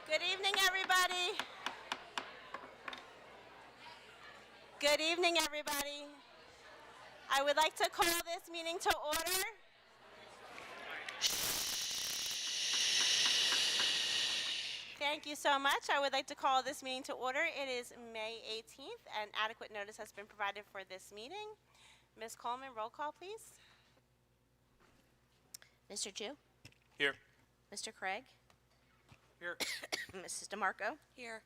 Good evening, everybody. Good evening, everybody. I would like to call this meeting to order. Thank you so much. I would like to call this meeting to order. It is May 18th, and adequate notice has been provided for this meeting. Ms. Coleman, roll call, please. Mr. Chu? Here. Mr. Craig? Here. Mrs. DeMarco? Here.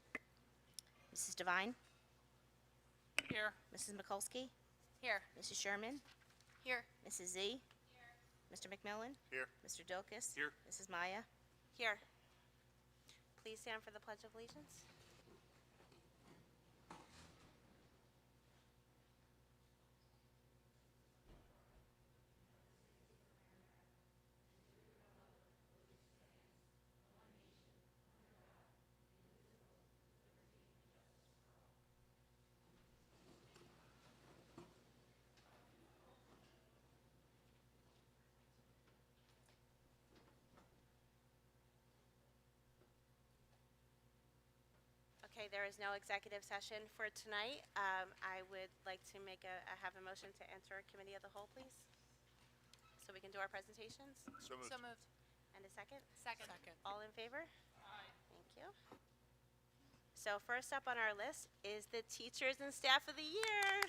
Mrs. Devine? Here. Mrs. Mikulski? Here. Mrs. Sherman? Here. Mrs. Z? Here. Mr. McMillan? Here. Mr. Dilkus? Here. Mrs. Maya? Here. Please stand for the Pledge of Allegiance. Okay, there is no executive session for tonight. I would like to have a motion to enter committee of the whole, please, so we can do our presentations. So moved. So moved. And a second? Second. All in favor? Aye. Thank you. So first up on our list is the Teachers and Staff of the Year.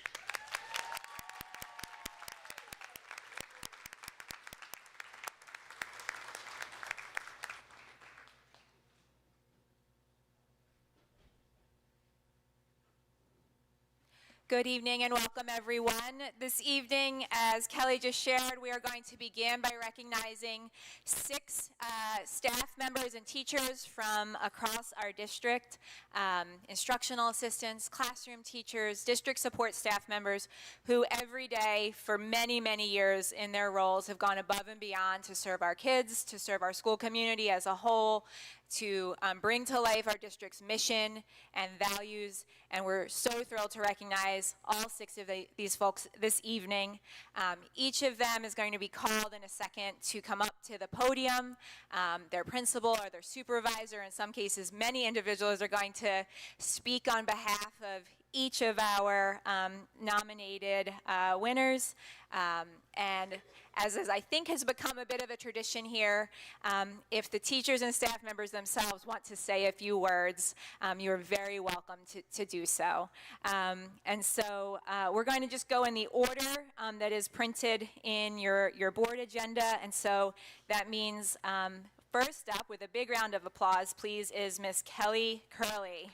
Good evening and welcome everyone. This evening, as Kelly just shared, we are going to begin by recognizing 6 staff members and teachers from across our district, instructional assistants, classroom teachers, district support staff members who every day for many, many years in their roles have gone above and beyond to serve our kids, to serve our school community as a whole, to bring to life our district's mission and values, and we're so thrilled to recognize all 6 of these folks this evening. Each of them is going to be called in a second to come up to the podium. Their principal or their supervisor, in some cases many individuals, are going to speak on behalf of each of our nominated winners. And as I think has become a bit of a tradition here, if the teachers and staff members themselves want to say a few words, you're very welcome to do so. And so we're going to just go in the order that is printed in your board agenda. And so that means first up, with a big round of applause, please, is Miss Kelly Curley.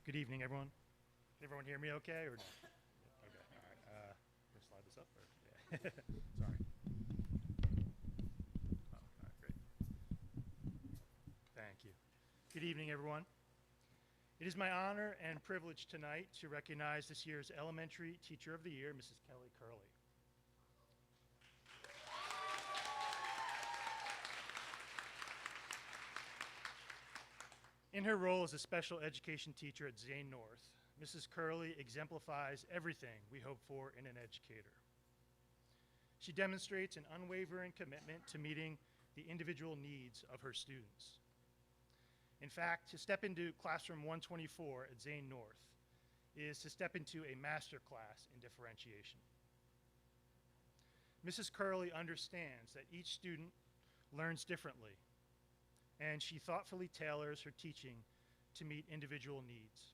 Good evening, everyone. Can everyone hear me okay or no? Okay, all right. We'll slide this up. Or, yeah. Sorry. Oh, all right, great. Thank you. Good evening, everyone. It is my honor and privilege tonight to recognize this year's Elementary Teacher of the Year, Mrs. Kelly Curley. In her role as a special education teacher at Zane North, Mrs. Curley exemplifies everything we hope for in an educator. She demonstrates an unwavering commitment to meeting the individual needs of her students. In fact, to step into classroom 124 at Zane North is to step into a master class in differentiation. Mrs. Curley understands that each student learns differently, and she thoughtfully tailors her teaching to meet individual needs,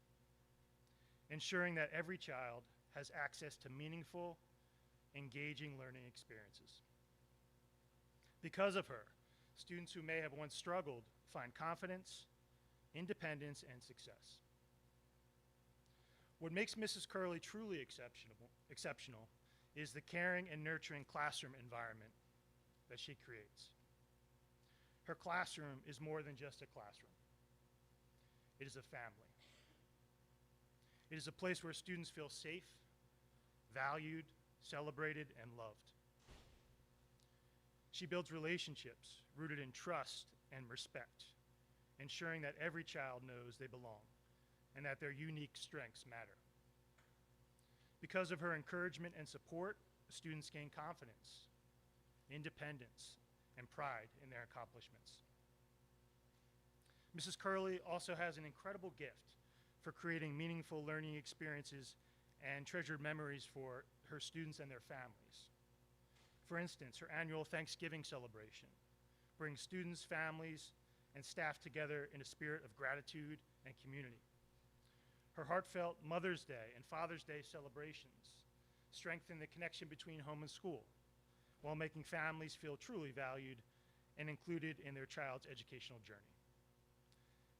ensuring that every child has access to meaningful, engaging learning experiences. Because of her, students who may have once struggled find confidence, independence, and success. What makes Mrs. Curley truly exceptional is the caring and nurturing classroom environment that she creates. Her classroom is more than just a classroom. It is a family. It is a place where students feel safe, valued, celebrated, and loved. She builds relationships rooted in trust and respect, ensuring that every child knows they belong and that their unique strengths matter. Because of her encouragement and support, students gain confidence, independence, and pride in their accomplishments. Mrs. Curley also has an incredible gift for creating meaningful learning experiences and treasured memories for her students and their families. For instance, her annual Thanksgiving celebration brings students, families, and staff together in a spirit of gratitude and community. Her heartfelt Mother's Day and Father's Day celebrations strengthen the connection between home and school while making families feel truly valued and included in their child's educational journey.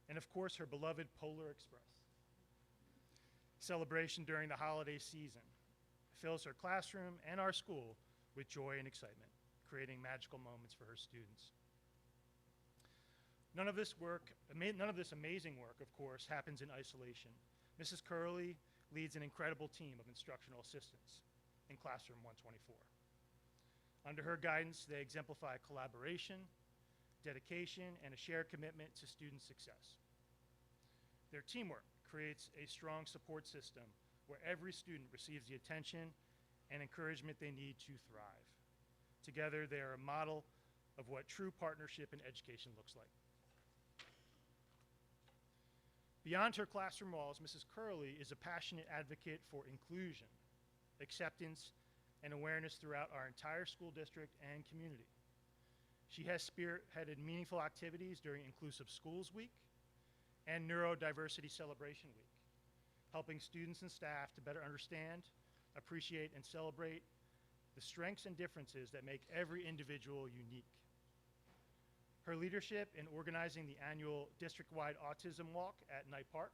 And of course, her beloved Polar Express celebration during the holiday season fills her classroom and our school with joy and excitement, creating magical moments for her students. None of this amazing work, of course, happens in isolation. Mrs. Curley leads an incredible team of instructional assistants in Classroom 124. Under her guidance, they exemplify collaboration, dedication, and a shared commitment to student success. Their teamwork creates a strong support system where every student receives the attention and encouragement they need to thrive. Together, they are a model of what true partnership in education looks like. Beyond her classroom walls, Mrs. Curley is a passionate advocate for inclusion, acceptance, and awareness throughout our entire school district and community. She has spearheaded meaningful activities during Inclusive Schools Week and Neurodiversity Celebration Week, helping students and staff to better understand, appreciate, and celebrate the strengths and differences that make every individual unique. Her leadership in organizing the annual district-wide autism walk at Knight Park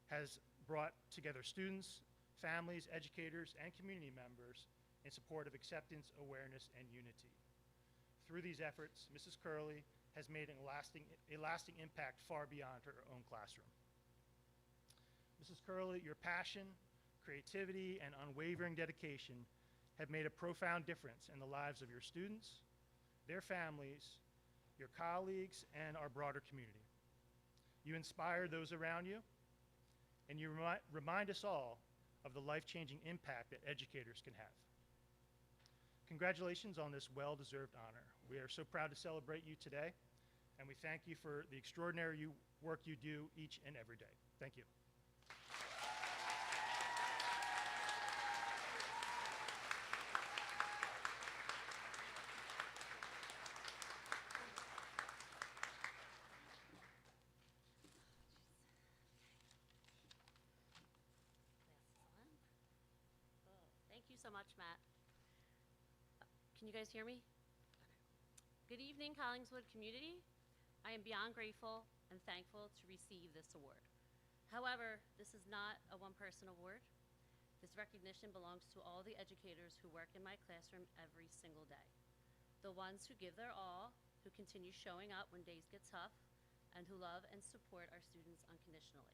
has brought together students, families, educators, and community members in support of acceptance, awareness, and unity. Through these efforts, Mrs. Curley has made a lasting impact far beyond her own classroom. Mrs. Curley, your passion, creativity, and unwavering dedication have made a profound difference in the lives of your students, their families, your colleagues, and our broader community. You inspire those around you, and you remind us all of the life-changing impact that educators can have. Congratulations on this well-deserved honor. We are so proud to celebrate you today, and we thank you for the extraordinary work you do each and every day. Thank you. Thank you so much, Matt. Can you guys hear me? Good evening, Collingswood community. I am beyond grateful and thankful to receive this award. However, this is not a one-person award. This recognition belongs to all the educators who work in my classroom every single day. The ones who give their all, who continue showing up when days get tough, and who love and support our students unconditionally.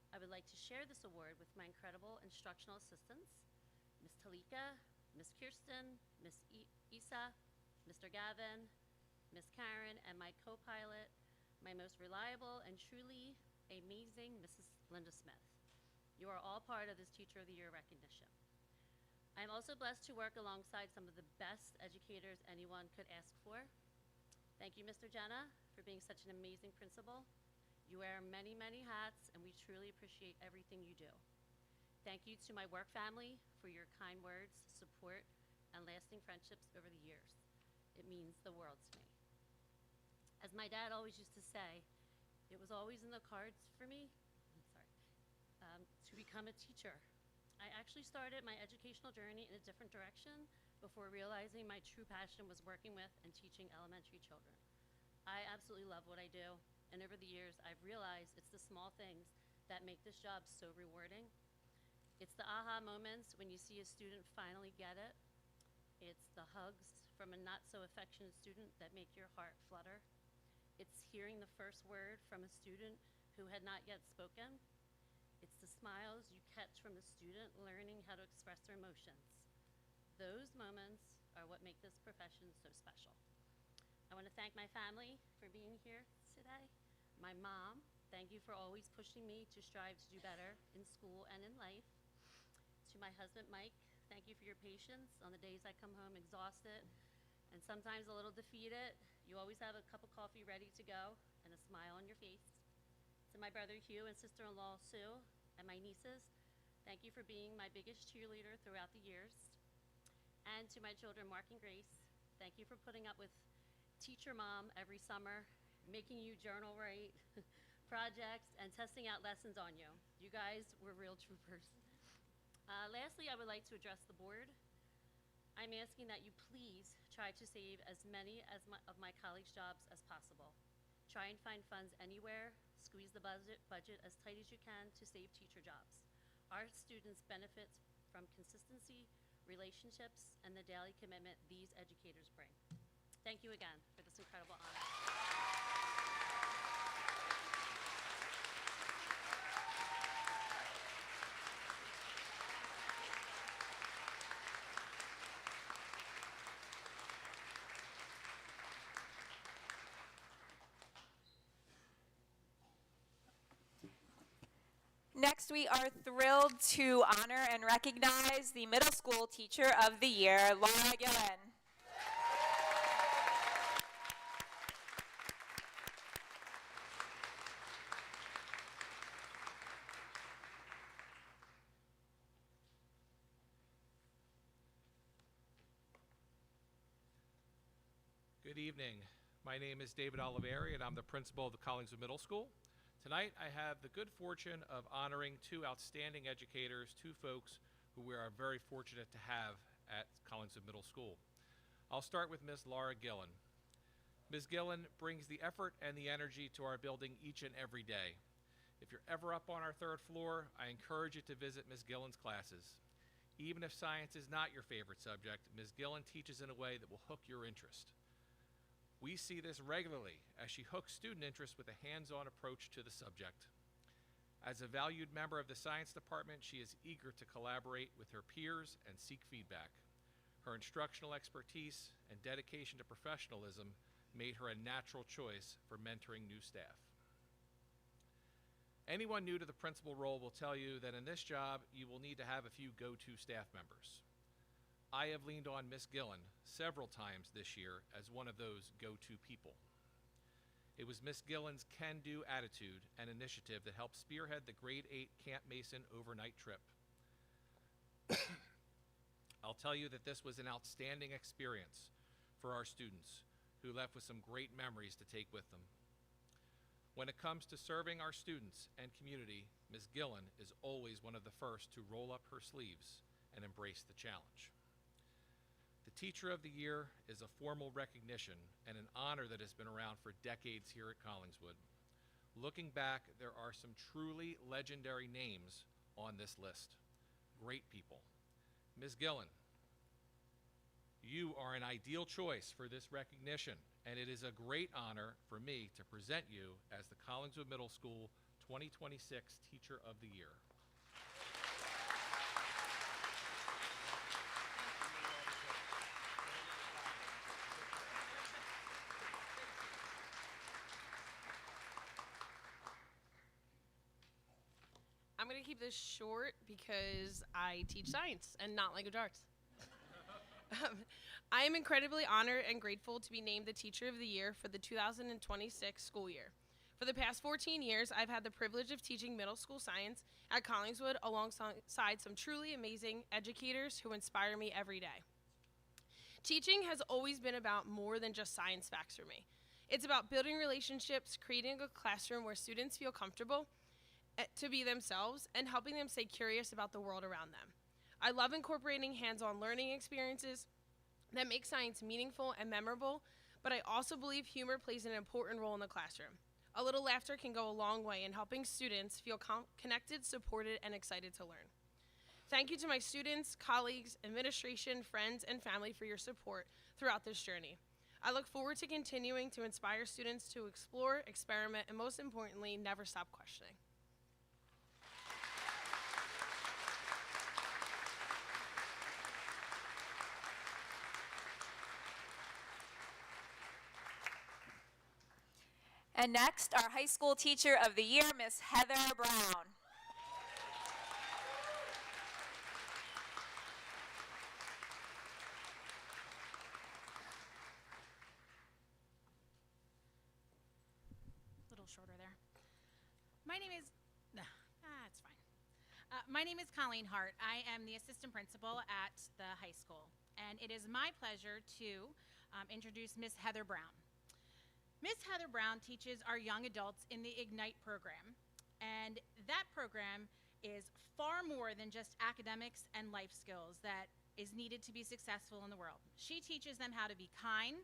I would like to share this award with my incredible instructional assistants, Ms. Talika, Ms. Kirsten, Ms. Isa, Mr. Gavin, Ms. Karen, and my co-pilot, my most reliable and truly amazing Mrs. Linda Smith. You are all part of this Teacher of the Year recognition. I am also blessed to work alongside some of the best educators anyone could ask for. Thank you, Mr. Jenna, for being such an amazing principal. You wear many, many hats, and we truly appreciate everything you do. Thank you to my work family for your kind words, support, and lasting friendships over the years. It means the world to me. As my dad always used to say, it was always in the cards for me, to become a teacher. I actually started my educational journey in a different direction before realizing my true passion was working with and teaching elementary children. I absolutely love what I do, and over the years, I've realized it's the small things that make this job so rewarding. It's the aha moments when you see a student finally get it. It's the hugs from a not so affectionate student that make your heart flutter. It's hearing the first word from a student who had not yet spoken. It's the smiles you catch from a student learning how to express their emotions. Those moments are what make this profession so special. I want to thank my family for being here today. My mom, thank you for always pushing me to strive to do better in school and in life. To my husband, Mike, thank you for your patience on the days I come home exhausted and sometimes a little defeated. You always have a cup of coffee ready to go and a smile on your face. To my brother Hugh and sister-in-law Sue and my nieces, thank you for being my biggest cheerleader throughout the years. And to my children, Mark and Grace, thank you for putting up with teacher mom every summer, making you journal write projects and testing out lessons on you. You guys were real troopers. Lastly, I would like to address the board. I'm asking that you please try to save as many of my colleagues' jobs as possible. Try and find funds anywhere, squeeze the budget as tight as you can to save teacher jobs. Our students benefit from consistency, relationships, and the daily commitment these educators bring. Thank you again for this incredible honor. Next, we are thrilled to honor and recognize the Middle School Teacher of the Year, Laura Gillen. Good evening. My name is David Oliveri, and I'm the principal of the Collingswood Middle School. Tonight, I have the good fortune of honoring two outstanding educators, two folks who we are very fortunate to have at Collingswood Middle School. I'll start with Ms. Laura Gillen. Ms. Gillen brings the effort and the energy to our building each and every day. If you're ever up on our third floor, I encourage you to visit Ms. Gillen's classes. Even if science is not your favorite subject, Ms. Gillen teaches in a way that will hook your interest. We see this regularly as she hooks student interest with a hands-on approach to the subject. As a valued member of the science department, she is eager to collaborate with her peers and seek feedback. Her instructional expertise and dedication to professionalism made her a natural choice for mentoring new staff. Anyone new to the principal role will tell you that in this job, you will need to have a few go-to staff members. I have leaned on Ms. Gillen several times this year as one of those go-to people. It was Ms. Gillen's can-do attitude and initiative that helped spearhead the grade 8 Camp Mason overnight trip. I'll tell you that this was an outstanding experience for our students who left with some great memories to take with them. When it comes to serving our students and community, Ms. Gillen is always one of the first to roll up her sleeves and embrace the challenge. The Teacher of the Year is a formal recognition and an honor that has been around for decades here at Collingswood. Looking back, there are some truly legendary names on this list. Great people. Ms. Gillen, you are an ideal choice for this recognition, and it is a great honor for me to present you as the Collingswood Middle School 2026 Teacher of the Year. I'm going to keep this short because I teach science and not language arts. I am incredibly honored and grateful to be named the Teacher of the Year for the 2026 school year. For the past 14 years, I've had the privilege of teaching middle school science at Collingswood alongside some truly amazing educators who inspire me every day. Teaching has always been about more than just science facts for me. It's about building relationships, creating a classroom where students feel comfortable to be themselves, and helping them stay curious about the world around them. I love incorporating hands-on learning experiences that make science meaningful and memorable, but I also believe humor plays an important role in the classroom. A little laughter can go a long way in helping students feel connected, supported, and excited to learn. Thank you to my students, colleagues, administration, friends, and family for your support throughout this journey. I look forward to continuing to inspire students to explore, experiment, and most importantly, never stop questioning. And next, our high school teacher of the year, Miss Heather Brown. Little shorter there. My name is, it's fine. My name is Colleen Hart. I am the assistant principal at the high school, and it is my pleasure to introduce Miss Heather Brown. Miss Heather Brown teaches our young adults in the Ignite program, and that program is far more than just academics and life skills that is needed to be successful in the world. She teaches them how to be kind,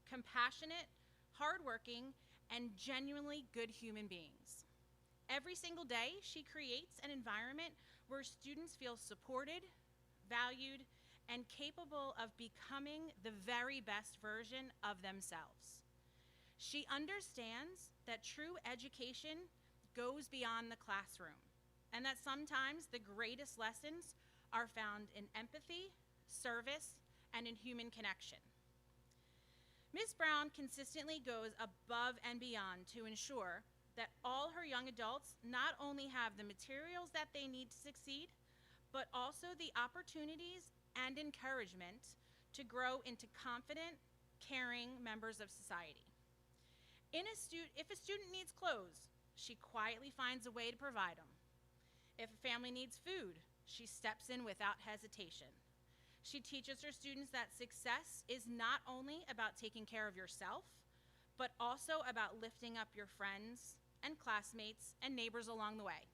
compassionate, hardworking, and genuinely good human beings. Every single day, she creates an environment where students feel supported, valued, and capable of becoming the very best version of themselves. She understands that true education goes beyond the classroom, and that sometimes the greatest lessons are found in empathy, service, and in human connection. Ms. Brown consistently goes above and beyond to ensure that all her young adults not only have the materials that they need to succeed, but also the opportunities and encouragement to grow into confident, caring members of society. If a student needs clothes, she quietly finds a way to provide them. If a family needs food, she steps in without hesitation. She teaches her students that success is not only about taking care of yourself, but also about lifting up your friends and classmates and neighbors along the way.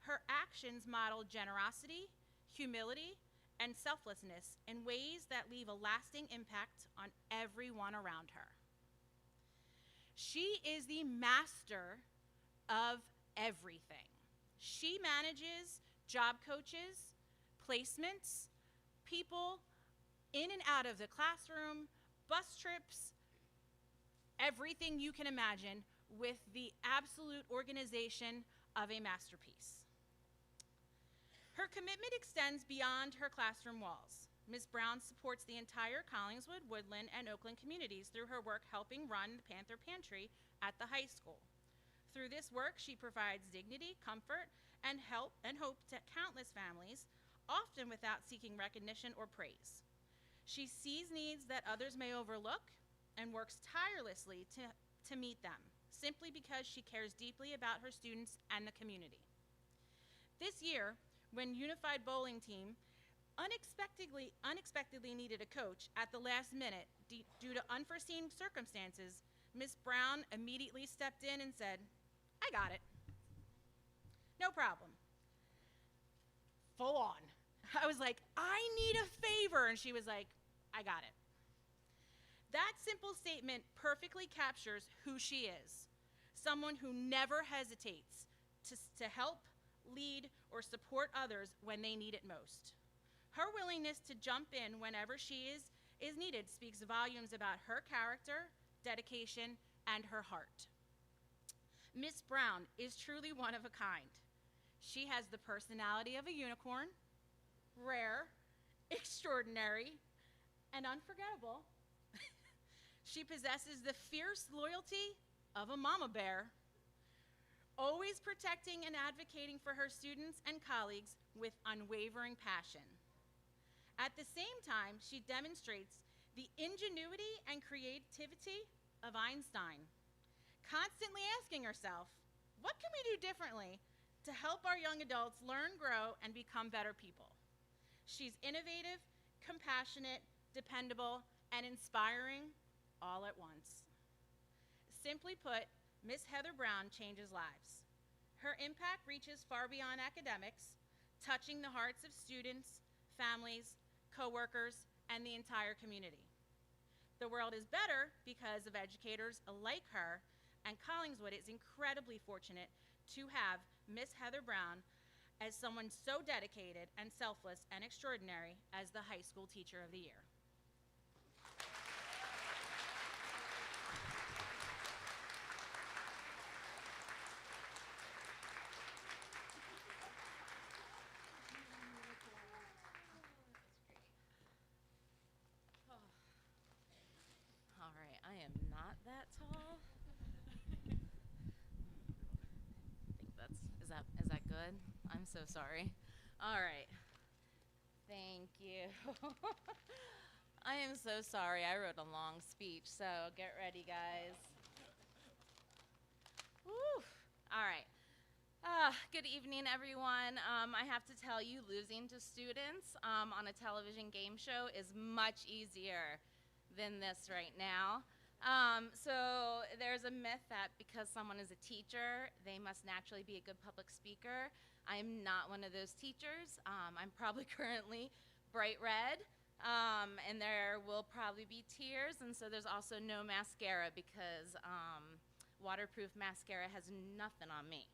Her actions model generosity, humility, and selflessness in ways that leave a lasting impact on everyone around her. She is the master of everything. She manages job coaches, placements, people in and out of the classroom, bus trips, everything you can imagine, with the absolute organization of a masterpiece. Her commitment extends beyond her classroom walls. Ms. Brown supports the entire Collingswood, Woodland, and Oakland communities through her work helping run the Panther Pantry at the high school. Through this work, she provides dignity, comfort, and help and hope to countless families, often without seeking recognition or praise. She sees needs that others may overlook and works tirelessly to meet them, simply because she cares deeply about her students and the community. This year, when Unified Bowling Team unexpectedly needed a coach at the last minute due to unforeseen circumstances, Ms. Brown immediately stepped in and said, "I got it. No problem." Full on. I was like, "I need a favor," and she was like, "I got it." That simple statement perfectly captures who she is. Someone who never hesitates to help, lead, or support others when they need it most. Her willingness to jump in whenever she is needed speaks volumes about her character, dedication, and her heart. Miss Brown is truly one of a kind. She has the personality of a unicorn, rare, extraordinary, and unforgettable. She possesses the fierce loyalty of a mama bear, always protecting and advocating for her students and colleagues with unwavering passion. At the same time, she demonstrates the ingenuity and creativity of Einstein, constantly asking herself, what can we do differently to help our young adults learn, grow, and become better people? She's innovative, compassionate, dependable, and inspiring all at once. Simply put, Miss Heather Brown changes lives. Her impact reaches far beyond academics, touching the hearts of students, families, coworkers, and the entire community. The world is better because of educators like her, and Collingswood is incredibly fortunate to have Miss Heather Brown as someone so dedicated and selfless and extraordinary as the high school teacher of the year. All right, I am not that tall. good? I'm so sorry. All right. Thank you. I am so sorry. I wrote a long speech, so get ready, guys. Woo. All right. Good evening, everyone. I have to tell you, losing to students on a television game show is much easier than this right now. So there's a myth that because someone is a teacher, they must naturally be a good public speaker. I'm not one of those teachers. I'm probably currently bright red, and there will probably be tears, and so there's also no mascara because waterproof mascara has nothing on me.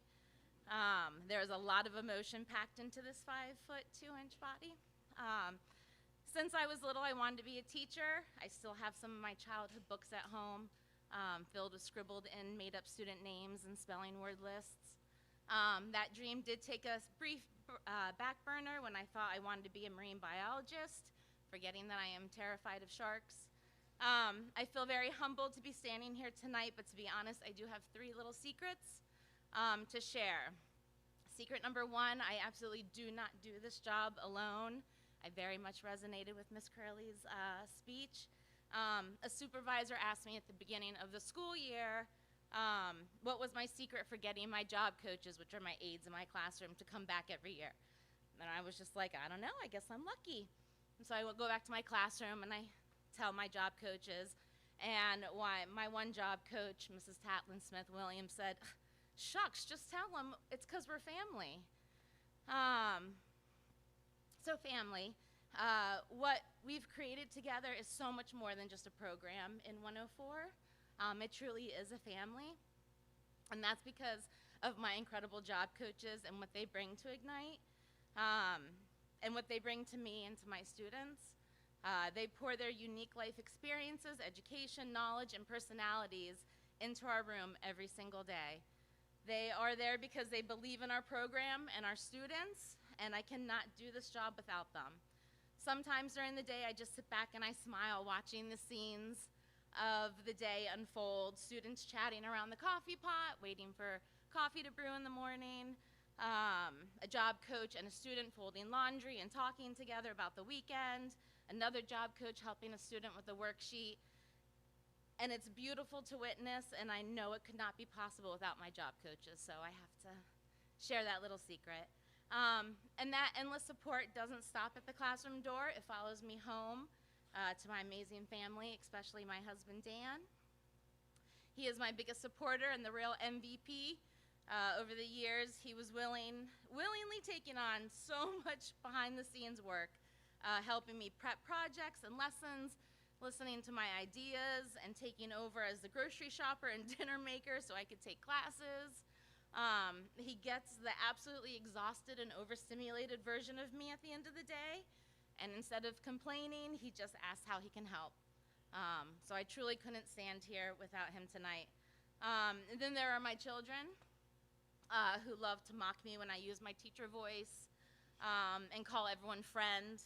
There's a lot of emotion packed into this 5'2" body. Since I was little, I wanted to be a teacher. I still have some of my childhood books at home, filled with scribbled and made up student names and spelling word lists. That dream did take a brief back burner when I thought I wanted to be a marine biologist, forgetting that I am terrified of sharks. I feel very humbled to be standing here tonight, but to be honest, I do have 3 little secrets to share. Secret number 1, I absolutely do not do this job alone. I very much resonated with Miss Curley's speech. A supervisor asked me at the beginning of the school year what was my secret for getting my job coaches, which are my aides in my classroom, to come back every year. And I was just like, I don't know, I guess I'm lucky. And so I would go back to my classroom and I tell my job coaches, and my one job coach, Mrs. Tatlin Smith-Williams, said, shucks, just tell them it's because we're family. So family, what we've created together is so much more than just a program in 104. It truly is a family, and that's because of my incredible job coaches and what they bring to Ignite, and what they bring to me and to my students. They pour their unique life experiences, education, knowledge, and personalities into our room every single day. They are there because they believe in our program and our students, and I cannot do this job without them. Sometimes during the day, I just sit back and I smile watching the scenes of the day unfold. Students chatting around the coffee pot, waiting for coffee to brew in the morning, a job coach and a student folding laundry and talking together about the weekend, another job coach helping a student with a worksheet. And it's beautiful to witness, and I know it could not be possible without my job coaches, so I have to share that little secret. And that endless support doesn't stop at the classroom door. It follows me home to my amazing family, especially my husband, Dan. He is my biggest supporter and the real MVP. Over the years, he was willingly taking on so much behind-the-scenes work, helping me prep projects and lessons, listening to my ideas, and taking over as the grocery shopper and dinner maker so I could take classes. He gets the absolutely exhausted and overstimulated version of me at the end of the day, and instead of complaining, he just asks how he can help. So I truly couldn't stand here without him tonight. And then there are my children who love to mock me when I use my teacher voice and call everyone friend.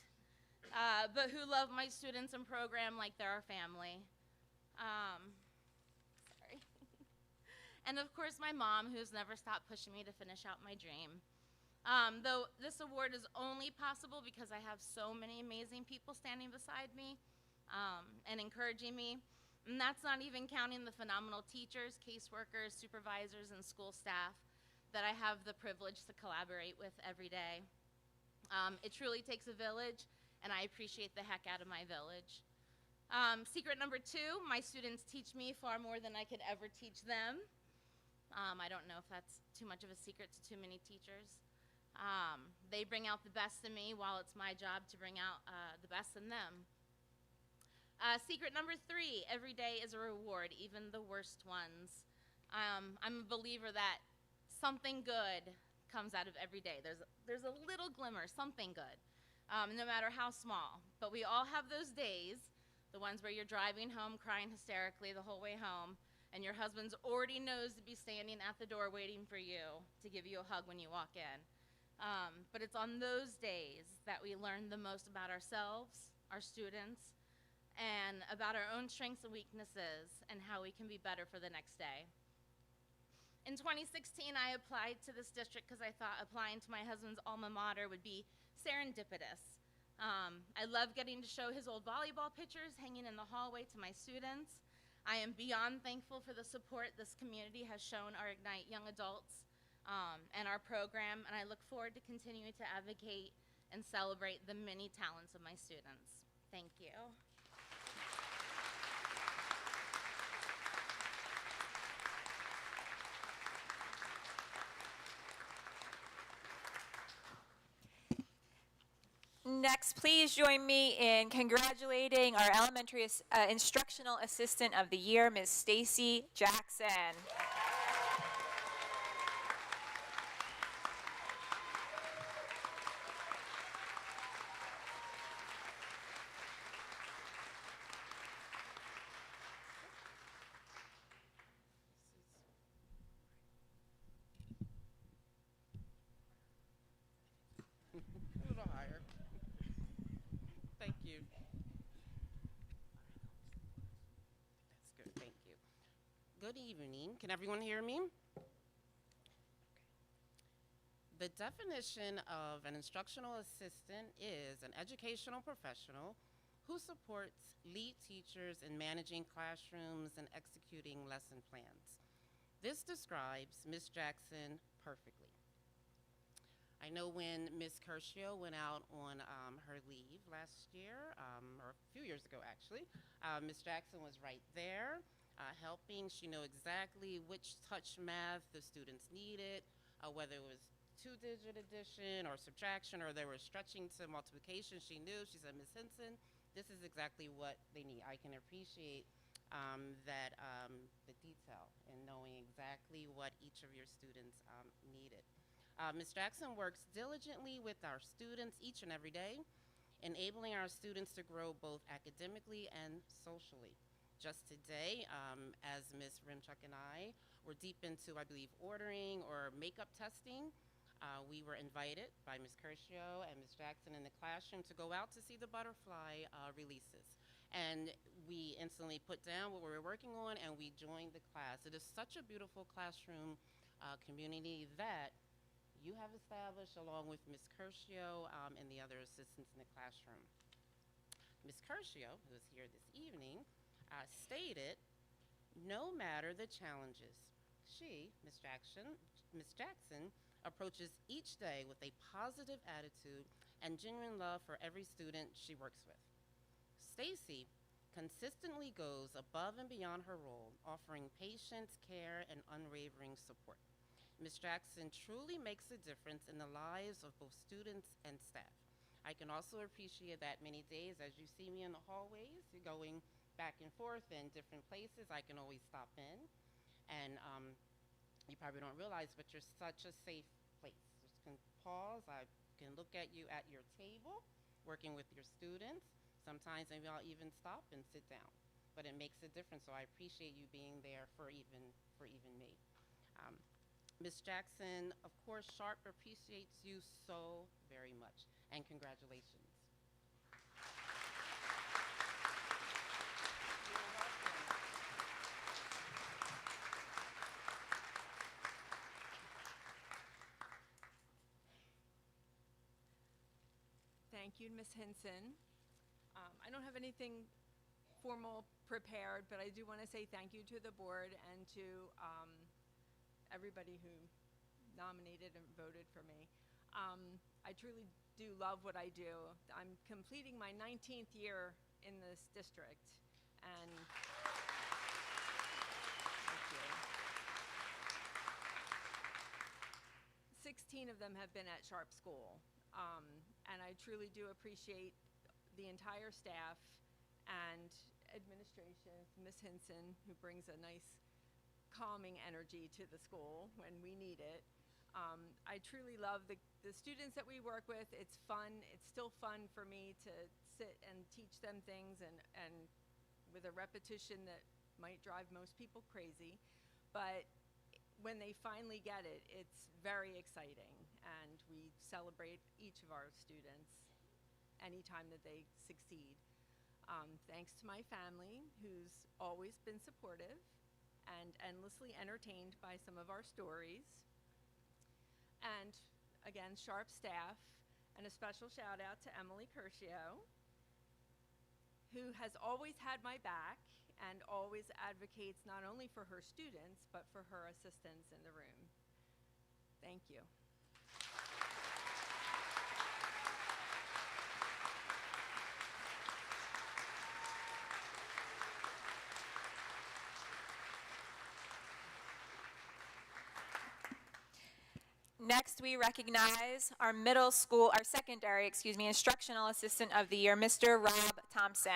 But who love my students and program like they're our family. Sorry. And of course my mom, who's never stopped pushing me to finish out my dream. Though this award is only possible because I have so many amazing people standing beside me and encouraging me. And that's not even counting the phenomenal teachers, caseworkers, supervisors, and school staff that I have the privilege to collaborate with every day. It truly takes a village, and I appreciate the heck out of my village. Secret number 2, my students teach me far more than I could ever teach them. I don't know if that's too much of a secret to too many teachers. They bring out the best in me while it's my job to bring out the best in them. Secret number 3, every day is a reward, even the worst ones. I'm a believer that something good comes out of every day. There's a little glimmer, something good. No matter how small. But we all have those days, the ones where you're driving home crying hysterically the whole way home, and your husband already knows to be standing at the door waiting for you to give you a hug when you walk in. But it's on those days that we learn the most about ourselves, our students, and about our own strengths and weaknesses and how we can be better for the next day. In 2016, I applied to this district because I thought applying to my husband's alma mater would be serendipitous. I love getting to show his old volleyball pictures hanging in the hallway to my students. I am beyond thankful for the support this community has shown our Ignite Young Adults and our program, and I look forward to continuing to advocate and celebrate the many talents of my students. Thank you. Next, please join me in congratulating our elementary instructional assistant of the year, Ms. Stacy Jackson. A little higher. Thank you. That's good. Thank you. Good evening. Can everyone hear me? The definition of an instructional assistant is an educational professional who supports lead teachers in managing classrooms and executing lesson plans. This describes Ms. Jackson perfectly. I know when Ms. Curcio went out on her leave last year, or a few years ago actually, Ms. Jackson was right there helping. She knew exactly which touch math the students needed, whether it was two-digit addition or subtraction, or they were stretching to multiplication. She knew. She said, Ms. Henson, this is exactly what they need. I can appreciate the detail in knowing exactly what each of your students needed. Ms. Jackson works diligently with our students each and every day, enabling our students to grow both academically and socially. Just today, as Ms. Rimchuk and I were deep into, I believe, ordering or makeup testing, we were invited by Ms. Curcio and Ms. Jackson in the classroom to go out to see the butterfly releases. And we instantly put down what we were working on and we joined the class. It is such a beautiful classroom community that you have established along with Ms. Curcio and the other assistants in the classroom. Ms. Curcio, who is here this evening, stated, no matter the challenges, she, Ms. Jackson, approaches each day with a positive attitude and genuine love for every student she works with. Stacy consistently goes above and beyond her role, offering patience, care, and unwavering support. Ms. Jackson truly makes a difference in the lives of both students and staff. I can also appreciate that many days as you see me in the hallways, you're going back and forth in different places, I can always stop in. And you probably don't realize, but you're such a safe place. You can pause, I can look at you at your table, working with your students. Sometimes maybe I'll even stop and sit down, but it makes a difference, so I appreciate you being there for even me. Ms. Jackson, of course, Sharp appreciates you so very much, and congratulations. You're welcome. Thank you, Ms. Hinson. I don't have anything formal prepared, but I do want to say thank you to the board and to everybody who nominated and voted for me. I truly do love what I do. I'm completing my 19th year in this district, and thank you. 16 of them have been at Sharp School. And I truly do appreciate the entire staff and administration, Ms. Hinson, who brings a nice calming energy to the school when we need it. I truly love the students that we work with. It's fun. It's still fun for me to sit and teach them things and with a repetition that might drive most people crazy. But when they finally get it, it's very exciting, and we celebrate each of our students anytime that they succeed. Thanks to my family, who's always been supportive, and endlessly entertained by some of our stories. And again, sharp staff, and a special shout out to Emily Curcio, who has always had my back and always advocates not only for her students, but for her assistants in the room. Thank you. Next, we recognize our secondary, instructional assistant of the year, Mr. Rob Thompson.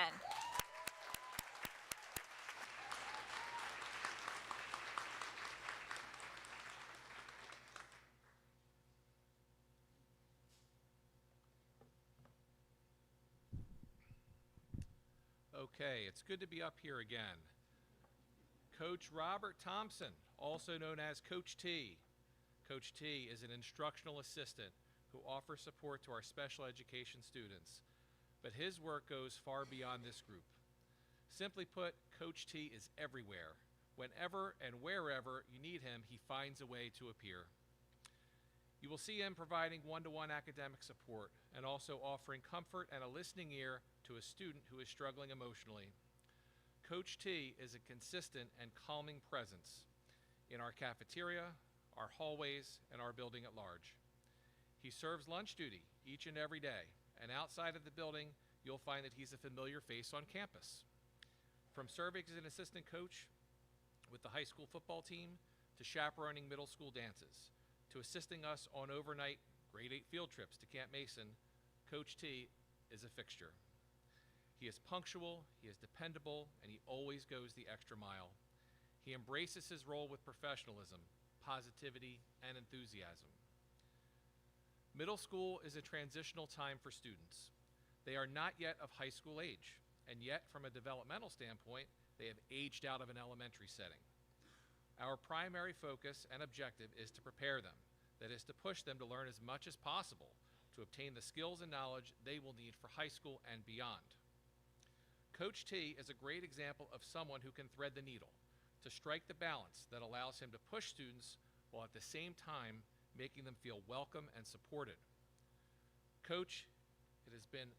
Okay, it's good to be up here again. Coach Robert Thompson, also known as Coach T. Coach T is an instructional assistant who offers support to our special education students, but his work goes far beyond this group. Simply put, Coach T is everywhere. Whenever and wherever you need him, he finds a way to appear. You will see him providing one-to-one academic support and also offering comfort and a listening ear to a student who is struggling emotionally. Coach T is a consistent and calming presence in our cafeteria, our hallways, and our building at large. He serves lunch duty each and every day, and outside of the building, you'll find that he's a familiar face on campus. From serving as an assistant coach with the high school football team, to chaperoning middle school dances, to assisting us on overnight grade 8 field trips to Camp Mason, Coach T is a fixture. He is punctual, he is dependable, and he always goes the extra mile. He embraces his role with professionalism, positivity, and enthusiasm. Middle school is a transitional time for students. They are not yet of high school age, and yet from a developmental standpoint, they have aged out of an elementary setting. Our primary focus and objective is to prepare them, that is to push them to learn as much as possible to obtain the skills and knowledge they will need for high school and beyond. Coach T is a great example of someone who can thread the needle to strike the balance that allows him to push students while at the same time making them feel welcome and supported. Coach, it has been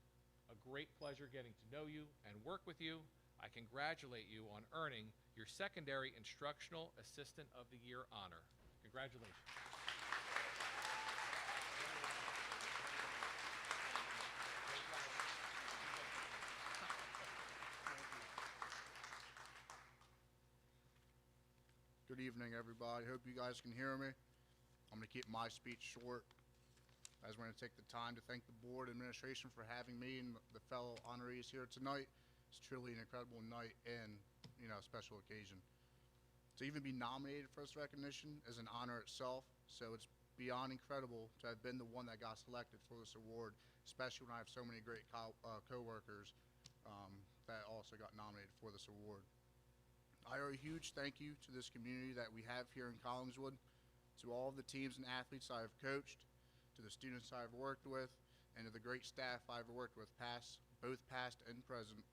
a great pleasure getting to know you and work with you. I congratulate you on earning your Secondary Instructional Assistant of the Year honor. Congratulations. Good evening, everybody. Hope you guys can hear me. I'm going to keep my speech short, as we're going to take the time to thank the board administration for having me and the fellow honorees here tonight. It's truly an incredible night and, a special occasion. To even be nominated for this recognition is an honor itself, so it's beyond incredible to have been the one that got selected for this award, especially when I have so many great co-workers that also got nominated for this award. I owe a huge thank you to this community that we have here in Collingswood, to all of the teams and athletes I have coached, to the students I've worked with, and to the great staff I've worked with, both past and present.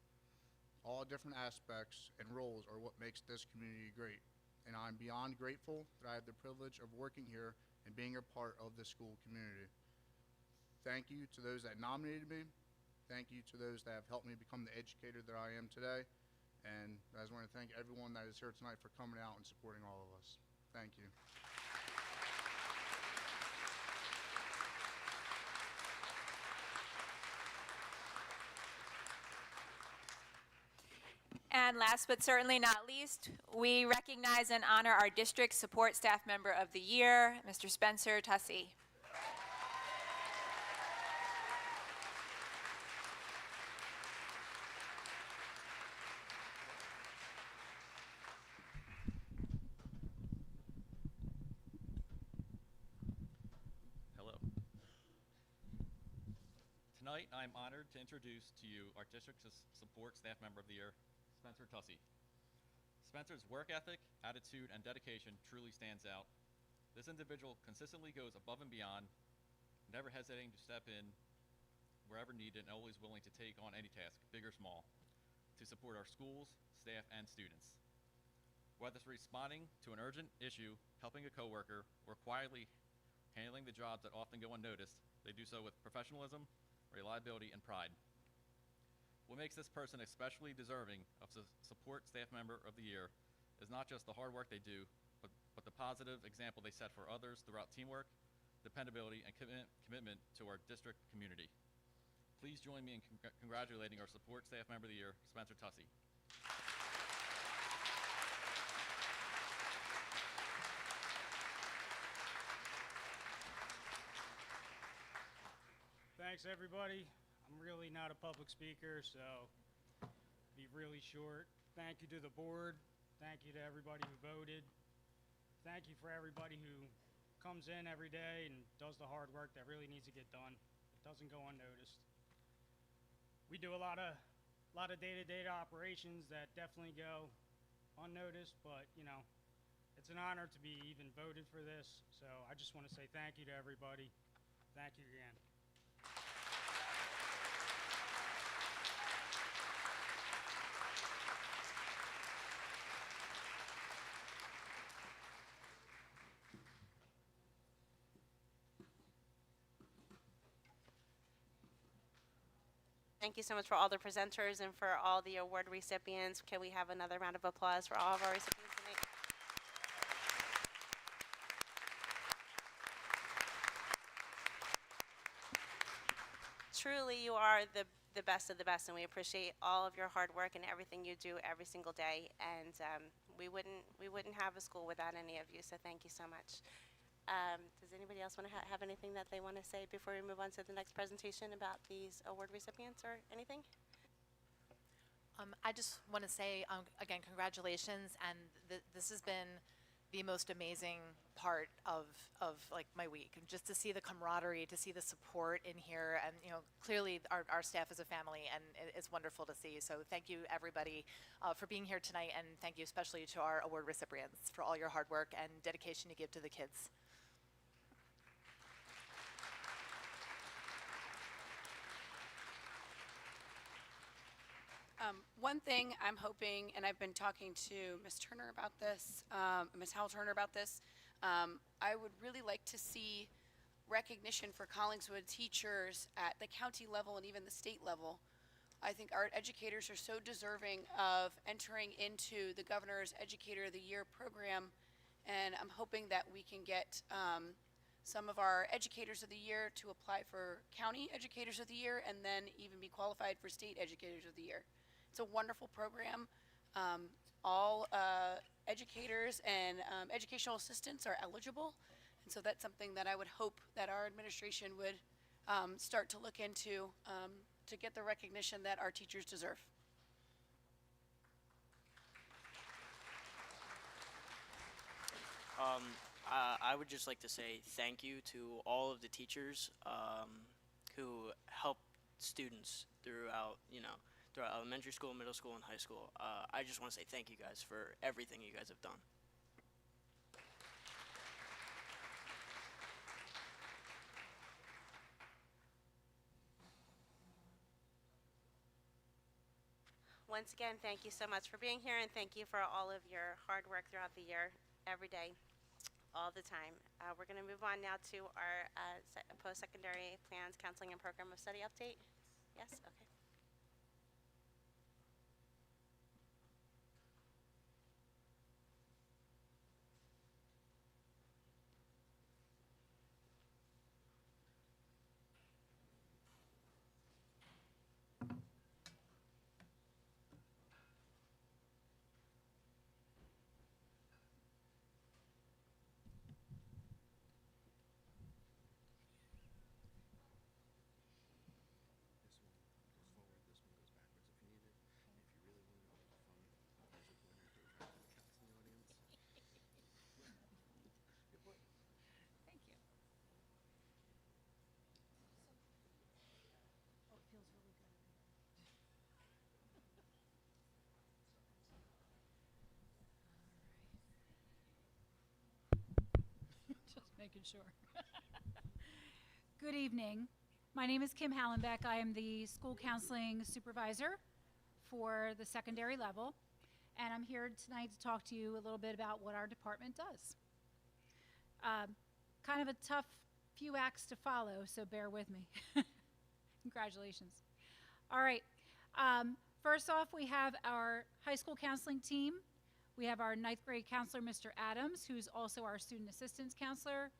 All different aspects and roles are what makes this community great, and I'm beyond grateful that I have the privilege of working here and being a part of the school community. Thank you to those that nominated me. Thank you to those that have helped me become the educator that I am today. And I just want to thank everyone that is here tonight for coming out and supporting all of us. Thank you. And last but certainly not least, we recognize and honor our district support staff member of the year, Mr. Spencer Tussey. Hello. Tonight, I'm honored to introduce to you our district support staff member of the year, Spencer Tussey. Spencer's work ethic, attitude, and dedication truly stands out. This individual consistently goes above and beyond, never hesitating to step in wherever needed, and always willing to take on any task, big or small, to support our schools, staff, and students. Whether it's responding to an urgent issue, helping a coworker, or quietly handling the jobs that often go unnoticed, they do so with professionalism, reliability, and pride. What makes this person especially deserving of Support Staff Member of the Year is not just the hard work they do, but the positive example they set for others throughout teamwork, dependability, and commitment to our district community. Please join me in congratulating our Support Staff Member of the Year, Spencer Tussey. Thanks, everybody. I'm really not a public speaker, so be really short. Thank you to the board. Thank you to everybody who voted. Thank you for everybody who comes in every day and does the hard work that really needs to get done. It doesn't go unnoticed. We do a lot of day-to-day operations that definitely go unnoticed, but it's an honor to be even voted for this. So I just want to say thank you to everybody. Thank you again. Thank you so much for all the presenters and for all the award recipients. Can we have another round of applause for all of our recipients tonight? Truly, you are the best of the best, and we appreciate all of your hard work and everything you do every single day. And we wouldn't have a school without any of you, so thank you so much. Does anybody else want to have anything that they want to say before we move on to the next presentation about these award recipients or anything? I just want to say, again, congratulations, and this has been the most amazing part of like my week. And just to see the camaraderie, to see the support in here, and clearly our staff is a family, and it's wonderful to see. So thank you, everybody, for being here tonight, and thank you especially to our award recipients for all your hard work and dedication to give to the kids. One thing I'm hoping, and I've been talking to Ms. Turner about this, Ms. Howell Turner about this, I would really like to see recognition for Collingswood teachers at the county level and even the state level. I think our educators are so deserving of entering into the Governor's Educator of the Year program, and I'm hoping that we can get some of our Educators of the Year to apply for County Educators of the Year and then even be qualified for State Educators of the Year. It's a wonderful program. All educators and educational assistants are eligible, and so that's something that I would hope that our administration would start to look into to get the recognition that our teachers deserve. I would just like to say thank you to all of the teachers who help students throughout, throughout elementary school, middle school, and high school. I just want to say thank you guys for everything you guys have done. Once again, thank you so much for being here, and thank you for all of your hard work throughout the year, every day, all the time. We're going to move on now to our post-secondary plans, counseling, and program of study update. Yes? Okay. Making sure. Good evening. My name is Kim Hallenbeck. I am the school counseling supervisor for the secondary level. and I'm here tonight to talk to you a little bit about what our department does. Kind of a tough few acts to follow, so bear with me. Congratulations. All right. First off, we have our high school counseling team. We have our 9th grade counselor, Mr. Adams, who's also our student assistance counselor.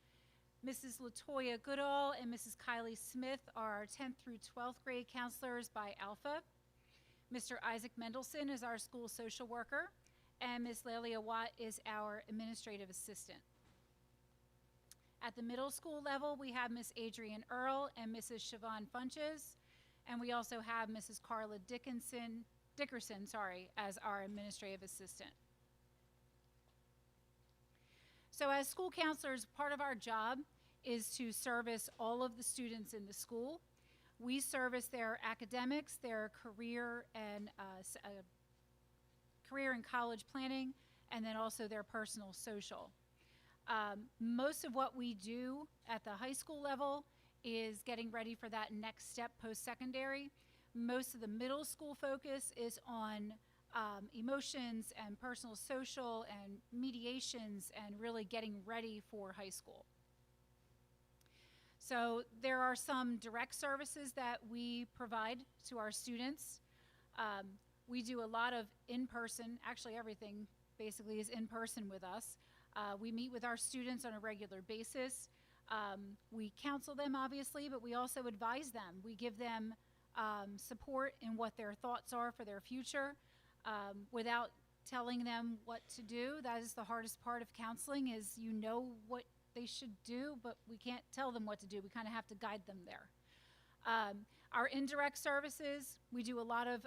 Mrs. Latoya Goodall and Mrs. Kylie Smith are our 10th through 12th grade counselors by Alpha. Mr. Isaac Mendelson is our school social worker, and Ms. Lelia Watt is our administrative assistant. At the middle school level, we have Miss Adrienne Earle and Mrs. Siobhan Funches, and we also have Mrs. Carla Dickerson, as our administrative assistant. So as school counselors, part of our job is to service all of the students in the school. We service their academics, their career and college planning, and then also their personal social. Most of what we do at the high school level is getting ready for that next step post-secondary. Most of the middle school focus is on emotions and personal social and mediations and really getting ready for high school. So there are some direct services that we provide to our students. We do a lot of in-person, actually everything basically is in person with us. We meet with our students on a regular basis. We counsel them, obviously, but we also advise them. We give them support in what their thoughts are for their future without telling them what to do. That is the hardest part of counseling, is you know what they should do, but we can't tell them what to do. We kind of have to guide them there. Our indirect services, we do a lot of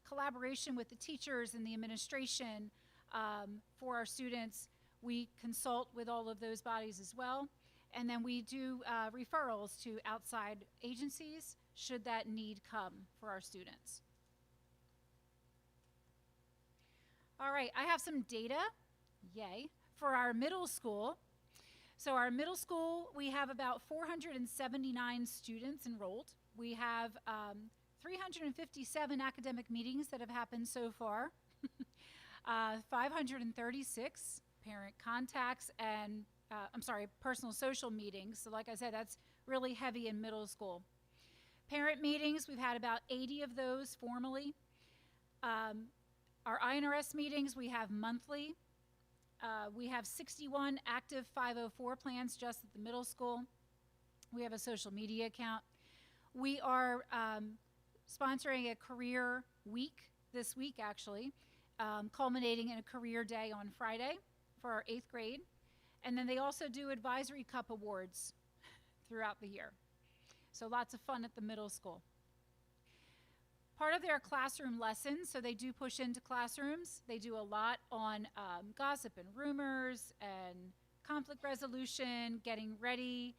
collaboration with the teachers and the administration for our students. We consult with all of those bodies as well. And then we do referrals to outside agencies should that need come for our students. All right, I have some data, yay, for our middle school. So our middle school, we have about 479 students enrolled. We have 357 academic meetings that have happened so far, 536 parent contacts and, personal social meetings. So like I said, that's really heavy in middle school. Parent meetings, we've had about 80 of those formally. Our INRS meetings, we have monthly. We have 61 active 504 plans just at the middle school. We have a social media account. We are sponsoring a career week this week, actually, culminating in a career day on Friday for our 8th grade. And then they also do Advisory Cup awards throughout the year. So lots of fun at the middle school. Part of their classroom lessons, so they do push into classrooms. They do a lot on gossip and rumors and conflict resolution, getting ready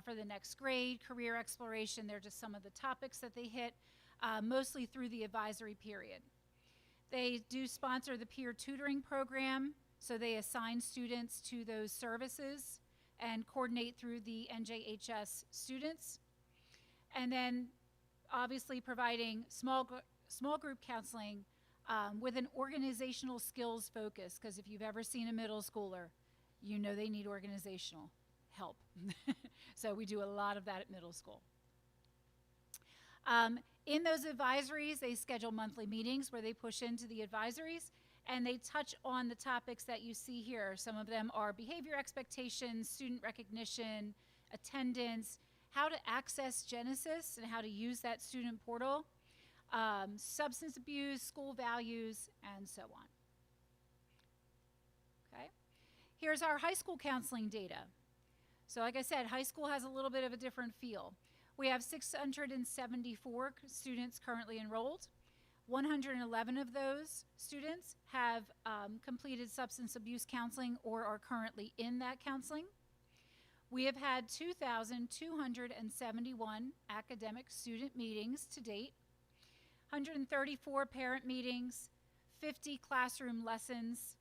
for the next grade, career exploration. They're just some of the topics that they hit, mostly through the advisory period. They do sponsor the peer tutoring program, so they assign students to those services and coordinate through the NJHS students. And then obviously providing small group counseling with an organizational skills focus, because if you've ever seen a middle schooler, you know they need organizational help. So we do a lot of that at middle school. In those advisories, they schedule monthly meetings where they push into the advisories and they touch on the topics that you see here. Some of them are behavior expectations, student recognition, attendance, how to access Genesis and how to use that student portal, substance abuse, school values, and so on. Okay. Here's our high school counseling data. So like I said, high school has a little bit of a different feel. We have 674 students currently enrolled. 111 of those students have completed substance abuse counseling or are currently in that counseling. We have had 2,271 academic student meetings to date, 134 parent meetings, 50 classroom lessons.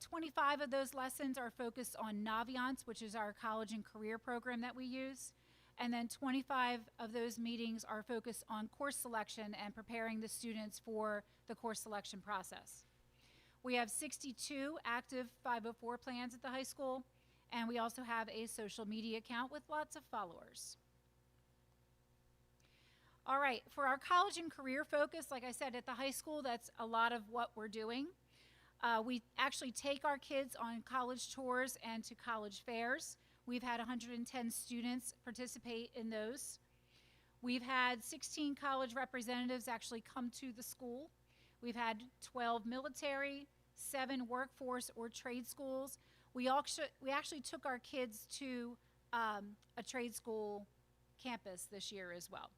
25 of those lessons are focused on Naviance, which is our college and career program that we use. And then 25 of those meetings are focused on course selection and preparing the students for the course selection process. We have 62 active 504 plans at the high school, and we also have a social media account with lots of followers. All right, for our college and career focus, like I said, at the high school, that's a lot of what we're doing. We actually take our kids on college tours and to college fairs. We've had 110 students participate in those. We've had 16 college representatives actually come to the school. We've had 12 military, 7 workforce or trade schools. We actually took our kids to a trade school campus this year as well.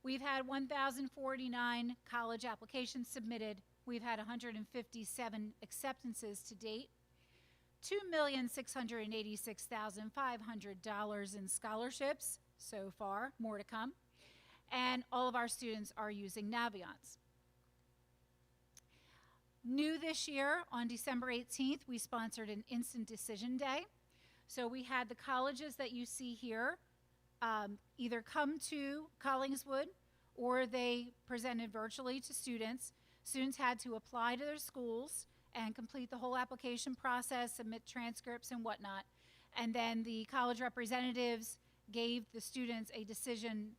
We've had 1,049 college applications submitted. We've had 157 acceptances to date, $2,686,500 in scholarships so far, more to come, and all of our students are using Naviance. New this year, on December 18th, we sponsored an Instant Decision Day. So we had the colleges that you see here either come to Collingswood or they presented virtually to students. Students had to apply to their schools and complete the whole application process, submit transcripts and whatnot. And then the college representatives gave the students a decision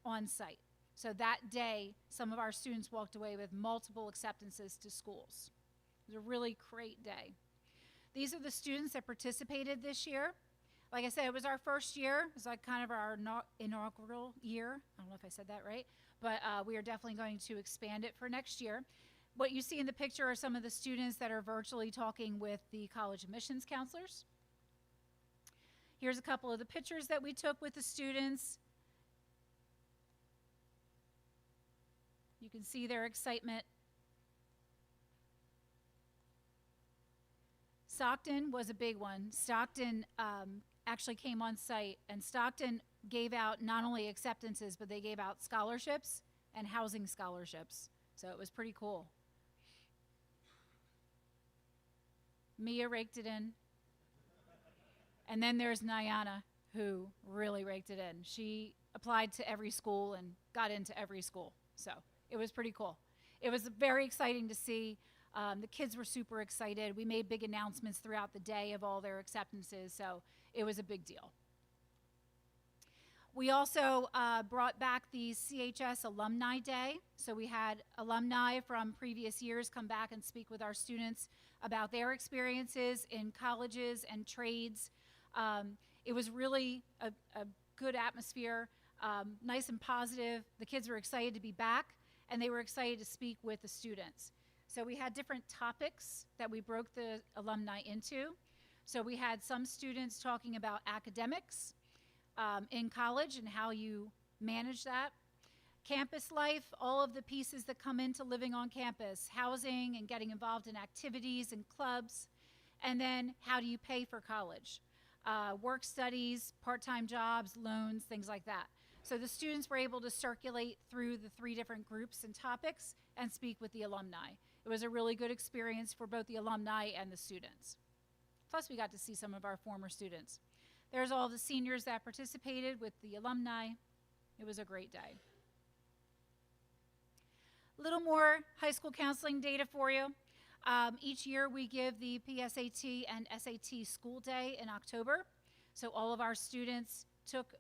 on site. So that day, some of our students walked away with multiple acceptances to schools. It was a really great day. These are the students that participated this year. Like I said, it was our first year. It was like kind of our inaugural year. I don't know if I said that right, but we are definitely going to expand it for next year. What you see in the picture are some of the students that are virtually talking with the college admissions counselors. Here's a couple of the pictures that we took with the students. You can see their excitement. Stockton was a big one. Stockton actually came on site, and Stockton gave out not only acceptances, but they gave out scholarships and housing scholarships. So it was pretty cool. Mia raked it in. And then there's Nyana, who really raked it in. She applied to every school and got into every school. So it was pretty cool. It was very exciting to see. The kids were super excited. We made big announcements throughout the day of all their acceptances, so it was a big deal. We also brought back the CHS Alumni Day. So we had alumni from previous years come back and speak with our students about their experiences in colleges and trades. It was really a good atmosphere, nice and positive. The kids were excited to be back, and they were excited to speak with the students. So we had different topics that we broke the alumni into. So we had some students talking about academics in college and how you manage that. Campus life, all of the pieces that come into living on campus, housing and getting involved in activities and clubs, and then how do you pay for college? Work studies, part-time jobs, loans, things like that. So the students were able to circulate through the 3 different groups and topics and speak with the alumni. It was a really good experience for both the alumni and the students. Plus, we got to see some of our former students. There's all the seniors that participated with the alumni. It was a great day. A little more high school counseling data for you. Each year we give the PSAT and SAT school day in October. So all of our students took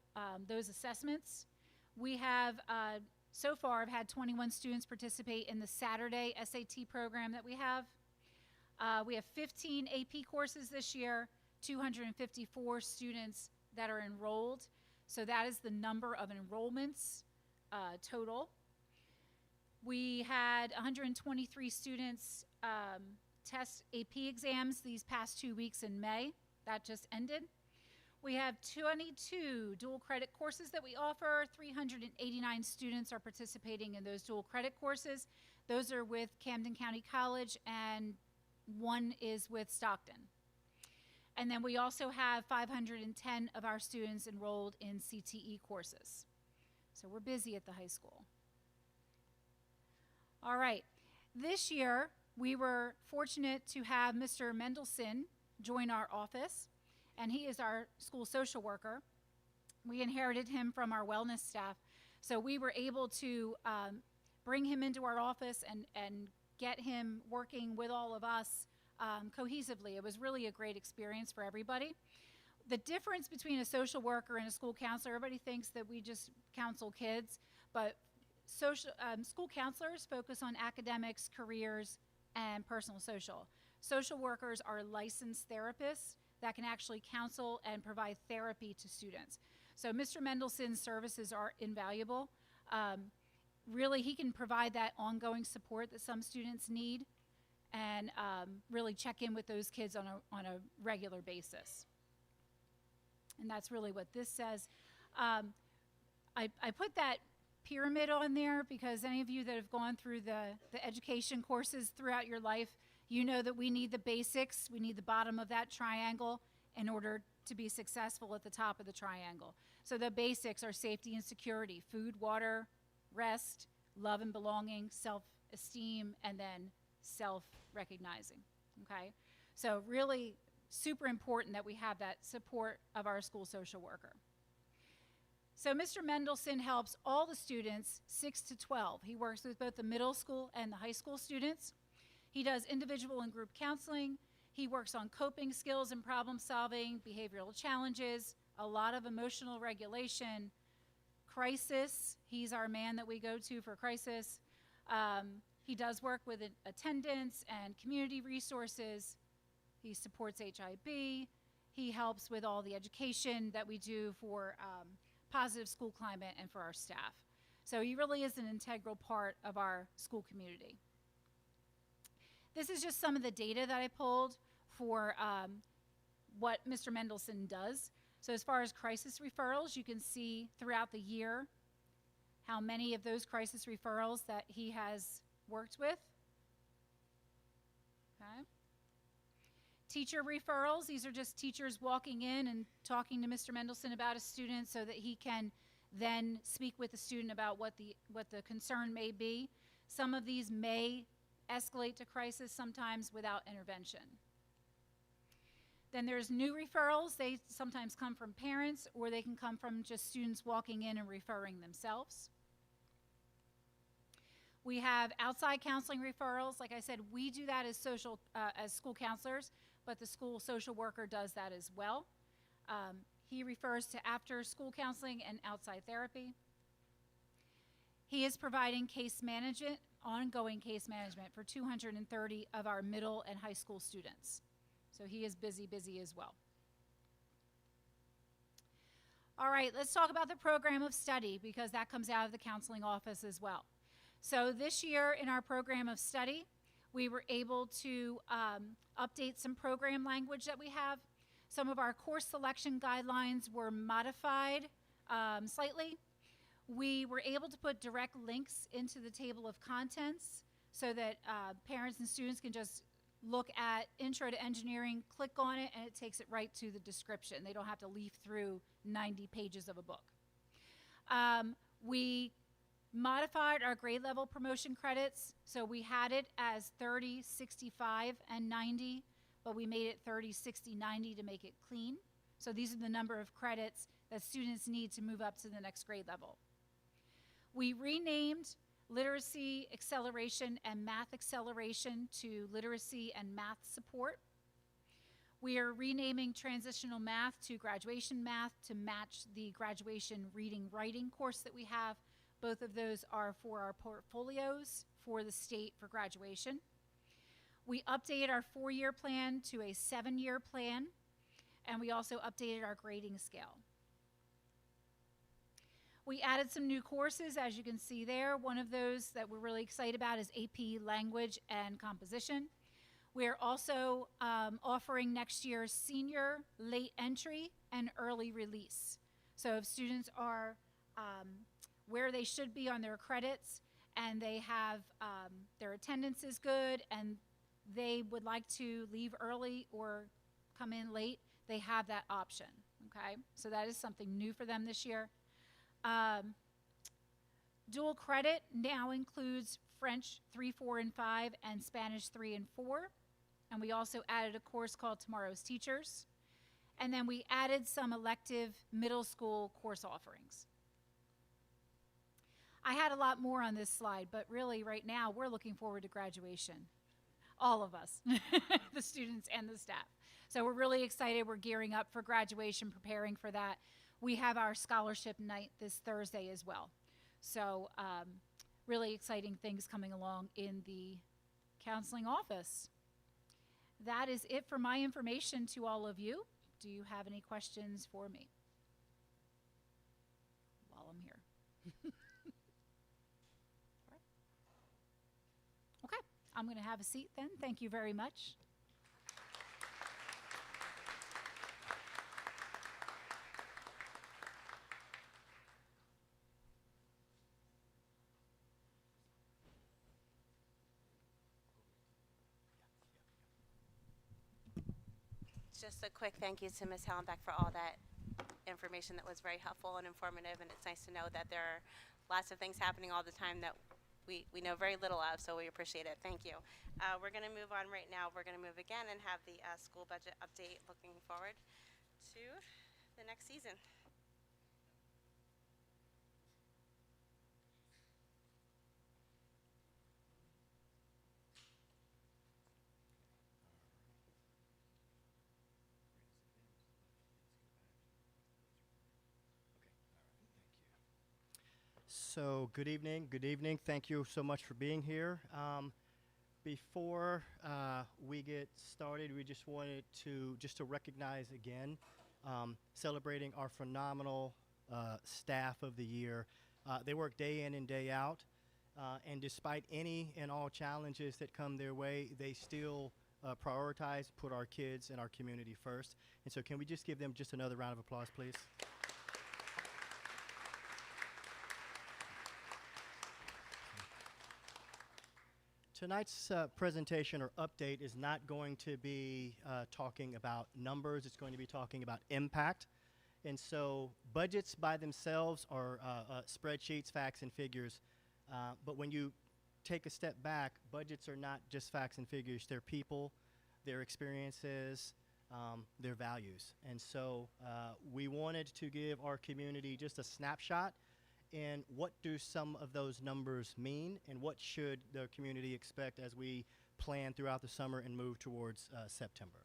those assessments. We have so far I've had 21 students participate in the Saturday SAT program that we have. We have 15 AP courses this year, 254 students that are enrolled. So that is the number of enrollments total. We had 123 students test AP exams these past 2 weeks in May. That just ended. We have 22 dual credit courses that we offer. 389 students are participating in those dual credit courses. Those are with Camden County College, and 1 is with Stockton. And then we also have 510 of our students enrolled in CTE courses. So we're busy at the high school. All right. This year, we were fortunate to have Mr. Mendelson join our office, and he is our school social worker. We inherited him from our wellness staff, so we were able to bring him into our office and get him working with all of us cohesively. It was really a great experience for everybody. The difference between a social worker and a school counselor, everybody thinks that we just counsel kids, but school counselors focus on academics, careers, and personal social. Social workers are licensed therapists that can actually counsel and provide therapy to students. So Mr. Mendelssohn's services are invaluable. Really, he can provide that ongoing support that some students need and really check in with those kids on a regular basis. And that's really what this says. I put that pyramid on there because any of you that have gone through the education courses throughout your life, you know that we need the basics, we need the bottom of that triangle in order to be successful at the top of the triangle. So the basics are safety and security, food, water, rest, love and belonging, self-esteem, and then self-recognizing, okay? So really super important that we have that support of our school social worker. So Mr. Mendelssohn helps all the students 6 to 12. He works with both the middle school and the high school students. He does individual and group counseling. He works on coping skills and problem solving, behavioral challenges, a lot of emotional regulation, crisis. He's our man that we go to for crisis. He does work with attendance and community resources. He supports HIB. He helps with all the education that we do for positive school climate and for our staff. So he really is an integral part of our school community. This is just some of the data that I pulled for what Mr. Mendelssohn does. So as far as crisis referrals, you can see throughout the year how many of those crisis referrals that he has worked with. Okay. Teacher referrals, these are just teachers walking in and talking to Mr. Mendelssohn about a student so that he can then speak with the student about what the concern may be. Some of these may escalate to crisis, sometimes without intervention. Then there's new referrals. They sometimes come from parents or they can come from just students walking in and referring themselves. We have outside counseling referrals. Like I said, we do that as school counselors, but the school social worker does that as well. He refers to after school counseling and outside therapy. He is providing case management, ongoing case management for 230 of our middle and high school students. So he is busy as well. All right, let's talk about the program of study because that comes out of the counseling office as well. So this year in our program of study, we were able to update some program language that we have. Some of our course selection guidelines were modified slightly. We were able to put direct links into the table of contents so that parents and students can just look at Intro to Engineering, click on it, and it takes it right to the description. They don't have to leaf through 90 pages of a book. We modified our grade level promotion credits, so we had it as 30, 65, and 90, but we made it 30, 60, 90 to make it clean. So these are the number of credits that students need to move up to the next grade level. We renamed Literacy Acceleration and Math Acceleration to Literacy and Math Support. We are renaming Transitional Math to Graduation Math to match the graduation reading writing course that we have. Both of those are for our portfolios for the state for graduation. We updated our 4-year plan to a 7-year plan, and we also updated our grading scale. We added some new courses, as you can see there. One of those that we're really excited about is AP Language and Composition. We are also offering next year's senior late entry and early release. So if students are where they should be on their credits and they have their attendance is good and they would like to leave early or come in late, they have that option, okay? So that is something new for them this year. Dual credit now includes French 3, 4, and 5 and Spanish 3 and 4. And we also added a course called Tomorrow's Teachers. And then we added some elective middle school course offerings. I had a lot more on this slide, but really right now we're looking forward to graduation. All of us, the students and the staff. So we're really excited. We're gearing up for graduation, preparing for that. We have our scholarship night this Thursday as well. So really exciting things coming along in the counseling office. That is it for my information to all of you. Do you have any questions for me while I'm here? Okay, I'm going to have a seat then. Thank you very much. Just a quick thank you to Ms. Hallenbeck for all that information that was very helpful and informative, and it's nice to know that there are lots of things happening all the time that we know very little of, so we appreciate it. Thank you. We're going to move on right now. We're going to move again and have the school budget update, looking forward to the next season. So good evening. Good evening. Thank you so much for being here. Before we get started, we just wanted to recognize again, celebrating our phenomenal staff of the year. They work day in and day out, and despite any and all challenges that come their way, they still prioritize, put our kids and our community first. And so can we just give them just another round of applause, please? Tonight's presentation or update is not going to be talking about numbers. It's going to be talking about impact. And so budgets by themselves are spreadsheets, facts, and figures. But when you take a step back, budgets are not just facts and figures. They're people, their experiences, their values. And so we wanted to give our community just a snapshot in what do some of those numbers mean, and what should the community expect as we plan throughout the summer and move towards September.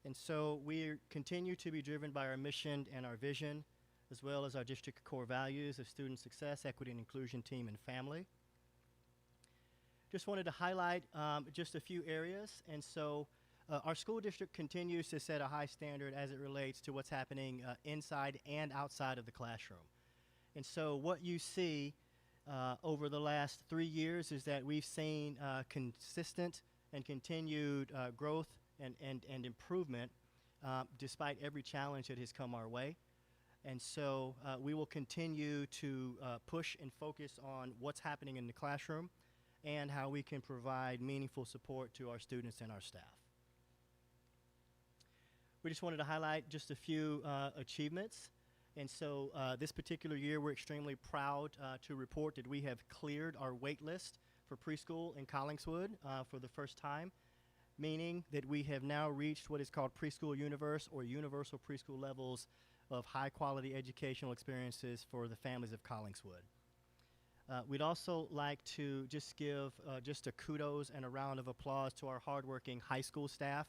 And so we continue to be driven by our mission and our vision, as well as our district core values of student success, equity and inclusion, team, and family. Just wanted to highlight just a few areas. And so our school district continues to set a high standard as it relates to what's happening inside and outside of the classroom. And so what you see over the last 3 years is that we've seen consistent and continued growth and improvement despite every challenge that has come our way. And so we will continue to push and focus on what's happening in the classroom and how we can provide meaningful support to our students and our staff. We just wanted to highlight just a few achievements. And so this particular year, we're extremely proud to report that we have cleared our wait list for preschool in Collingswood for the first time, meaning that we have now reached what is called Preschool Universe, or universal preschool levels of high-quality educational experiences for the families of Collingswood. We'd also like to just give just a kudos and a round of applause to our hardworking high school staff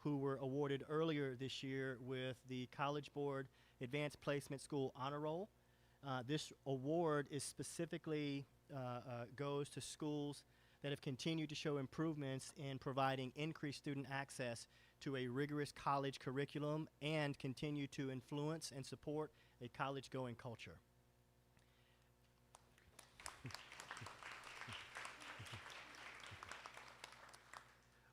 who were awarded earlier this year with the College Board Advanced Placement School Honor Roll. This award is specifically goes to schools that have continued to show improvements in providing increased student access to a rigorous college curriculum and continue to influence and support a college-going culture.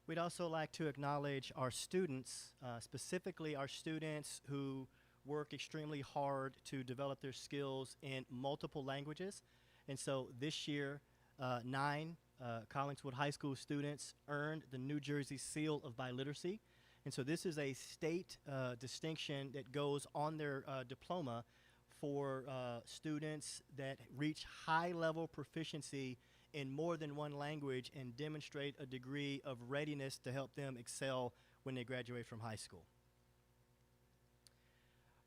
We'd also like to acknowledge our students, specifically our students who work extremely hard to develop their skills in multiple languages. And so this year, 9 Collingswood High School students earned the New Jersey Seal of Biliteracy. And so this is a state distinction that goes on their diploma for students that reach high-level proficiency in more than one language and demonstrate a degree of readiness to help them excel when they graduate from high school.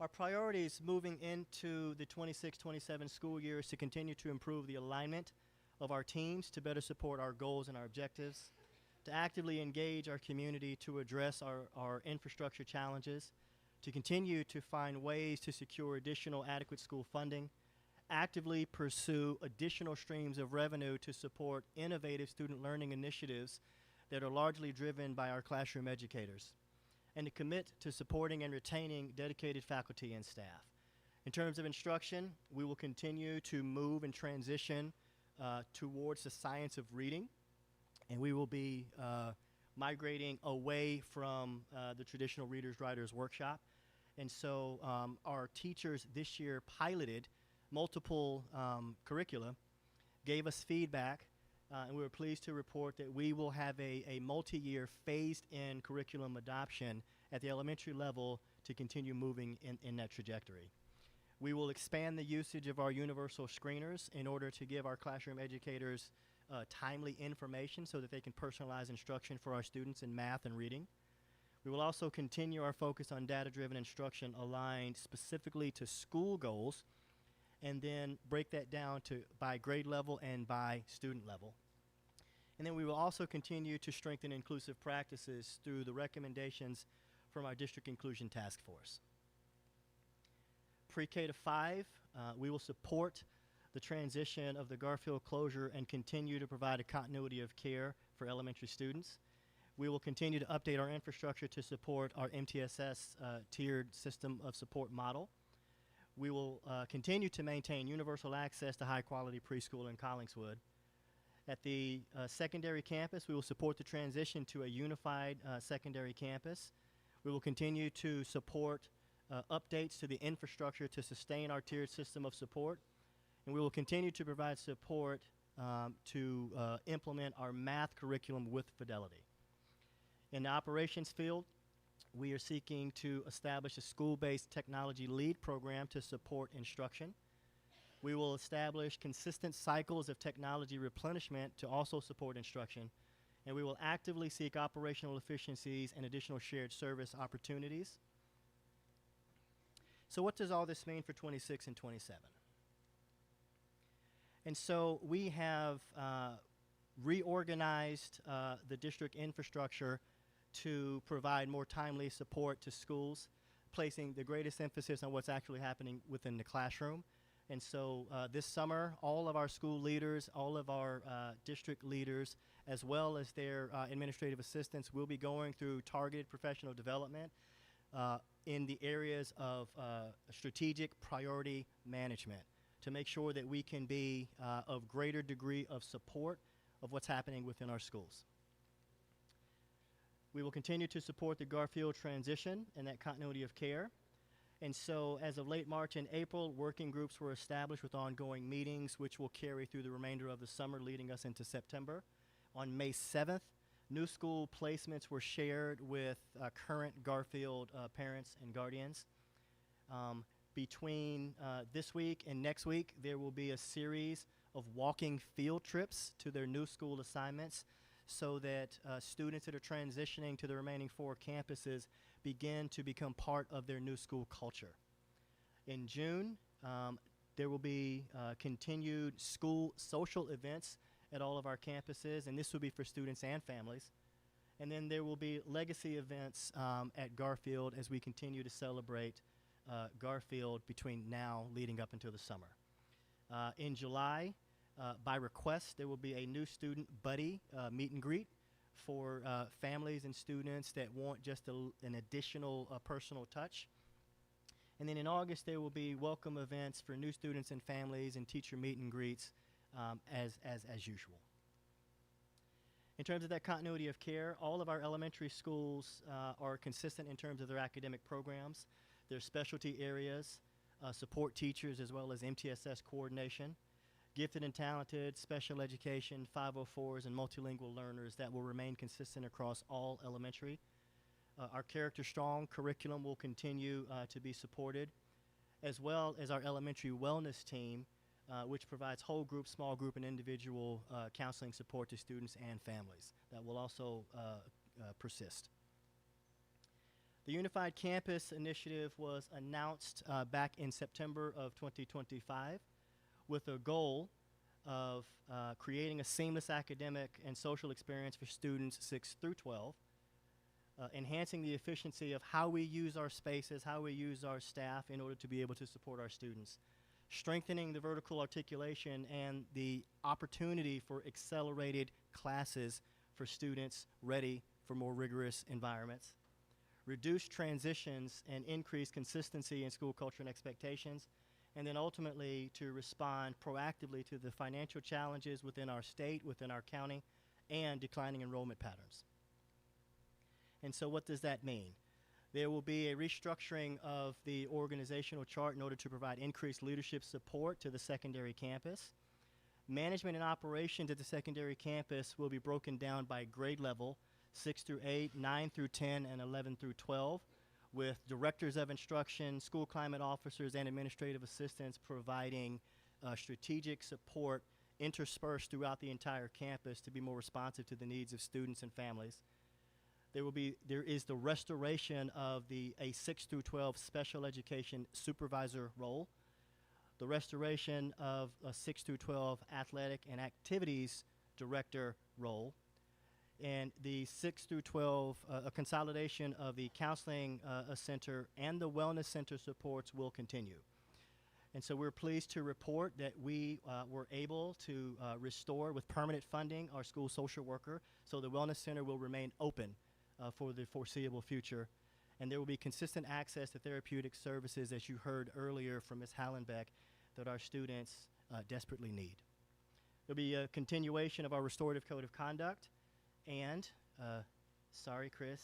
Our priorities moving into the 26-27 school year is to continue to improve the alignment of our teams to better support our goals and our objectives, to actively engage our community to address our infrastructure challenges, to continue to find ways to secure additional adequate school funding, actively pursue additional streams of revenue to support innovative student learning initiatives that are largely driven by our classroom educators, and to commit to supporting and retaining dedicated faculty and staff. In terms of instruction, we will continue to move and transition towards the science of reading, and we will be migrating away from the traditional Readers Writers Workshop. And so our teachers this year piloted multiple curricula, gave us feedback, and we were pleased to report that we will have a multi-year phased-in curriculum adoption at the elementary level to continue moving in that trajectory. We will expand the usage of our universal screeners in order to give our classroom educators timely information so that they can personalize instruction for our students in math and reading. We will also continue our focus on data-driven instruction aligned specifically to school goals, and then break that down to by grade level and by student level. And then we will also continue to strengthen inclusive practices through the recommendations from our District Inclusion Task Force. Pre-K to 5, we will support the transition of the Garfield closure and continue to provide a continuity of care for elementary students. We will continue to update our infrastructure to support our MTSS tiered system of support model. We will continue to maintain universal access to high-quality preschool in Collingswood. At the secondary campus, we will support the transition to a unified secondary campus. We will continue to support updates to the infrastructure to sustain our tiered system of support. And we will continue to provide support to implement our math curriculum with fidelity. In the operations field, we are seeking to establish a school-based technology lead program to support instruction. We will establish consistent cycles of technology replenishment to also support instruction. And we will actively seek operational efficiencies and additional shared service opportunities. So what does all this mean for 26 and 27? And so we have reorganized the district infrastructure to provide more timely support to schools, placing the greatest emphasis on what's actually happening within the classroom. And so this summer, all of our school leaders, all of our district leaders, as well as their administrative assistants, will be going through targeted professional development in the areas of strategic priority management to make sure that we can be of greater degree of support of what's happening within our schools. We will continue to support the Garfield transition and that continuity of care. And so as of late March and April, working groups were established with ongoing meetings, which will carry through the remainder of the summer, leading us into September. On May 7th, new school placements were shared with current Garfield parents and guardians. Between this week and next week, there will be a series of walking field trips to their new school assignments so that students that are transitioning to the remaining 4 campuses begin to become part of their new school culture. In June, there will be continued school social events at all of our campuses, and this will be for students and families. And then there will be legacy events at Garfield as we continue to celebrate Garfield between now leading up until the summer. In July, by request, there will be a new student buddy meet and greet for families and students that want just an additional personal touch. And then in August, there will be welcome events for new students and families and teacher meet and greets as usual. In terms of that continuity of care, all of our elementary schools are consistent in terms of their academic programs, their specialty areas, support teachers, as well as MTSS coordination, gifted and talented, special education, 504s, and multilingual learners that will remain consistent across all elementary. Our Character Strong curriculum will continue to be supported, as well as our elementary wellness team, which provides whole group, small group, and individual counseling support to students and families. That will also persist. The Unified Campus Initiative was announced back in September of 2025 with a goal of creating a seamless academic and social experience for students 6 through 12, enhancing the efficiency of how we use our spaces, how we use our staff in order to be able to support our students, strengthening the vertical articulation and the opportunity for accelerated classes for students ready for more rigorous environments, reduce transitions and increase consistency in school culture and expectations, and then ultimately to respond proactively to the financial challenges within our state, within our county, and declining enrollment patterns. And so what does that mean? There will be a restructuring of the organizational chart in order to provide increased leadership support to the secondary campus. Management and operations at the secondary campus will be broken down by grade level, 6 through 8, 9 through 10, and 11 through 12, with directors of instruction, school climate officers, and administrative assistants providing strategic support interspersed throughout the entire campus to be more responsive to the needs of students and families. There is the restoration of a 6 through 12 special education supervisor role, the restoration of a 6 through 12 athletic and activities director role, and the 6 through 12, a consolidation of the counseling center and the wellness center supports will continue. And so we're pleased to report that we were able to restore with permanent funding our school social worker, so the wellness center will remain open for the foreseeable future. And there will be consistent access to therapeutic services, as you heard earlier from Ms. Hallenbeck, that our students desperately need. There'll be a continuation of our restorative code of conduct, and, sorry, Chris,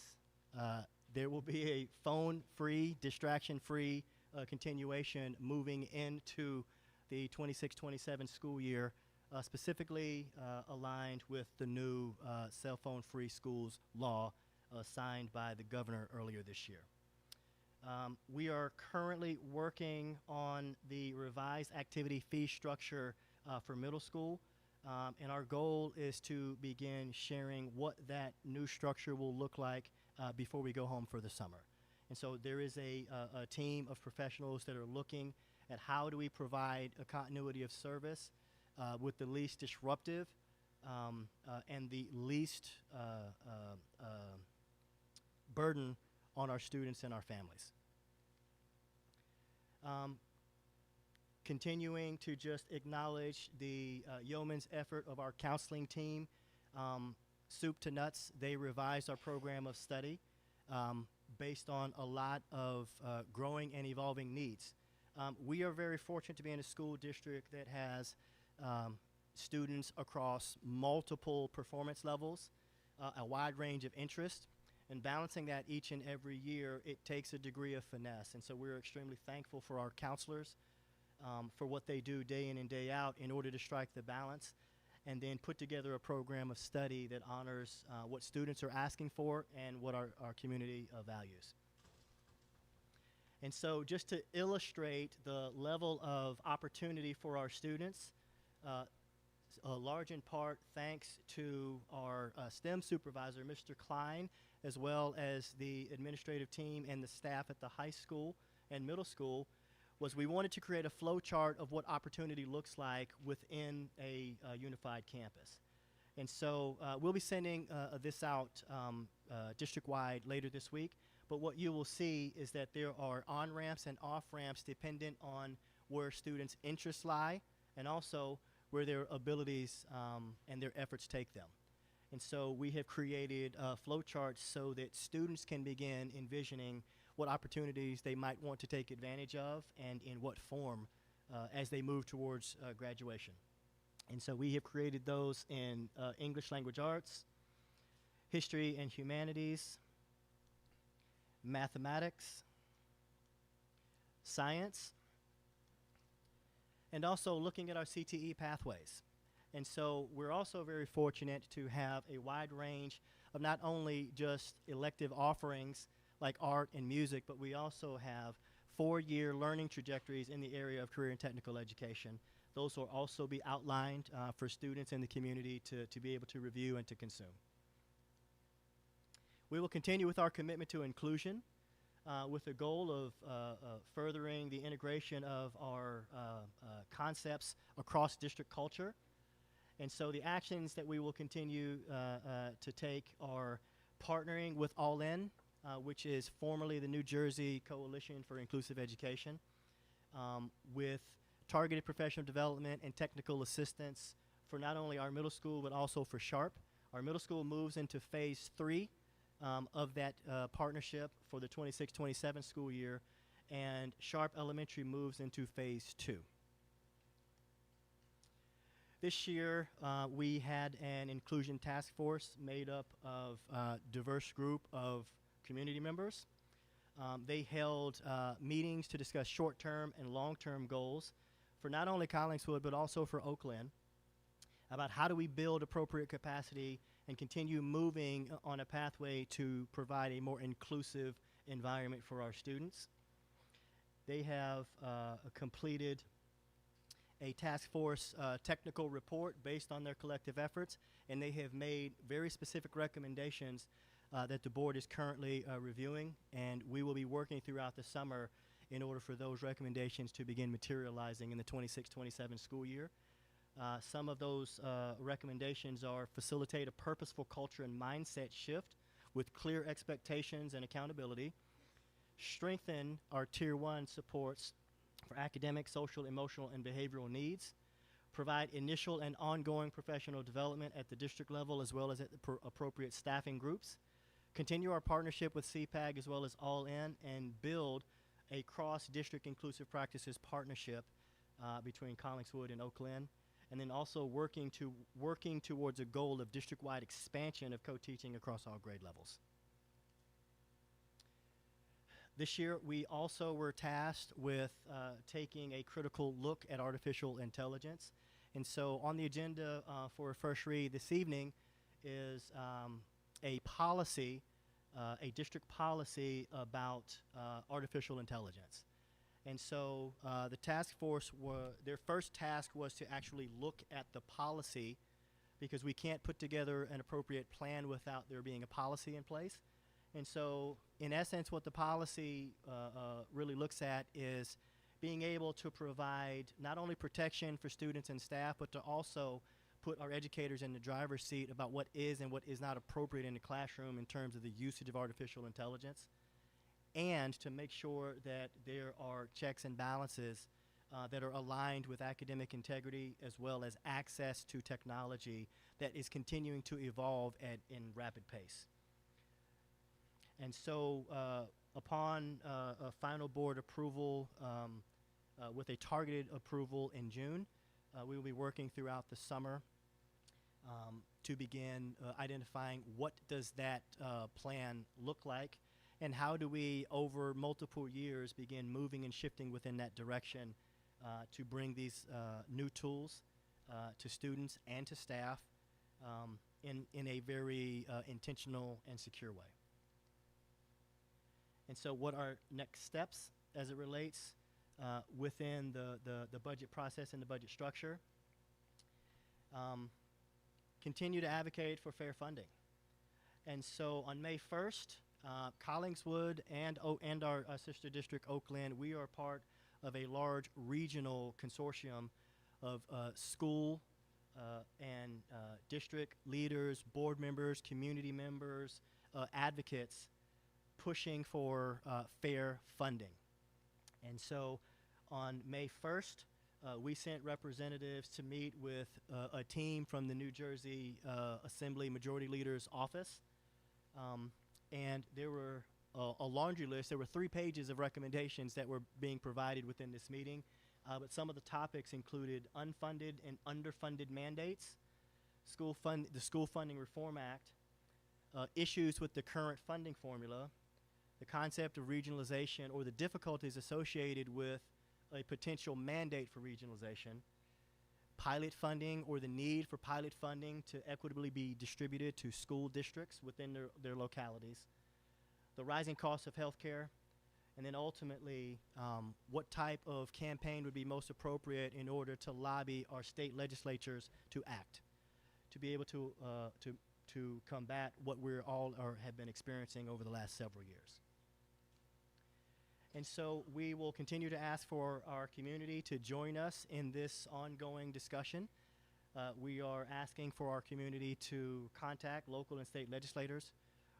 there will be a phone-free, distraction-free continuation moving into the 26-27 school year, specifically aligned with the new cell phone-free schools law signed by the governor earlier this year. We are currently working on the revised activity fee structure for middle school, and our goal is to begin sharing what that new structure will look like before we go home for the summer. And so there is a team of professionals that are looking at how do we provide a continuity of service with the least disruptive and the least burden on our students and our families. Continuing to just acknowledge the yeoman's effort of our counseling team. Soup to nuts, they revised our program of study based on a lot of growing and evolving needs. We are very fortunate to be in a school district that has students across multiple performance levels, a wide range of interest, and balancing that each and every year, it takes a degree of finesse. And so we're extremely thankful for our counselors for what they do day in and day out in order to strike the balance and then put together a program of study that honors what students are asking for and what our community values. And so just to illustrate the level of opportunity for our students, large in part thanks to our STEM supervisor, Mr. Klein, as well as the administrative team and the staff at the high school and middle school, was we wanted to create a flow chart of what opportunity looks like within a unified campus. And so we'll be sending this out district-wide later this week, but what you will see is that there are on-ramps and off-ramps dependent on where students' interests lie and also where their abilities and their efforts take them. And so we have created flow charts so that students can begin envisioning what opportunities they might want to take advantage of and in what form as they move towards graduation. And so we have created those in English language arts, history and humanities, mathematics, science, and also looking at our CTE pathways. And so we're also very fortunate to have a wide range of not only just elective offerings like art and music, but we also have 4-year learning trajectories in the area of career and technical education. Those will also be outlined for students in the community to be able to review and to consume. We will continue with our commitment to inclusion. with the goal of furthering the integration of our concepts across district culture. And so the actions that we will continue to take are partnering with All In, which is formerly the New Jersey Coalition for Inclusive Education, with targeted professional development and technical assistance for not only our middle school but also for Sharp. Our middle school moves into phase 3 of that partnership for the 26-27 school year, and Sharp Elementary moves into phase 2. This year, we had an inclusion task force made up of a diverse group of community members. They held meetings to discuss short-term and long-term goals for not only Collingswood but also for Oak Glen, about how do we build appropriate capacity and continue moving on a pathway to provide a more inclusive environment for our students. They have completed a task force technical report based on their collective efforts, and they have made very specific recommendations that the board is currently reviewing, and we will be working throughout the summer in order for those recommendations to begin materializing in the 26-27 school year. Some of those recommendations are facilitate a purposeful culture and mindset shift with clear expectations and accountability, strengthen our Tier 1 supports for academic, social, emotional, and behavioral needs, provide initial and ongoing professional development at the district level as well as at the appropriate staffing groups, continue our partnership with CPAG as well as All In, and build a cross-district inclusive practices partnership between Collingswood and Oak Glen, and then also working towards a goal of district-wide expansion of co-teaching across all grade levels. This year, we also were tasked with taking a critical look at artificial intelligence. And so on the agenda for a first read this evening is a policy, a district policy about artificial intelligence. And so the task force, their first task was to actually look at the policy, because we can't put together an appropriate plan without there being a policy in place. And so, in essence, what the policy really looks at is being able to provide not only protection for students and staff, but to also put our educators in the driver's seat about what is and what is not appropriate in the classroom in terms of the usage of artificial intelligence, and to make sure that there are checks and balances that are aligned with academic integrity as well as access to technology that is continuing to evolve in rapid pace. And so upon a final board approval with a targeted approval in June, we will be working throughout the summer to begin identifying what does that plan look like, and how do we, over multiple years, begin moving and shifting within that direction to bring these new tools to students and to staff in a very intentional and secure way. And so what are next steps as it relates within the budget process and the budget structure? Continue to advocate for fair funding. And so on May 1st, Collingswood and our sister district, Oak Glen, we are part of a large regional consortium of school and district leaders, board members, community members, advocates, pushing for fair funding. And so on May 1st, we sent representatives to meet with a team from the New Jersey Assembly Majority Leader's office. And there were a laundry list. There were 3 pages of recommendations that were being provided within this meeting. But some of the topics included unfunded and underfunded mandates, the School Funding Reform Act, issues with the current funding formula, the concept of regionalization or the difficulties associated with a potential mandate for regionalization, pilot funding or the need for pilot funding to equitably be distributed to school districts within their localities, the rising cost of healthcare, and then ultimately what type of campaign would be most appropriate in order to lobby our state legislatures to act, to be able to combat what we're all have been experiencing over the last several years. And so we will continue to ask for our community to join us in this ongoing discussion. We are asking for our community to contact local and state legislators,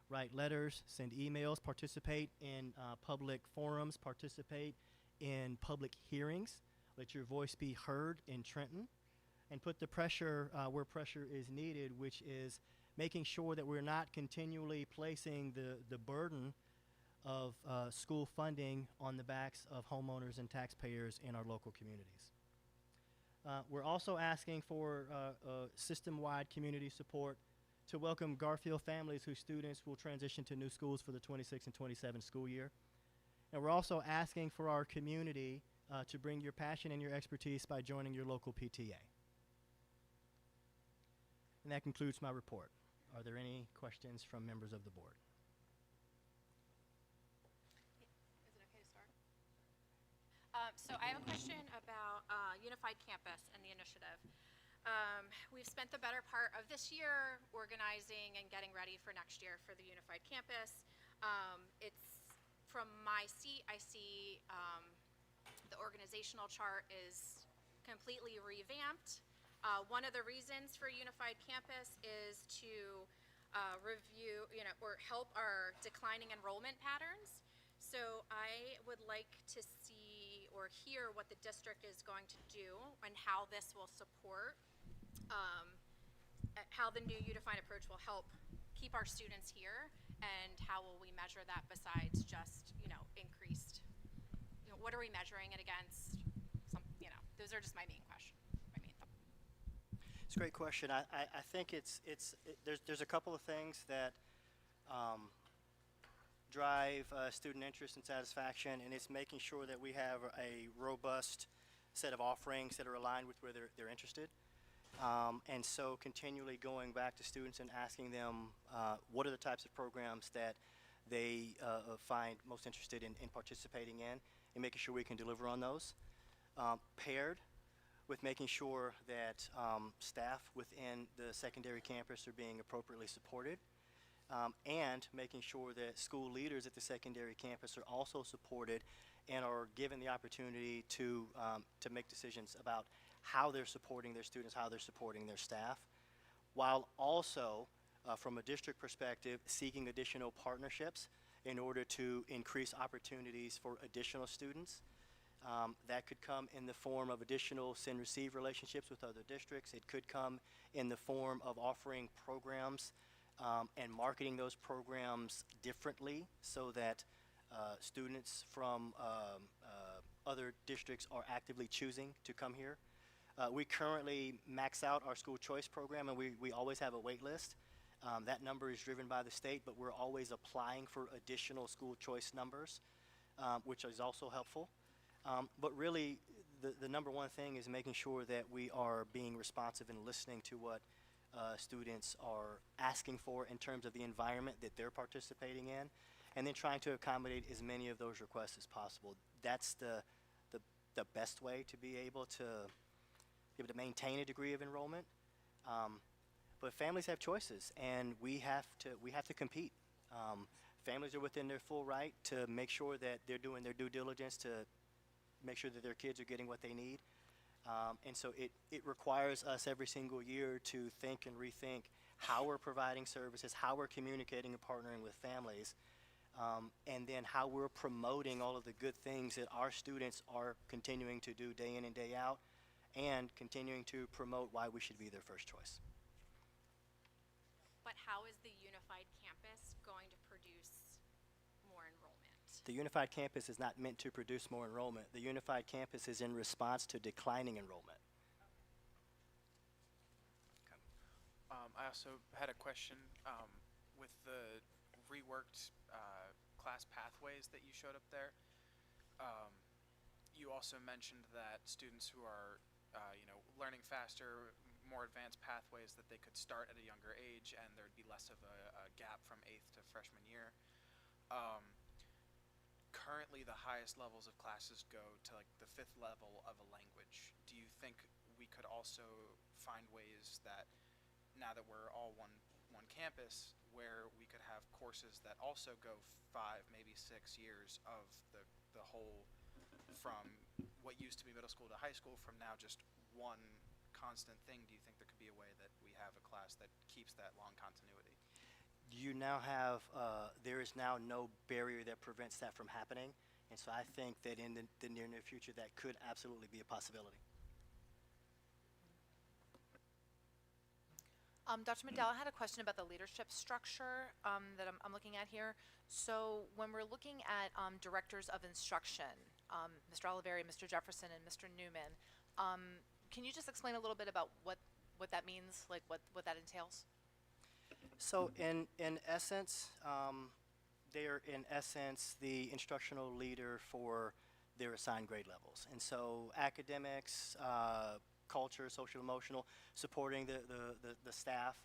write letters, send emails, participate in public forums, participate in public hearings, let your voice be heard in Trenton, and put the pressure where pressure is needed, which is making sure that we're not continually placing the burden of school funding on the backs of homeowners and taxpayers in our local communities. We're also asking for system-wide community support to welcome Garfield families whose students will transition to new schools for the 26 and 27 school year. And we're also asking for our community to bring your passion and your expertise by joining your local PTA. And that concludes my report. Are there any questions from members of the board? Is it okay to start? So I have a question about Unified Campus and the initiative. We've spent the better part of this year organizing and getting ready for next year for the Unified Campus. It's from my seat, I see the organizational chart is completely revamped. One of the reasons for Unified Campus is to review, or help our declining enrollment patterns. So I would like to see or hear what the district is going to do and how this will support, how the new unified approach will help keep our students here, and how will we measure that besides just, increased, what are we measuring it against? Those are just my main questions. It's a great question. I think there's a couple of things that drive student interest and satisfaction, and it's making sure that we have a robust set of offerings that are aligned with where they're interested. And so continually going back to students and asking them what are the types of programs that they find most interested in participating in, and making sure we can deliver on those. Paired with making sure that staff within the secondary campus are being appropriately supported, and making sure that school leaders at the secondary campus are also supported and are given the opportunity to make decisions about how they're supporting their students, how they're supporting their staff, while also, from a district perspective, seeking additional partnerships in order to increase opportunities for additional students. That could come in the form of additional send-receive relationships with other districts. It could come in the form of offering programs and marketing those programs differently so that students from other districts are actively choosing to come here. We currently max out our school choice program, and we always have a wait list. That number is driven by the state, but we're always applying for additional school choice numbers, which is also helpful. But really, the number one thing is making sure that we are being responsive and listening to what students are asking for in terms of the environment that they're participating in, and then trying to accommodate as many of those requests as possible. That's the best way to be able to maintain a degree of enrollment. But families have choices, and we have to compete. Families are within their full right to make sure that they're doing their due diligence to make sure that their kids are getting what they need. And so it requires us every single year to think and rethink how we're providing services, how we're communicating and partnering with families, and then how we're promoting all of the good things that our students are continuing to do day in and day out, and continuing to promote why we should be their first choice. But how is the unified campus going to produce more enrollment? The unified campus is not meant to produce more enrollment. The unified campus is in response to declining enrollment. I also had a question with the reworked class pathways that you showed up there. You also mentioned that students who are learning faster, more advanced pathways, that they could start at a younger age and there'd be less of a gap from 8th to freshman year. Currently the highest levels of classes go to like the 5th level of a language. Do you think we could also find ways that, now that we're all one campus, where we could have courses that also go 5, maybe 6 years of the the whole, from what used to be middle school to high school, from now just one constant thing, do you think there could be a way that we have a class that keeps that long continuity? You now have, there is now no barrier that prevents that from happening. And so I think that in the near future, that could absolutely be a possibility. Dr. McDowell, I had a question about the leadership structure that I'm looking at here. So when we're looking at directors of instruction, Mr. Oliveri, Mr. Jefferson, and Mr. Newman, can you just explain a little bit about what that means, like what that entails? So in essence, they're in essence the instructional leader for their assigned grade levels. And so academics, culture, social emotional, supporting the staff.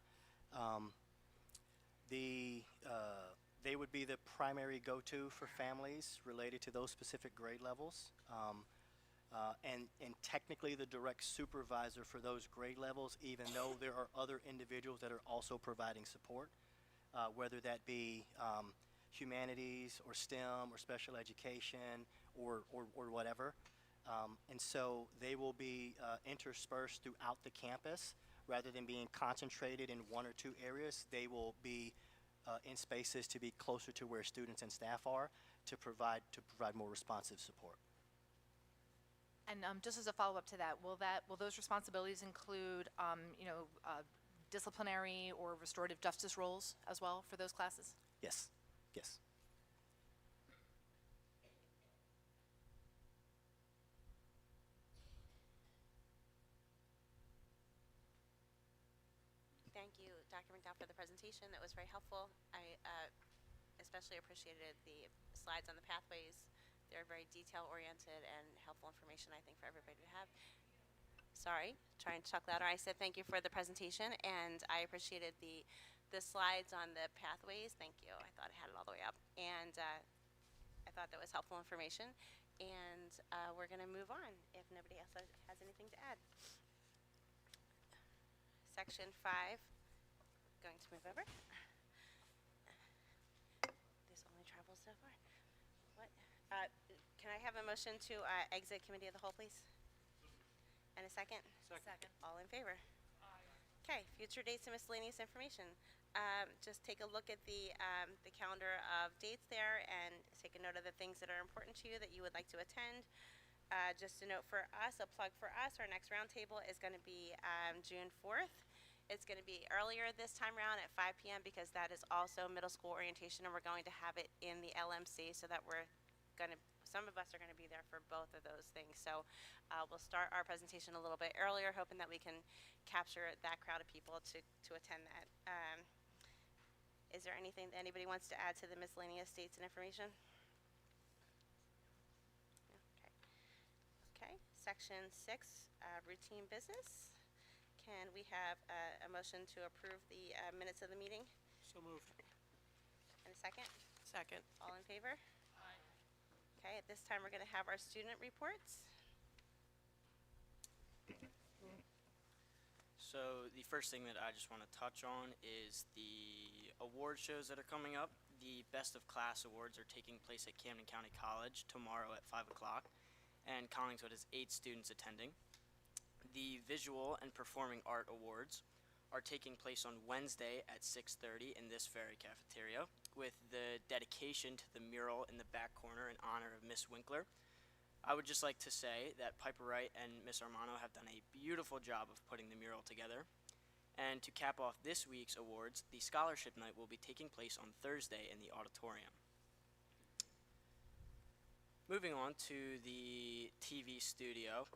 They would be the primary go-to for families related to those specific grade levels. And technically the direct supervisor for those grade levels, even though there are other individuals that are also providing support, whether that be humanities or STEM or special education or whatever. And so they will be interspersed throughout the campus rather than being concentrated in one or two areas. They will be in spaces to be closer to where students and staff are to provide more responsive support. And just as a follow-up to that, will those responsibilities include, disciplinary or restorative justice roles as well for those classes? Yes, yes. Thank you, Dr. McDowell, for the presentation. That was very helpful. I especially appreciated the slides on the pathways. They're very detail-oriented and helpful information, I think, for everybody to have. Sorry, trying to talk louder. I said thank you for the presentation, and I appreciated the slides on the pathways. Thank you. I thought I had it all the way up. And I thought that was helpful information. And we're going to move on if nobody else has anything to add. Section 5, going to move over. This only travels so far. What? Can I have a motion to exit committee of the whole, please? And a second? Second. All in favor? Okay, future dates and miscellaneous information. Just take a look at the calendar of dates there and take a note of the things that are important to you that you would like to attend. Just a note for us, a plug for us, our next roundtable is going to be June 4th. It's going to be earlier this time around at 5 p.m. because that is also middle school orientation, and we're going to have it in the LMC so that some of us are going to be there for both of those things. So we'll start our presentation a little bit earlier, hoping that we can capture that crowd of people to attend that. Is there anything that anybody wants to add to the miscellaneous dates and information? Okay, section 6, routine business. Can we have a motion to approve the minutes of the meeting? So moved. And a second? Second. All in favor? Okay, at this time, we're going to have our student reports. So the first thing that I just want to touch on is the award shows that are coming up. The Best of Class Awards are taking place at Camden County College tomorrow at 5 o'clock, and Collingswood has 8 students attending. The Visual and Performing Art Awards are taking place on Wednesday at 6:30 in this very cafeteria, with the dedication to the mural in the back corner in honor of Miss Winkler. I would just like to say that Piper Wright and Miss Armano have done a beautiful job of putting the mural together. And to cap off this week's awards, the scholarship night will be taking place on Thursday in the auditorium. Moving on to the TV studio.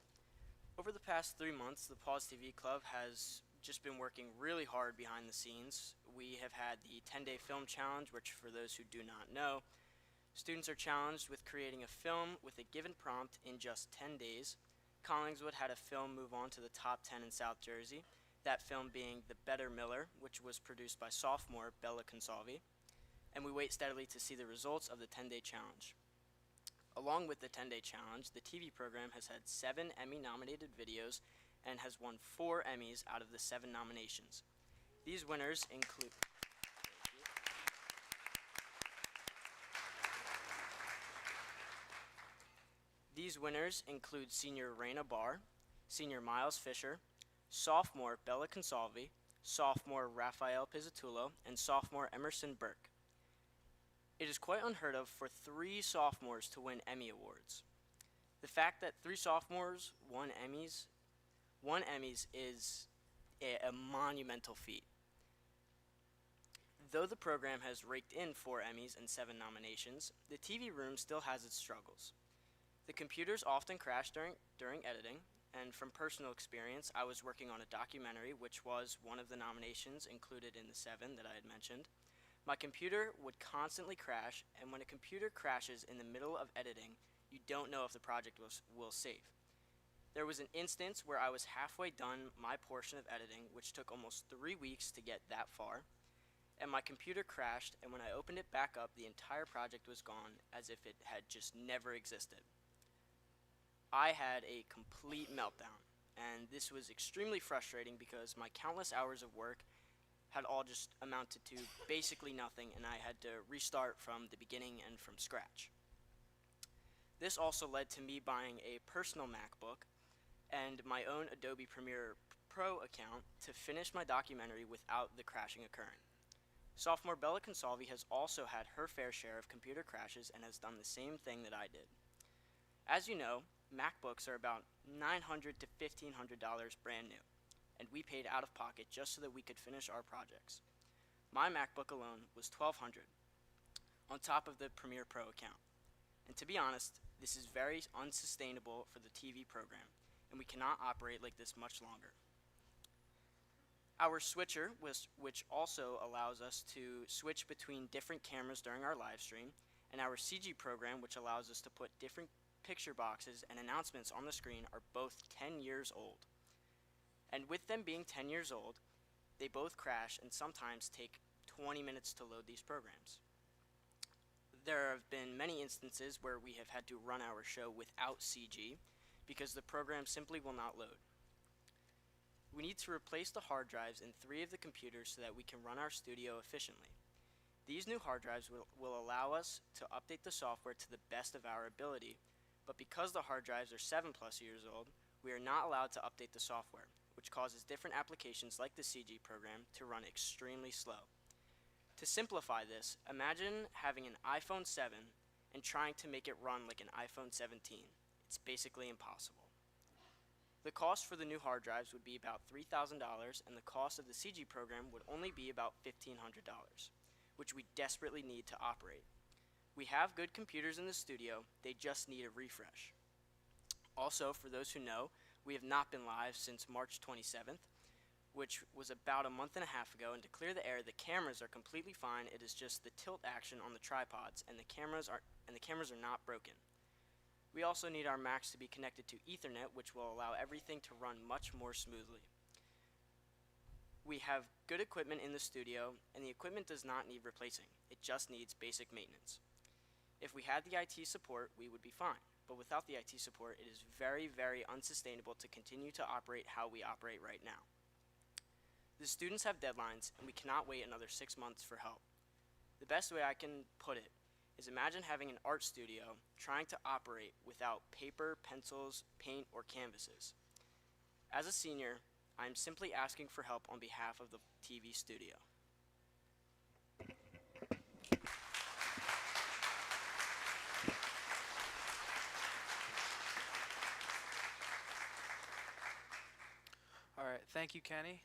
Over the past 3 months, the Pause TV Club has just been working really hard behind the scenes. We have had the 10-day film challenge, which for those who do not know, students are challenged with creating a film with a given prompt in just 10 days. Collingswood had a film move on to the top 10 in South Jersey, that film being The Better Miller, which was produced by sophomore Bella Consalvi, and we wait steadily to see the results of the 10-day challenge. Along with the 10-day challenge, the TV program has had 7 Emmy-nominated videos and has won 4 Emmys out of the 7 nominations. These winners include... These winners include senior Raina Barr, senior Miles Fisher, sophomore Bella Consalvi, sophomore Rafael Pizzatullo, and sophomore Emerson Burke. It is quite unheard of for 3 sophomores to win Emmy Awards. The fact that 3 sophomores won Emmys is a monumental feat. Though the program has raked in 4 Emmys and 7 nominations, the TV room still has its struggles. The computers often crash during editing, and from personal experience, I was working on a documentary which was one of the nominations included in the 7 that I had mentioned. My computer would constantly crash, and when a computer crashes in the middle of editing, you don't know if the project will save. There was an instance where I was halfway done my portion of editing, which took almost 3 weeks to get that far, and my computer crashed, and when I opened it back up, the entire project was gone as if it had just never existed. I had a complete meltdown, and this was extremely frustrating because my countless hours of work had all just amounted to basically nothing, and I had to restart from the beginning and from scratch. This also led to me buying a personal MacBook and my own Adobe Premiere Pro account to finish my documentary without the crashing occurring. Sophomore Bella Consalvi has also had her fair share of computer crashes and has done the same thing that I did. As you know, MacBooks are about $900 to $1,500 brand new, and we paid out of pocket just so that we could finish our projects. My MacBook alone was $1,200, on top of the Premiere Pro account. And to be honest, this is very unsustainable for the TV program, and we cannot operate like this much longer. Our switcher, which also allows us to switch between different cameras during our live stream, and our CG program, which allows us to put different picture boxes and announcements on the screen, are both 10 years old. And with them being 10 years old, they both crash and sometimes take 20 minutes to load these programs. There have been many instances where we have had to run our show without CG because the program simply will not load. We need to replace the hard drives in 3 of the computers so that we can run our studio efficiently. These new hard drives will allow us to update the software to the best of our ability, but because the hard drives are 7+ years old, we are not allowed to update the software, which causes different applications like the CG program to run extremely slow. To simplify this, imagine having an iPhone 7 and trying to make it run like an iPhone 17. It's basically impossible. The cost for the new hard drives would be about $3,000, and the cost of the CG program would only be about $1,500, which we desperately need to operate. We have good computers in the studio, they just need a refresh. Also, for those who know, we have not been live since March 27th, which was about a month and a half ago, and to clear the air, the cameras are completely fine. It is just the tilt action on the tripods, and the cameras are not broken. We also need our Macs to be connected to Ethernet, which will allow everything to run much more smoothly. We have good equipment in the studio, and the equipment does not need replacing. It just needs basic maintenance. If we had the IT support, we would be fine. But without the IT support, it is very, very unsustainable to continue to operate how we operate right now. The students have deadlines, and we cannot wait another 6 months for help. The best way I can put it is imagine having an art studio trying to operate without paper, pencils, paint, or canvases. As a senior, I am simply asking for help on behalf of the TV studio. All right, thank you, Kenny.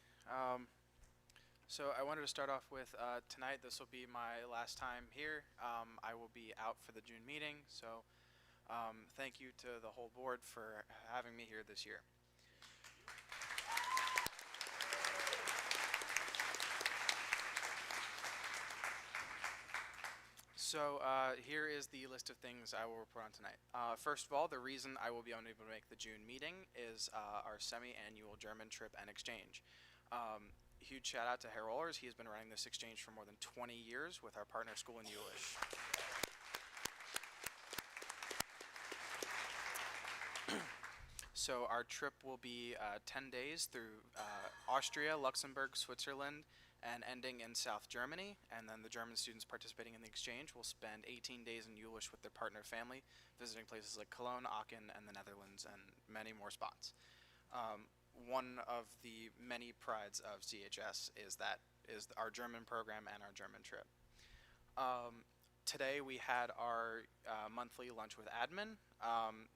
So I wanted to start off with tonight. This will be my last time here. I will be out for the June meeting, so thank you to the whole board for having me here this year. So here is the list of things I will report on tonight. First of all, the reason I will be unable to make the June meeting is our semi-annual German trip and exchange. Huge shout out to Herr Rollers. He has been running this exchange for more than 20 years with our partner school in Jülich. So our trip will be 10 days through Austria, Luxembourg, Switzerland, and ending in South Germany. And then the German students participating in the exchange will spend 18 days in Jülich with their partner family, visiting places like Cologne, Aachen, and the Netherlands, and many more spots. One of the many prides of CHS is our German program and our German trip. Today we had our monthly lunch with admin.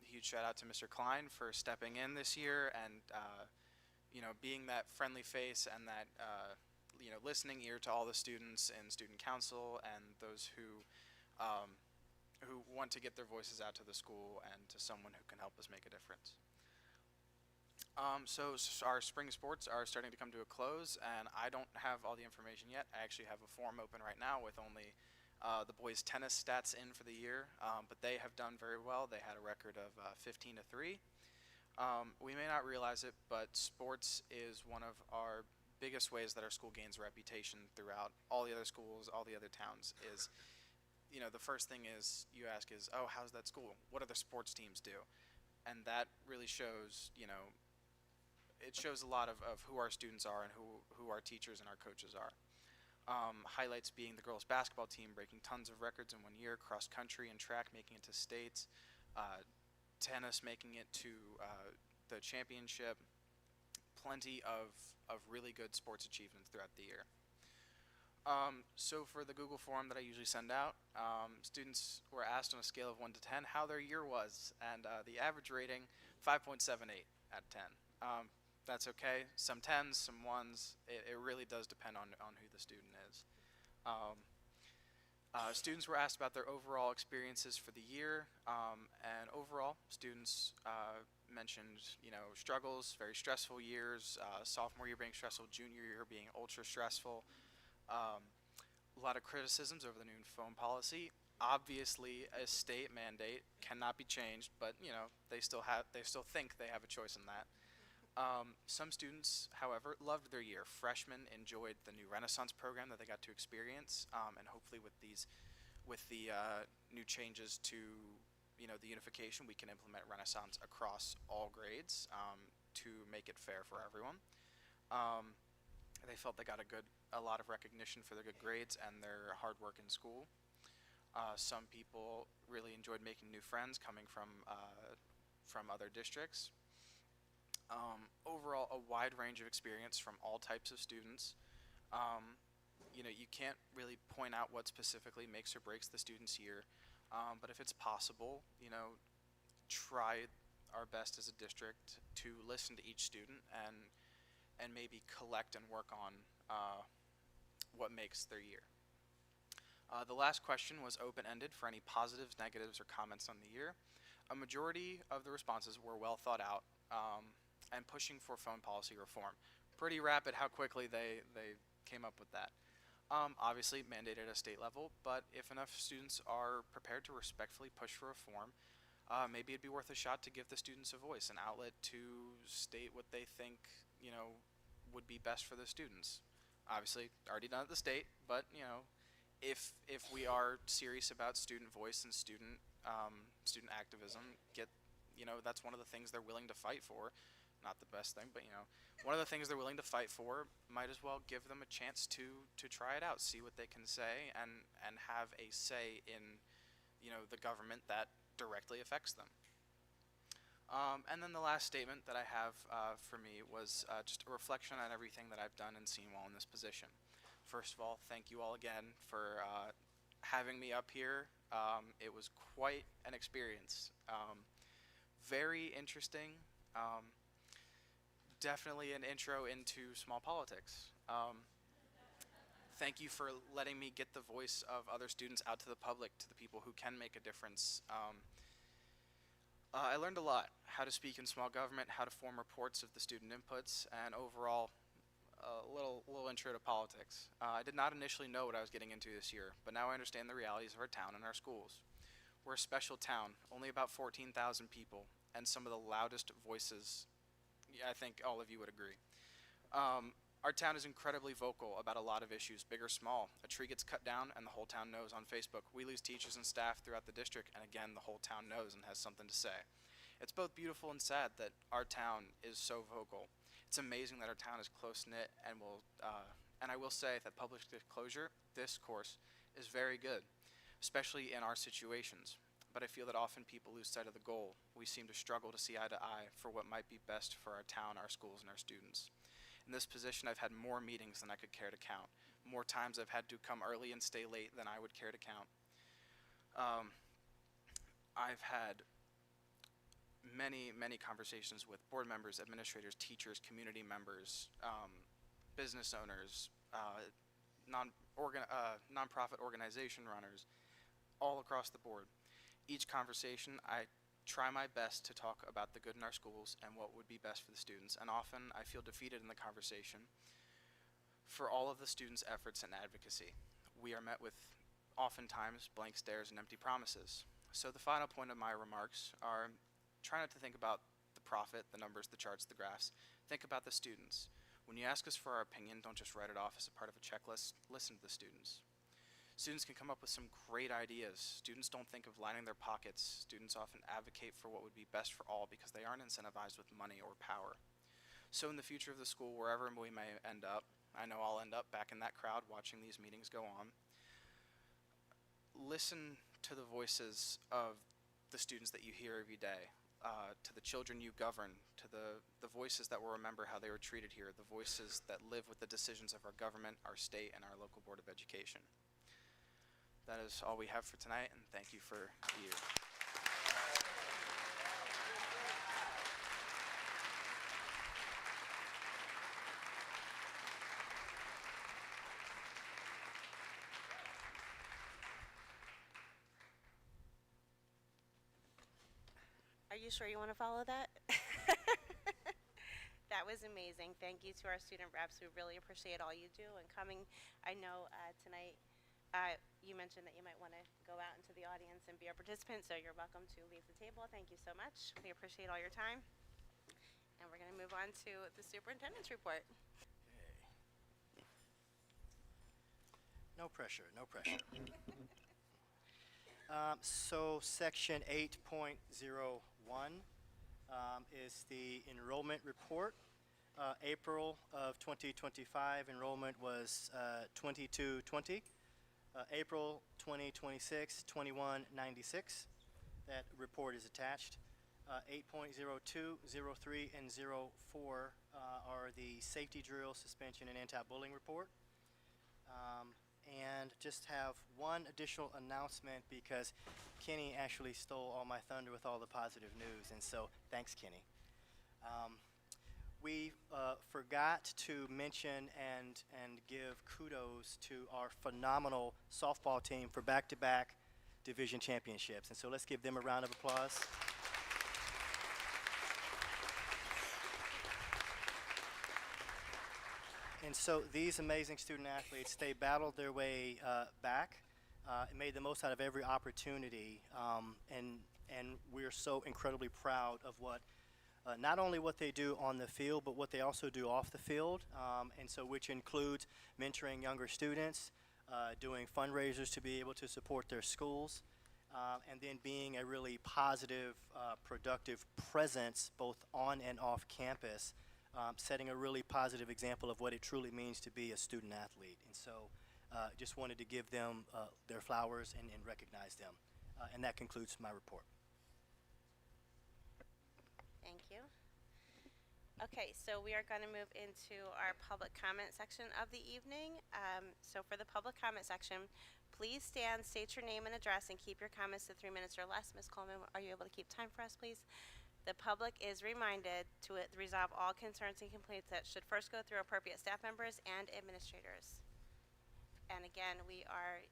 Huge shout out to Mr. Klein for stepping in this year and being that friendly face and that listening ear to all the students in student council and those who want to get their voices out to the school and to someone who can help us make a difference. So our spring sports are starting to come to a close, and I don't have all the information yet. I actually have a form open right now with only the boys' tennis stats in for the year, but they have done very well. They had a record of 15-3. We may not realize it, but sports is one of our biggest ways that our school gains a reputation throughout all the other schools, all the other towns. Is the first thing is you ask is, oh, how's that school? What do the sports teams do? And that really shows, it shows a lot of who our students are and who our teachers and our coaches are. Highlights being the girls basketball team breaking tons of records in 1 year, cross country and track making it to states, tennis making it to the championship, plenty of really good sports achievements throughout the year. So for the Google form that I usually send out, students were asked on a scale of 1 to 10 how their year was, and the average rating, 5.78 out of 10. That's okay. Some 10s, some 1s. It really does depend on who the student is. Students were asked about their overall experiences for the year, and overall, students mentioned, struggles, very stressful years, sophomore year being stressful, junior year being ultra stressful. A lot of criticisms over the new phone policy. Obviously, a state mandate cannot be changed, but they still think they have a choice in that. Some students, however, loved their year. Freshmen enjoyed the new Renaissance program that they got to experience, and hopefully with the new changes to the unification, we can implement Renaissance across all grades to make it fair for everyone. They felt they got a lot of recognition for their good grades and their hard work in school. Some people really enjoyed making new friends coming from other districts. Overall, a wide range of experience from all types of students. You can't really point out what specifically makes or breaks the student's year, but if it's possible, try our best as a district to listen to each student and maybe collect and work on what makes their year. The last question was open-ended for any positives, negatives, or comments on the year. A majority of the responses were well thought out and pushing for phone policy reform. Pretty rapid how quickly they came up with that. Obviously mandated at a state level, but if enough students are prepared to respectfully push for reform, maybe it'd be worth a shot to give the students a voice, an outlet to state what they think, would be best for the students. Obviously, already done at the state, but if we are serious about student voice and student activism, that's one of the things they're willing to fight for. Not the best thing, but one of the things they're willing to fight for, might as well give them a chance to try it out, see what they can say, and have a say in the government that directly affects them. And then the last statement that I have for me was just a reflection on everything that I've done and seen while in this position. First of all, thank you all again for having me up here. It was quite an experience. Very interesting. Definitely an intro into small politics. Thank you for letting me get the voice of other students out to the public, to the people who can make a difference. I learned a lot, how to speak in small government, how to form reports of the student inputs, and overall, a little intro to politics. I did not initially know what I was getting into this year, but now I understand the realities of our town and our schools. We're a special town, only about 14,000 people, and some of the loudest voices. I think all of you would agree. Our town is incredibly vocal about a lot of issues, big or small. A tree gets cut down and the whole town knows on Facebook. We lose teachers and staff throughout the district, and again, the whole town knows and has something to say. It's both beautiful and sad that our town is so vocal. It's amazing that our town is close-knit and And I will say that public disclosure, this course, is very good, especially in our situations. But I feel that often people lose sight of the goal. We seem to struggle to see eye to eye for what might be best for our town, our schools, and our students. In this position, I've had more meetings than I could care to count. More times I've had to come early and stay late than I would care to count. I've had many conversations with board members, administrators, teachers, community members, business owners, nonprofit organization runners, all across the board. Each conversation, I try my best to talk about the good in our schools and what would be best for the students, and often I feel defeated in the conversation. For all of the students' efforts and advocacy, we are met with oftentimes blank stares and empty promises. So the final point of my remarks are try not to think about the profit, the numbers, the charts, the graphs. Think about the students. When you ask us for our opinion, don't just write it off as a part of a checklist. Listen to the students. Students can come up with some great ideas. Students don't think of lining their pockets. Students often advocate for what would be best for all because they aren't incentivized with money or power. So in the future of the school, wherever we may end up, I know I'll end up back in that crowd watching these meetings go on. Listen to the voices of the students that you hear every day, to the children you govern, to the voices that will remember how they were treated here, the voices that live with the decisions of our government, our state, and our local Board of Education. That is all we have for tonight, and thank you for the year. Are you sure you want to follow that? That was amazing. Thank you to our student reps. We really appreciate all you do and coming. I know tonight you mentioned that you might want to go out into the audience and be a participant, so you're welcome to leave the table. Thank you so much. We appreciate all your time. And we're going to move on to the superintendent's report. No pressure, no pressure. So section 8.01 is the enrollment report. April of 2025 enrollment was 2220. April 2026, 2196. That report is attached. 8.02, 03, and 04 are the safety drill, suspension, and anti-bullying report. And just have one additional announcement because Kenny actually stole all my thunder with all the positive news, and so thanks, Kenny. We forgot to mention and give kudos to our phenomenal softball team for back-to-back division championships, and so let's give them a round of applause. And so these amazing student athletes, they battled their way back and made the most out of every opportunity. And we're so incredibly proud of what, not only what they do on the field, but what they also do off the field. And so which includes mentoring younger students, doing fundraisers to be able to support their schools, and then being a really positive, productive presence both on and off campus. Setting a really positive example of what it truly means to be a student athlete. And so just wanted to give them their flowers and recognize them. And that concludes my report. Thank you. Okay, so we are going to move into our public comment section of the evening. So for the public comment section, please stand, state your name and address, and keep your comments to 3 minutes or less. Ms. Coleman, are you able to keep time for us, please? The public is reminded to resolve all concerns and complaints that should first go through appropriate staff members and administrators. And again, we are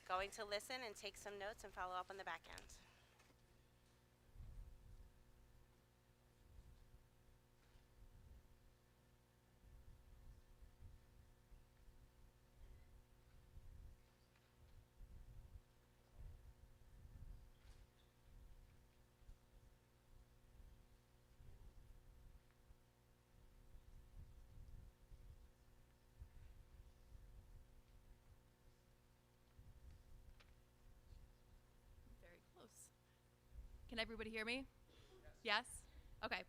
going to listen and take some notes and follow up on the back end. Very close. Can everybody hear me? Yes? Okay.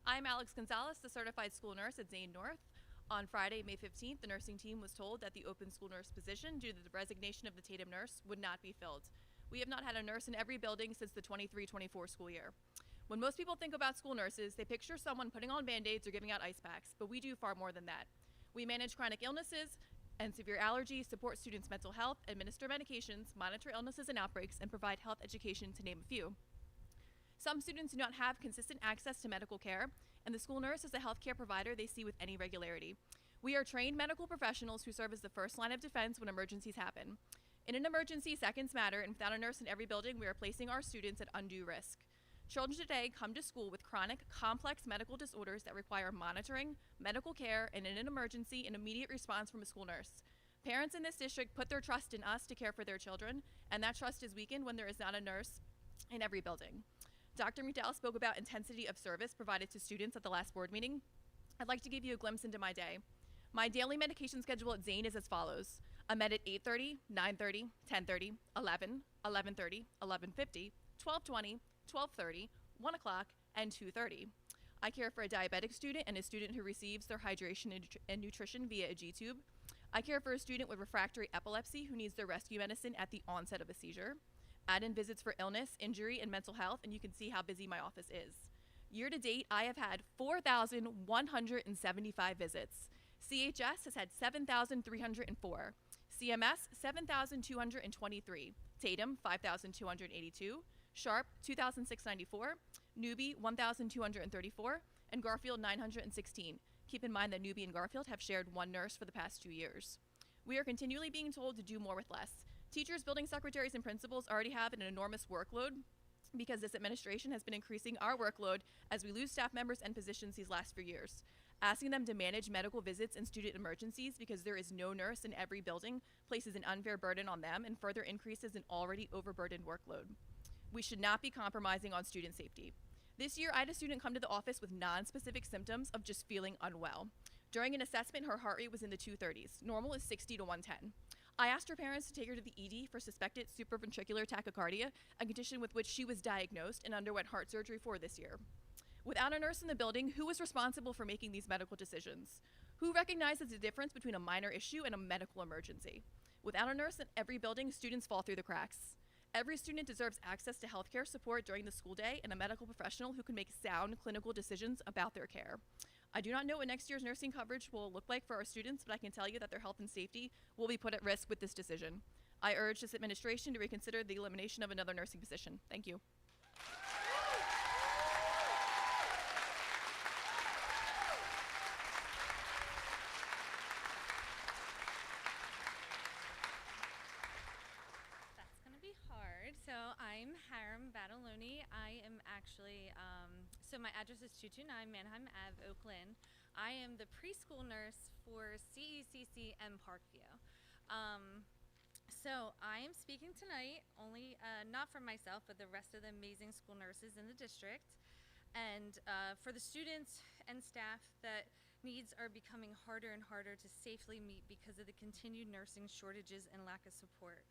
I'm Alex Gonzalez, the certified school nurse at Zane North. On Friday, May 15th, the nursing team was told that the open school nurse position, due to the resignation of the Tatum nurse, would not be filled. We have not had a nurse in every building since the 23-24 school year. When most people think about school nurses, they picture someone putting on Band-Aids or giving out ice packs, but we do far more than that. We manage chronic illnesses and severe allergies, support students' mental health, administer medications, monitor illnesses and outbreaks, and provide health education, to name a few. Some students do not have consistent access to medical care, and the school nurse is a healthcare provider they see with any regularity. We are trained medical professionals who serve as the first line of defense when emergencies happen. In an emergency, seconds matter, and without a nurse in every building, we are placing our students at undue risk. Children today come to school with chronic, complex medical disorders that require monitoring, medical care, and in an emergency, an immediate response from a school nurse. Parents in this district put their trust in us to care for their children, and that trust is weakened when there is not a nurse in every building. Dr. Mutel spoke about intensity of service provided to students at the last board meeting. I'd like to give you a glimpse into my day. My daily medication schedule at Zane is as follows. I'm at 8:30, 9:30, 10:30, 11, 11:30, 11:50, 12:20, 12:30, 1 o'clock, and 2:30. I care for a diabetic student and a student who receives their hydration and nutrition via a G-tube. I care for a student with refractory epilepsy who needs their rescue medicine at the onset of a seizure. Add in visits for illness, injury, and mental health, and you can see how busy my office is. Year to date, I have had 4,175 visits. CHS has had 7,304. CMS, 7,223. Tatum, 5,282. Sharp, 2,694. Newbie, 1,234. And Garfield, 916. Keep in mind that Newbie and Garfield have shared one nurse for the past 2 years. We are continually being told to do more with less. Teachers, building secretaries, and principals already have an enormous workload because this administration has been increasing our workload as we lose staff members and positions these last few years. Asking them to manage medical visits and student emergencies because there is no nurse in every building places an unfair burden on them and further increases an already overburdened workload. We should not be compromising on student safety. This year, I had a student come to the office with non-specific symptoms of just feeling unwell. During an assessment, her heart rate was in the 230s. Normal is 60 to 110. I asked her parents to take her to the ED for suspected supraventricular tachycardia, a condition with which she was diagnosed and underwent heart surgery for this year. Without a nurse in the building, who is responsible for making these medical decisions? Who recognizes the difference between a minor issue and a medical emergency? Without a nurse in every building, students fall through the cracks. Every student deserves access to healthcare support during the school day and a medical professional who can make sound clinical decisions about their care. I do not know what next year's nursing coverage will look like for our students, but I can tell you that their health and safety will be put at risk with this decision. I urge this administration to reconsider the elimination of another nursing position. Thank you. That's going to be hard. So I'm Haram Badaloni. I am actually, so my address is 229 Manheim Ave, Oakland. I am the preschool nurse for CECC and Parkview. So I am speaking tonight only, not for myself, but the rest of the amazing school nurses in the district. And for the students and staff that needs are becoming harder and harder to safely meet because of the continued nursing shortages and lack of support.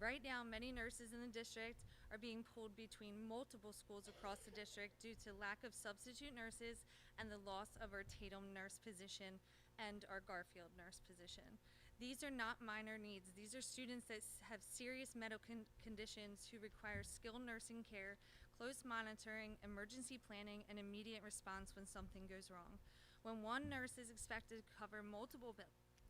Right now, many nurses in the district are being pulled between multiple schools across the district due to lack of substitute nurses and the loss of our Tatum nurse position and our Garfield nurse position. These are not minor needs. These are students that have serious medical conditions who require skilled nursing care, close monitoring, emergency planning, and immediate response when something goes wrong. When one nurse is expected to cover multiple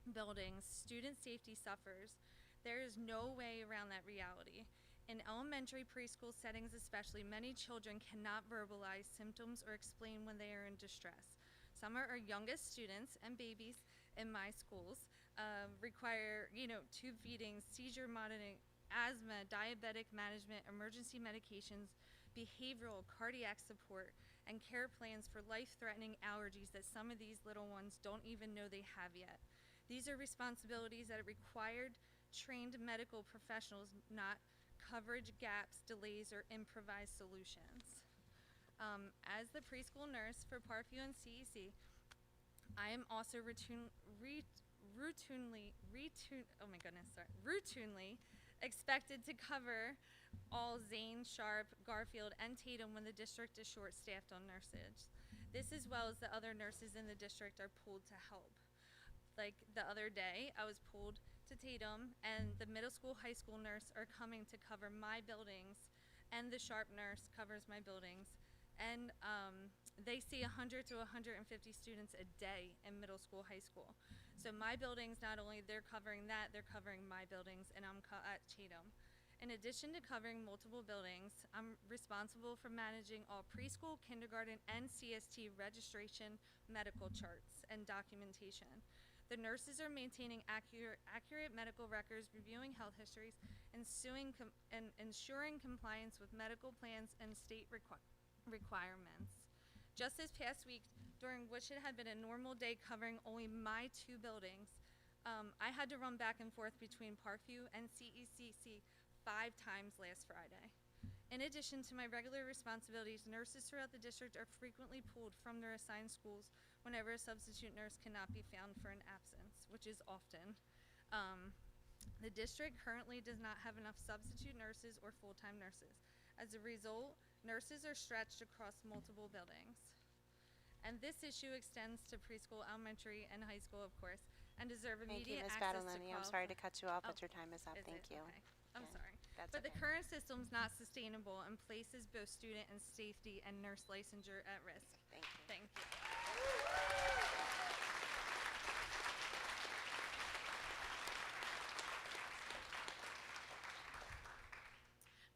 buildings, student safety suffers. There is no way around that reality. In elementary preschool settings especially, many children cannot verbalize symptoms or explain when they are in distress. Some of our youngest students and babies in my schools require, tube feedings, seizure monitoring, asthma, diabetic management, emergency medications, behavioral, cardiac support, and care plans for life-threatening allergies that some of these little ones don't even know they have yet. These are responsibilities that are required trained medical professionals, not coverage gaps, delays, or improvised solutions. As the preschool nurse for Parkview and CEC, I am also routinely expected to cover all Zane, Sharp, Garfield, and Tatum when the district is short-staffed on nurses. This, as well as the other nurses in the district, are pulled to help. Like the other day, I was pulled to Tatum, and the middle school, high school nurse are coming to cover my buildings, and the sharp nurse covers my buildings. And they see 100 to 150 students a day in middle school, high school. So my buildings, not only they're covering that, they're covering my buildings, and I'm at Chatham. In addition to covering multiple buildings, I'm responsible for managing all preschool, kindergarten, and CST registration, medical charts, and documentation. The nurses are maintaining accurate medical records, reviewing health histories, and ensuring compliance with medical plans and state requirements. Just this past week, during which it had been a normal day covering only my 2 buildings, I had to run back and forth between Parkview and CECC 5 times last Friday. In addition to my regular responsibilities, nurses throughout the district are frequently pulled from their assigned schools whenever a substitute nurse cannot be found for an absence, which is often. The district currently does not have enough substitute nurses or full-time nurses. As a result, nurses are stretched across multiple buildings. And this issue extends to preschool, elementary, and high school, of course, and deserve Thank you, immediate Ms. access to Badaloni. I'm sorry to cut you off, but Oh, your time is up. is Thank it? you. Okay. I'm Yeah, sorry. that's But the okay. current system's not sustainable and places both student and safety and nurse licensure at risk. Thank you. Thank you.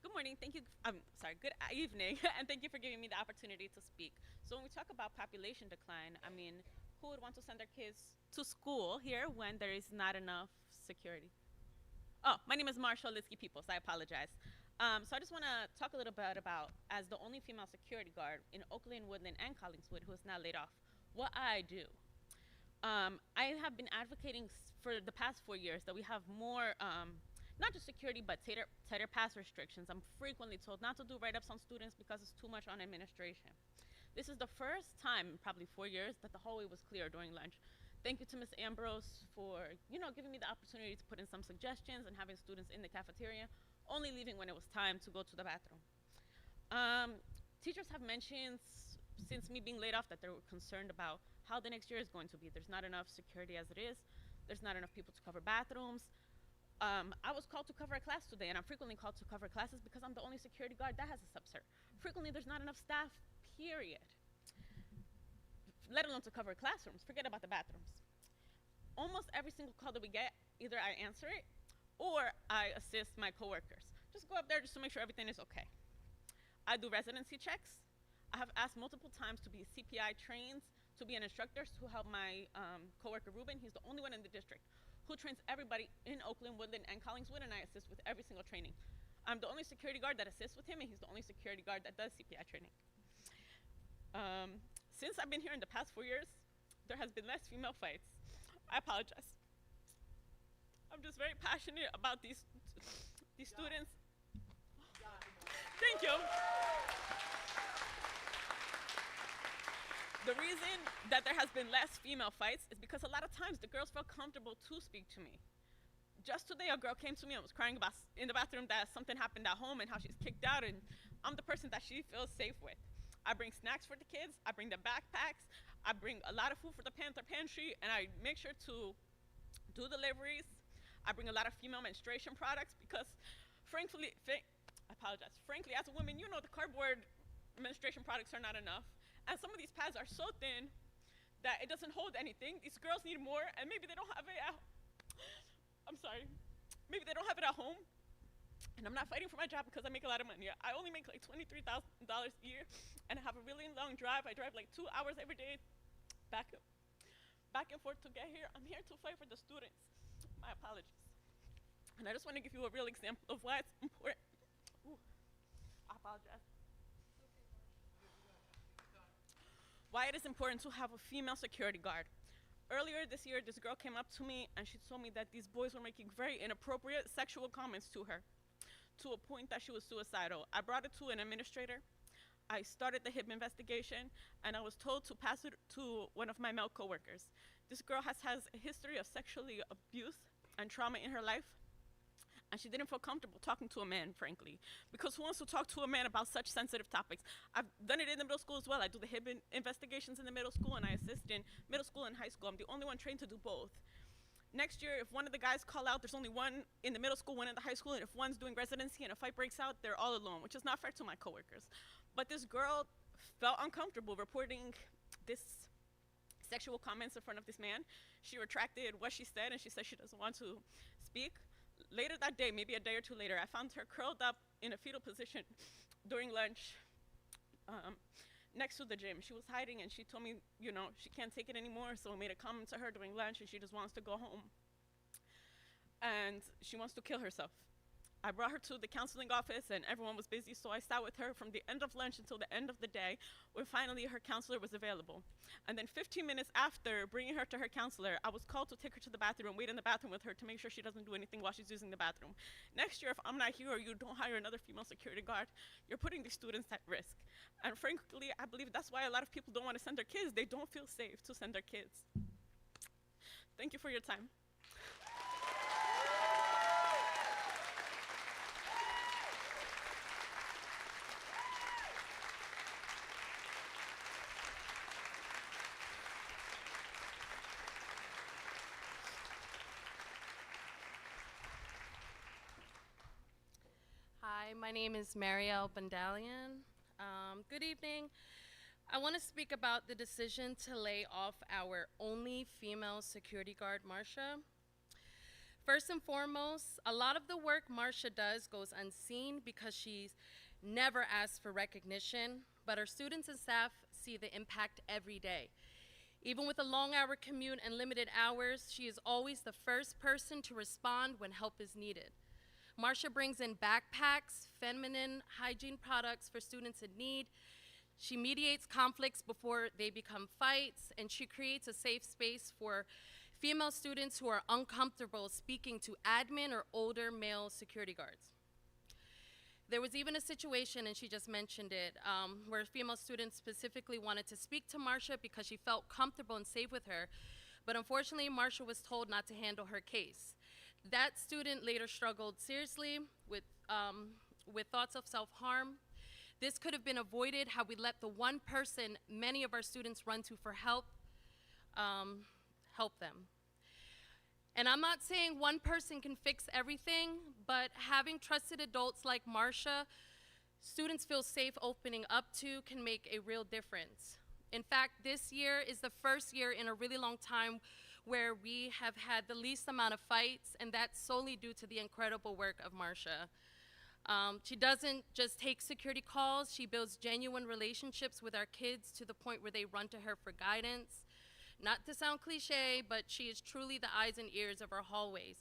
Good morning. Thank you. Good evening, and thank you for giving me the opportunity to speak. So when we talk about population decline, I mean, who would want to send their kids to school here when there is not enough security? Oh, my name is Marshall Litsky Peoples. I apologize. So I just want to talk a little bit about, as the only female security guard in Oakland, Woodland, and Collingswood, who is now laid off, what I do. I have been advocating for the past 4 years that we have more, not just security, but tighter pass restrictions. I'm frequently told not to do write-ups on students because it's too much on administration. This is the first time in probably 4 years that the hallway was clear during lunch. Thank you to Ms. Ambrose for, giving me the opportunity to put in some suggestions and having students in the cafeteria, only leaving when it was time to go to the bathroom. Teachers have mentioned since me being laid off that they were concerned about how the next year is going to be. There's not enough security as it is. There's not enough people to cover bathrooms. I was called to cover a class today, and I'm frequently called to cover classes because I'm the only security guard that has a sub-cert. Frequently, there's not enough staff, period. Let alone to cover classrooms. Forget about the bathrooms. Almost every single call that we get, either I answer it or I assist my coworkers. Just go up there just to make sure everything is okay. I do residency checks. I have asked multiple times to be CPI trained, to be an instructor, to help my coworker Ruben. He's the only one in the district who trains everybody in Oakland, Woodland, and Collingswood, and I assist with every single training. I'm the only security guard that assists with him, and he's the only security guard that does CPI training. Since I've been here in the past 4 years, there has been less female fights. I apologize. I'm just very passionate about these students. Thank you. The reason that there has been less female fights is because a lot of times the girls felt comfortable to speak to me. Just today, a girl came to me and was crying about in the bathroom that something happened at home and how she's kicked out, and I'm the person that she feels safe with. I bring snacks for the kids, I bring the backpacks, I bring a lot of food for the Panther Pantry, and I make sure to do deliveries. I bring a lot of female menstruation products because, frankly, I apologize. Frankly, as a woman, the cardboard menstruation products are not enough. And some of these pads are so thin that it doesn't hold anything. These girls need more, and maybe they don't have it maybe they don't have it at home. And I'm not fighting for my job because I make a lot of money. I only make like $23,000 a year, and I have a really long drive. I drive like 2 hours every day back and forth to get here. I'm here to fight for the students. My apologies. And I just want to give you a real example of why it's important. Ooh, I apologize. Why it is important to have a female security guard. Earlier this year, this girl came up to me and she told me that these boys were making very inappropriate sexual comments to her, to a point that she was suicidal. I brought it to an administrator. I started the HIB investigation, and I was told to pass it to one of my male coworkers. This girl has a history of sexually abuse and trauma in her life, and she didn't feel comfortable talking to a man, frankly, because who wants to talk to a man about such sensitive topics? I've done it in the middle school as well. I do the HIB investigations in the middle school, and I assist in middle school and high school. I'm the only one trained to do both. Next year, if one of the guys call out, there's only one in the middle school, one in the high school, and if one's doing residency and a fight breaks out, they're all alone, which is not fair to my coworkers. But this girl felt uncomfortable reporting this sexual comments in front of this man. She retracted what she said, and she said she doesn't want to speak. Later that day, maybe a day or two later, I found her curled up in a fetal position during lunch next to the gym. She was hiding, and she told me, you know, she can't take it anymore, so I made a comment to her during lunch, and she just wants to go home. And she wants to kill herself. I brought her to the counseling office, and everyone was busy, so I sat with her from the end of lunch until the end of the day, when finally her counselor was available. And then 15 minutes after bringing her to her counselor, I was called to take her to the bathroom and wait in the bathroom with her to make sure she doesn't do anything while she's using the bathroom. Next year, if I'm not here or you don't hire another female security guard, you're putting these students at risk. And frankly, I believe that's why a lot of people don't want to send their kids. They don't feel safe to send their kids. Thank you for your time. Hi, my name is Marielle Bandalian. Good evening. I want to speak about the decision to lay off our only female security guard, Marsha. First and foremost, a lot of the work Marsha does goes unseen because she's never asked for recognition, but our students and staff see the impact every day. Even with a long-hour commute and limited hours, she is always the first person to respond when help is needed. Marsha brings in backpacks, feminine hygiene products for students in need. She mediates conflicts before they become fights, and she creates a safe space for female students who are uncomfortable speaking to admin or older male security guards. There was even a situation, and she just mentioned it, where a female student specifically wanted to speak to Marsha because she felt comfortable and safe with her, but unfortunately, Marsha was told not to handle her case. That student later struggled seriously with thoughts of self-harm. This could have been avoided had we let the one person many of our students run to for help, help them. And I'm not saying one person can fix everything, but having trusted adults like Marsha, students feel safe opening up to can make a real difference. In fact, this year is the first year in a really long time where we have had the least amount of fights, and that's solely due to the incredible work of Marsha. She doesn't just take security calls, she builds genuine relationships with our kids to the point where they run to her for guidance. Not to sound cliche, but she is truly the eyes and ears of our hallways.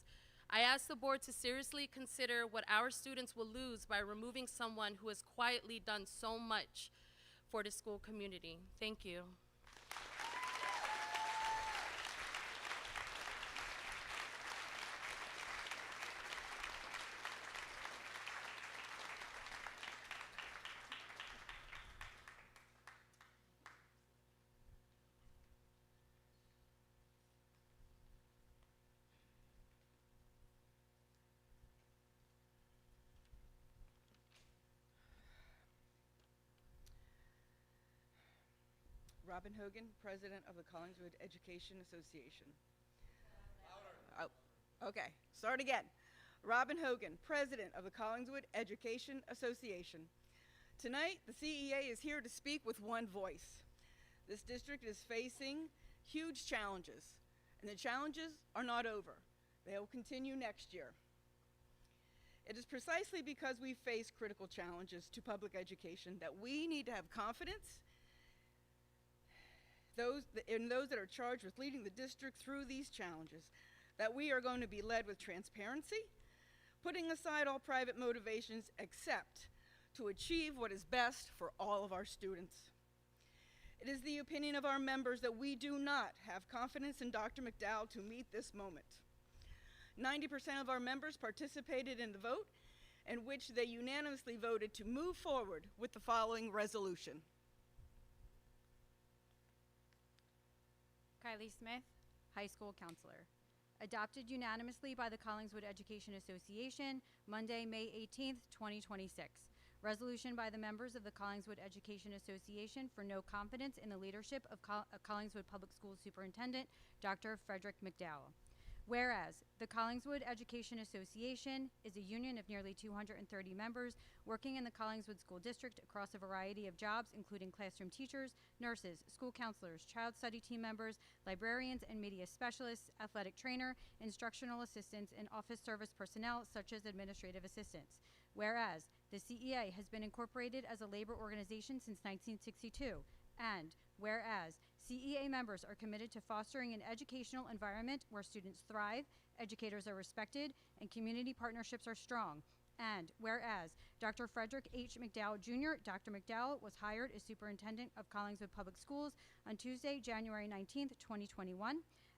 I ask the board to seriously consider what our students will lose by removing someone who has quietly done so much for the school community. Thank you. Robin Hogan, President of the Collingswood Education Association. Oh, okay, start again. Robin Hogan, President of the Collingswood Education Association. Tonight, the CEA is here to speak with one voice. This district is facing huge challenges, and the challenges are not over. They will continue next year. It is precisely because we face critical challenges to public education that we need to have confidence in those that are charged with leading the district through these challenges, that we are going to be led with transparency, putting aside all private motivations except to achieve what is best for all of our students. It is the opinion of our members that we do not have confidence in Dr. McDowell to meet this moment. 90% of our members participated in the vote, in which they unanimously voted to move forward with the following resolution. Kylie Smith, high school counselor. adopted unanimously by the Collingswood Education Association, Monday, May 18th, 2026. Resolution by the members of the Collingswood Education Association for no confidence in the leadership of Collingswood Public Schools Superintendent, Dr. Frederick McDowell. Whereas the Collingswood Education Association is a union of nearly 230 members working in the Collingswood School District across a variety of jobs, including classroom teachers, nurses, school counselors, child study team members, librarians and media specialists, athletic trainer, instructional assistants, and office service personnel such as administrative assistants. Whereas the CEA has been incorporated as a labor organization since 1962, and whereas CEA members are committed to fostering an educational environment where students thrive, educators are respected, and community partnerships are strong. And whereas Dr. Frederick H. McDowell Jr., Dr. McDowell, was hired as superintendent of Collingswood Public Schools on Tuesday, January 19th, 2021.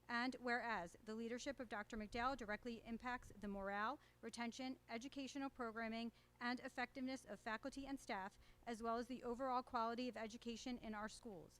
And whereas the leadership of Dr. McDowell directly impacts the morale, retention, educational programming, and effectiveness of faculty and staff, as well as the overall quality of education in our schools.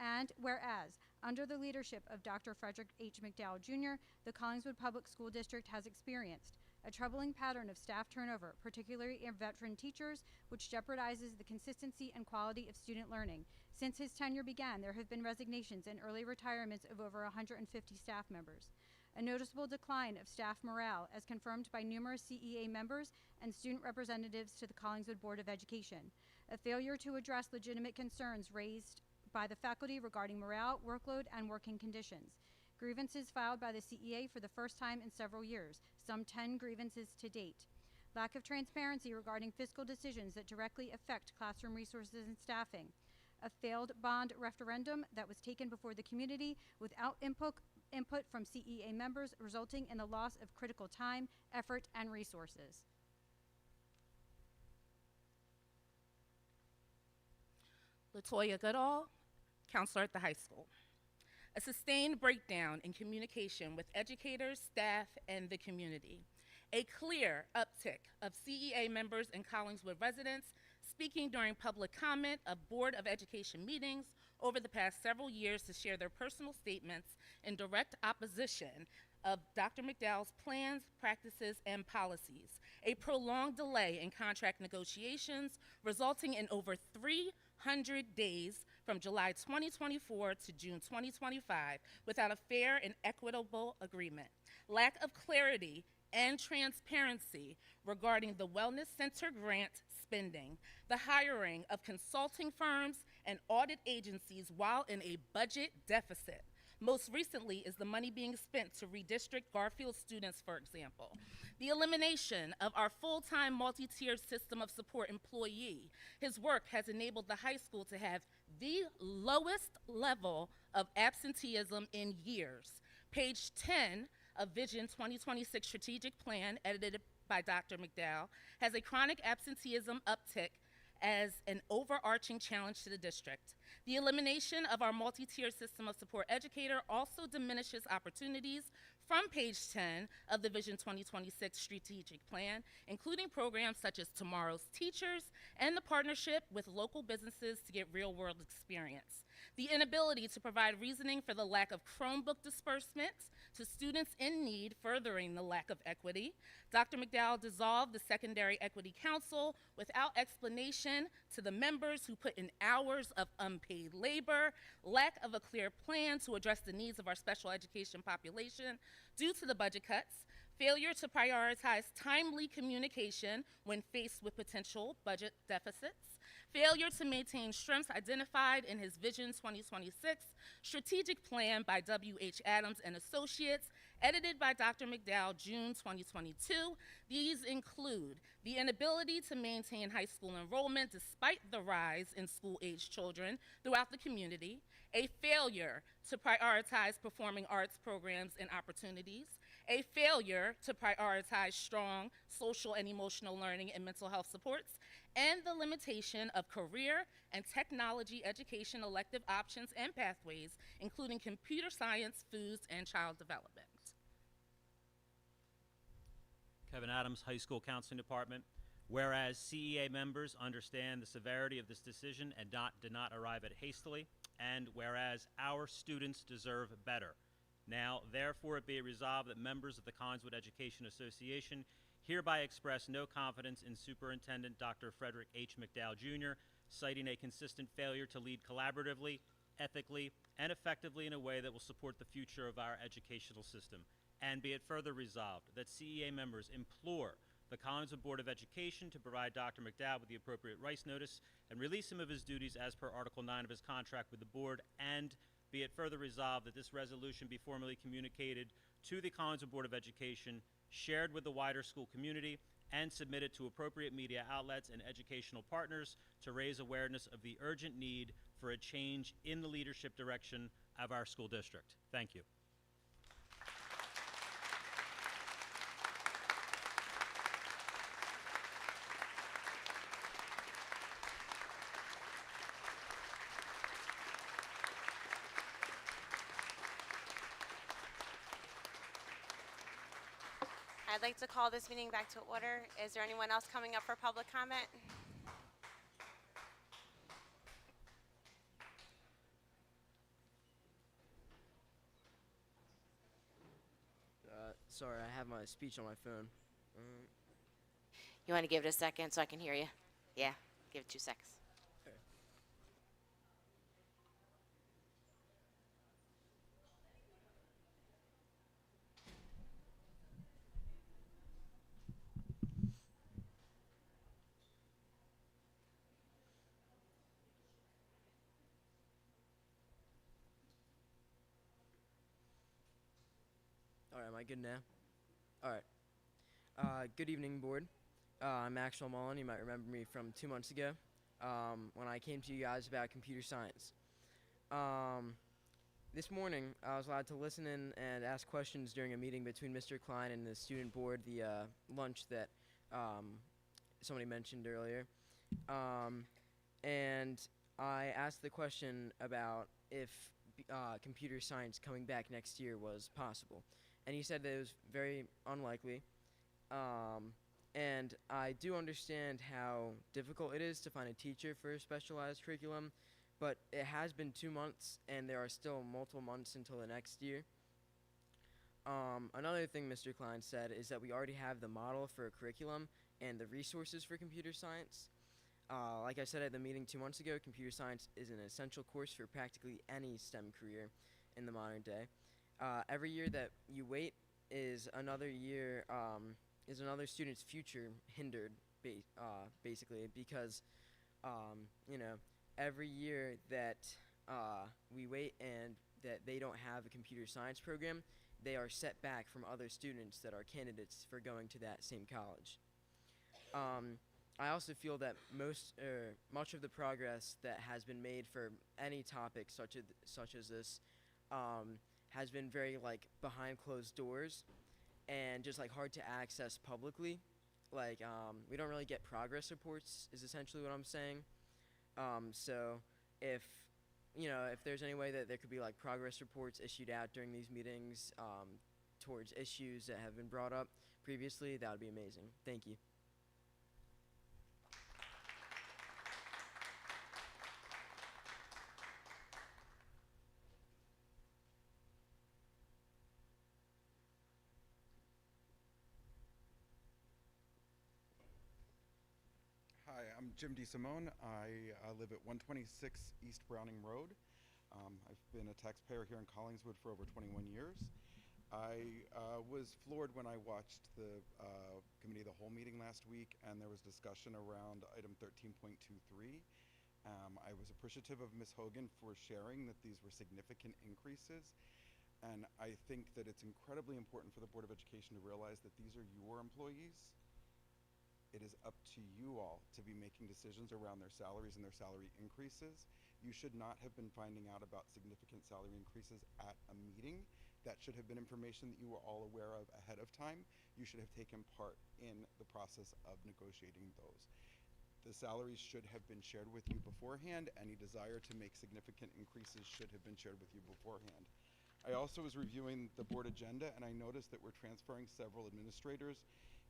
And whereas, under the leadership of Dr. Frederick H. McDowell Jr., the Collingswood Public School District has experienced a troubling pattern of staff turnover, particularly in veteran teachers, which jeopardizes the consistency and quality of student learning. Since his tenure began, there have been resignations and early retirements of over 150 staff members. A noticeable decline of staff morale, as confirmed by numerous CEA members and student representatives to the Collingswood Board of Education. A failure to address legitimate concerns raised by the faculty regarding morale, workload, and working conditions. Grievances filed by the CEA for the first time in several years, some 10 grievances to date. Lack of transparency regarding fiscal decisions that directly affect classroom resources and staffing. A failed bond referendum that was taken before the community without input from CEA members, resulting in the loss of critical time, effort, and resources. Latoya Goodall, counselor at the high school. A sustained breakdown in communication with educators, staff, and the community. A clear uptick of CEA members and Collingswood residents speaking during public comment of Board of Education meetings over the past several years to share their personal statements in direct opposition of Dr. McDowell's plans, practices, and policies. A prolonged delay in contract negotiations resulting in over 300 days from July 2024 to June 2025 without a fair and equitable agreement. Lack of clarity and transparency regarding the Wellness Center grant spending, the hiring of consulting firms and audit agencies while in a budget deficit. Most recently is the money being spent to redistrict Garfield students, for example. The elimination of our full-time multi-tiered system of support employee. His work has enabled the high school to have the lowest level of absenteeism in years. Page 10 of Vision 2026 Strategic Plan, edited by Dr. McDowell, has a chronic absenteeism uptick as an overarching challenge to the district. The elimination of our multi-tiered system of support educator also diminishes opportunities from page 10 of the Vision 2026 Strategic Plan, including programs such as Tomorrow's Teachers and the partnership with local businesses to get real-world experience. The inability to provide reasoning for the lack of Chromebook disbursements to students in need, furthering the lack of equity. Dr. McDowell dissolved the Secondary Equity Council without explanation to the members who put in hours of unpaid labor, lack of a clear plan to address the needs of our special education population due to the budget cuts, failure to prioritize timely communication when faced with potential budget deficits, failure to maintain strengths identified in his Vision 2026 Strategic Plan by W.H. Adams and Associates, edited by Dr. McDowell, June 2022. These include the inability to maintain high school enrollment despite the rise in school-aged children throughout the community, a failure to prioritize performing arts programs and opportunities, a failure to prioritize strong social and emotional learning and mental health supports, and the limitation of career and technology education elective options and pathways, including computer science, foods, and child development. Kevin Adams, High School Counseling Department. Whereas CEA members understand the severity of this decision and did not arrive at it hastily, and whereas our students deserve better. Now, therefore, it be it resolved that members of the Collingswood Education Association hereby express no confidence in Superintendent Dr. Frederick H. McDowell, Jr., citing a consistent failure to lead collaboratively, ethically, and effectively in a way that will support the future of our educational system. And be it further resolved that CEA members implore the Collingswood Board of Education to provide Dr. McDowell with the appropriate rights notice and release him of his duties as per Article 9 of his contract with the board, and be it further resolved that this resolution be formally communicated to the Collingswood Board of Education, shared with the wider school community, and submitted to appropriate media outlets and educational partners to raise awareness of the urgent need for a change in the leadership direction of our school district. Thank you. I'd like to call this meeting back to order. Is there anyone else coming up for public comment? Sorry, I have my speech on my phone. You want to give it a second so I can hear you? Yeah, give it 2 seconds. All right, am I good now? All right. Good evening, board. I'm Maxwell Mullen. You might remember me from 2 months ago when I came to you guys about computer science. This morning, I was allowed to listen in and ask questions during a meeting between Mr. Klein and the student board, the lunch that somebody mentioned earlier. And I asked the question about if computer science coming back next year was possible. And he said that it was very unlikely. And I do understand how difficult it is to find a teacher for a specialized curriculum, but it has been 2 months, and there are still multiple months until the next year. Another thing Mr. Klein said is that we already have the model for a curriculum and the resources for computer science. Like I said at the meeting 2 months ago, computer science is an essential course for practically any STEM career in the modern day. Every year that you wait is another year, is another student's future hindered, basically, because, every year that we wait and that they don't have a computer science program, they are set back from other students that are candidates for going to that same college. I also feel that much of the progress that has been made for any topic such as this has been very behind closed doors and just hard to access publicly. We don't really get progress reports is essentially what I'm saying. So if there's any way that there could be progress reports issued out during these meetings towards issues that have been brought up previously, that would be amazing. Thank you. Hi, I'm Jim DeSimone. I live at 126 East Browning Road. I've been a taxpayer here in Collingswood for over 21 years. I was floored when I watched the Committee of the Whole meeting last week, and there was discussion around item 13.23. I was appreciative of Ms. Hogan for sharing that these were significant increases, and I think that it's incredibly important for the Board of Education to realize that these are your employees. It is up to you all to be making decisions around their salaries and their salary increases. You should not have been finding out about significant salary increases at a meeting. That should have been information that you were all aware of ahead of time. You should have taken part in the process of negotiating those. The salaries should have been shared with you beforehand. Any desire to make significant increases should have been shared with you beforehand. I also was reviewing the board agenda, and I noticed that we're transferring several administrators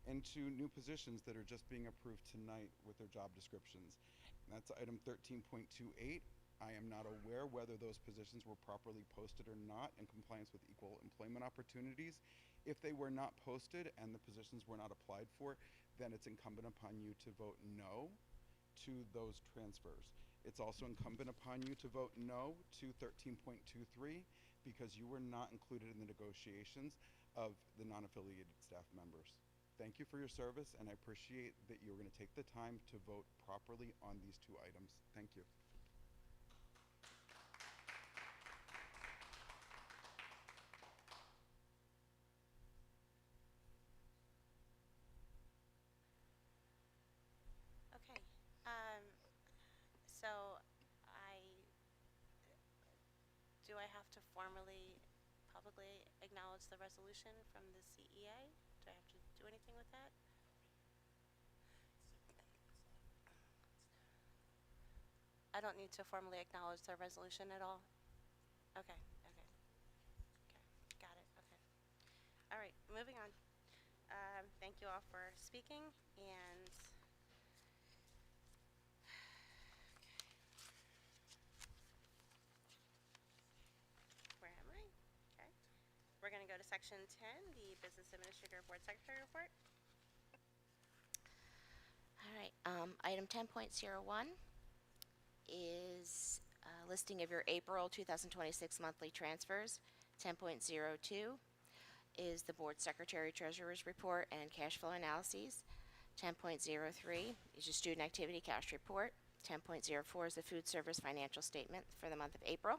into new positions that are just being approved tonight with their job descriptions. And that's item 13.28. I am not aware whether those positions were properly posted or not in compliance with equal employment opportunities. If they were not posted and the positions were not applied for, then it's incumbent upon you to vote no to those transfers. It's also incumbent upon you to vote no to 13.23 because you were not included in the negotiations of the non-affiliated staff members. Thank you for your service, and I appreciate that you're going to take the time to vote properly on these two items. Thank you. Okay. So do I have to formally, publicly acknowledge the resolution from the CEA? Do I have to do anything with that? I don't need to formally acknowledge the resolution at all? Okay, okay. Okay, got it, okay. All right, moving on. Thank you all for speaking, and where am I? Okay. We're going to go to section 10, the Business Administrator Board Secretary report. All right, item 10.01 is listing of your April 2026 monthly transfers. 10.02 is the Board Secretary Treasurer's report and cash flow analyses. 10.03 is your student activity cash report. 10.04 is the food service financial statement for the month of April.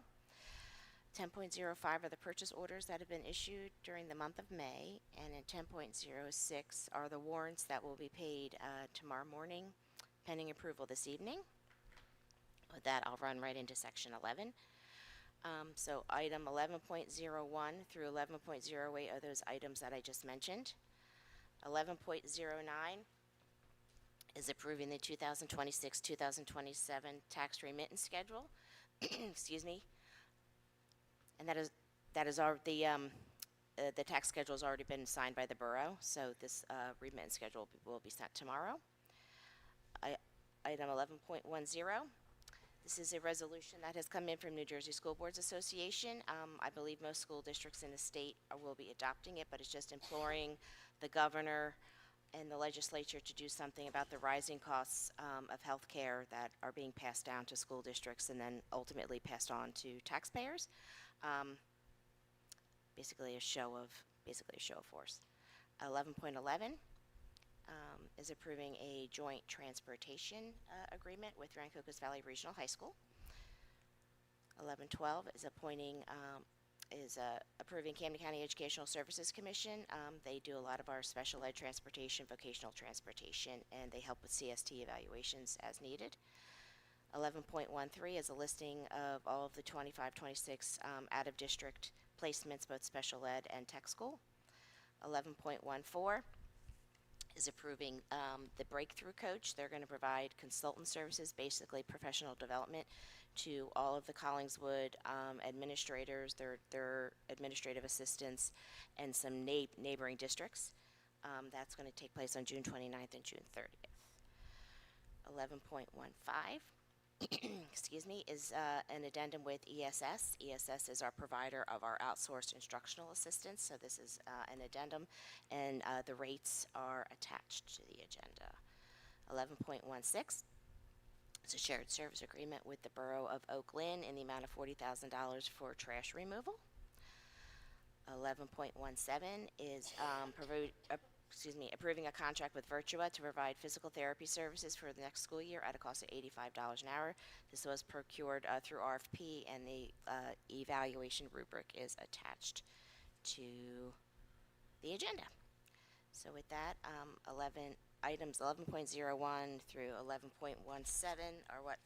10.05 are the purchase orders that have been issued during the month of May, and in 10.06 are the warrants that will be paid tomorrow morning, pending approval this evening. With that, I'll run right into section 11. So item 11.01 through 11.08 are those items that I just mentioned. 11.09 is approving the 2026-2027 tax remittance schedule. Excuse me. And that is already the tax schedule has already been signed by the borough, so this remittance schedule will be sent tomorrow. Item 11.10. This is a resolution that has come in from New Jersey School Boards Association. I believe most school districts in the state will be adopting it, but it's just imploring the governor and the legislature to do something about the rising costs of health care that are being passed down to school districts and then ultimately passed on to taxpayers. Basically a show of force. 11.11 is approving a joint transportation agreement with Rancocas Valley Regional High School. 11.12 is approving Camden County Educational Services Commission. They do a lot of our special ed transportation, vocational transportation, and they help with CST evaluations as needed. 11.13 is a listing of all of the 25-26 out-of-district placements, both special ed and tech school. 11.14 is approving the Breakthrough Coach. They're going to provide consultant services, basically professional development, to all of the Collingswood administrators, their administrative assistants, and some neighboring districts. That's going to take place on June 29th and June 30th. 11.15 excuse me, is an addendum with ESS. ESS is our provider of our outsourced instructional assistance, so this is an addendum, and the rates are attached to the agenda. 11.16 is a shared service agreement with the Borough of Oak Lynn in the amount of $40,000 for trash removal. 11.17 is approving a contract with Virtua to provide physical therapy services for the next school year at a cost of $85 an hour. This was procured through RFP, and the evaluation rubric is attached to the agenda. So with that, items 11.01 through 11.17 are what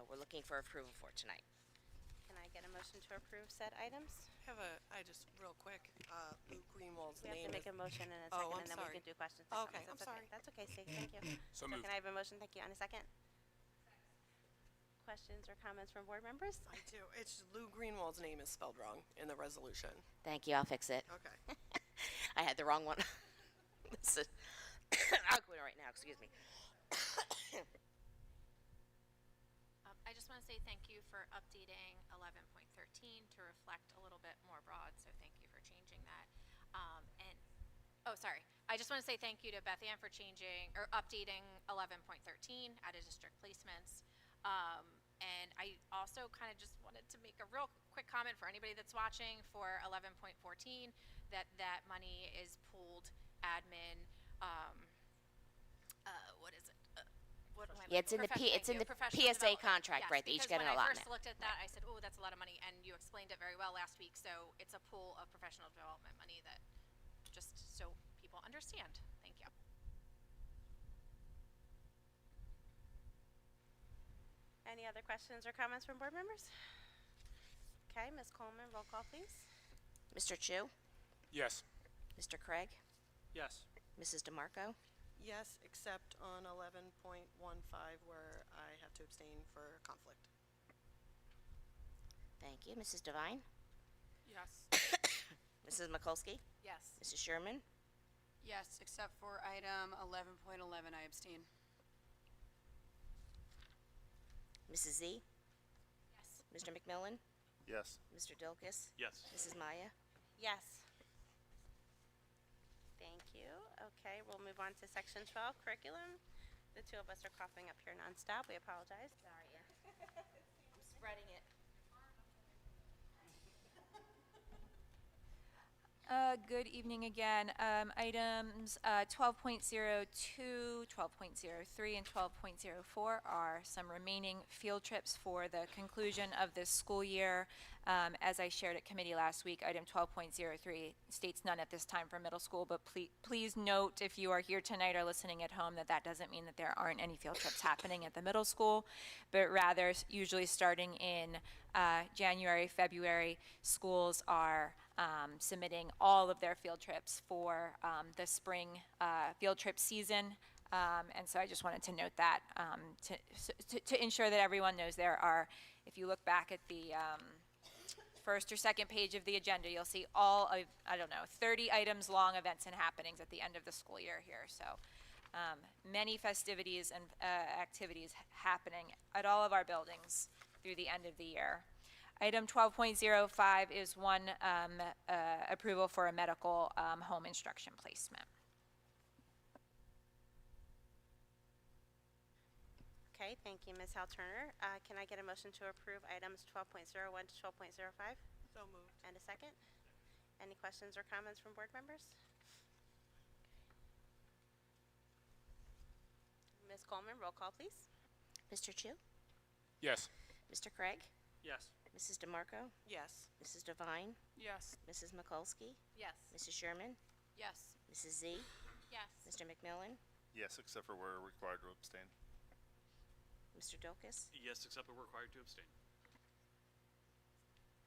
we're looking for approval for tonight. Can I get a motion to approve said items? I just real quick, Luke Greenwald's We name have to make is. a motion in a Oh, second, I'm and then we sorry. can do questions. Oh, and okay, comments. I'm sorry. That's okay, Stacey, thank you. So moved. Can I have a motion? Thank you. And a second? Questions or comments from board members? I do. It's Lou Greenwald's name is spelled wrong in the resolution. Thank you, I'll fix it. Okay. I had the wrong one. I'll quit right now, excuse me. I just just want to say thank you for updating 11.13 to reflect a little bit more broad, so thank you for changing that. And, oh, sorry. I just want to say thank you to Beth Ann for changing, or updating 11.13 out of district placements. And I also kind of just wanted to make a real quick comment for anybody that's watching for 11.14, that money is pooled admin, what is it? What am I Yeah, it's in the looking- it's in the professional PSA development. contract, Yes, right? They each because get an when I allotment. first looked at that, I said, oh, that's a lot of money, and you explained it very well last week, so it's a pool of professional development money that, just so people understand. Thank you. Any other questions or comments from board members? Okay, Ms. Coleman, roll call, please. Mr. Chu, Yes. Mr. Craig, Yes. Mrs. DeMarco, Yes, except on 11.15 where I have to abstain for conflict. thank you. Mrs. Devine, Yes. Mrs. Mikulski, Yes. Mrs. Sherman, Yes, except for item 11.11, I abstain. Mrs. Z, Yes. Mr. McMillan, Yes. Mr. Dilkus, Yes. Mrs. Maya. Yes. Thank you. Okay, we'll move on to section 12, curriculum. The two of us are coughing up here nonstop. We apologize. Sorry, I'm spreading it. Good evening again. Items 12.02, 12.03, and 12.04 are some remaining field trips for the conclusion of this school year. As I shared at committee last week, item 12.03 states none at this time for middle school, but please note if you are here tonight or listening at home that doesn't mean that there aren't any field trips happening at the middle school, but rather usually starting in January, February, schools are submitting all of their field trips for the spring field trip season. And so I just wanted to note that to ensure that everyone knows there are, if you look back at the first or second page of the agenda, you'll see all of, 30 items long events and happenings at the end of the school year here. So many festivities and activities happening at all of our buildings through the end of the year. Item 12.05 is one approval for a medical home instruction placement. Okay, thank you, Ms. Hal-Turner. Can I get a motion to approve items 12.01 to 12.05? So moved. And a second? Any questions or comments from board members? Ms. Coleman, roll call, please. Mr. Chu, Yes. Mr. Craig, Yes. Mrs. DeMarco, Yes. Mrs. Devine, Yes. Mrs. Mikulski, Yes. Mrs. Sherman, Yes. Mrs. Z, Yes. Mr. McMillan, Yes, except for we're required to abstain. Mr. Dilkus, Yes, except we're required to abstain.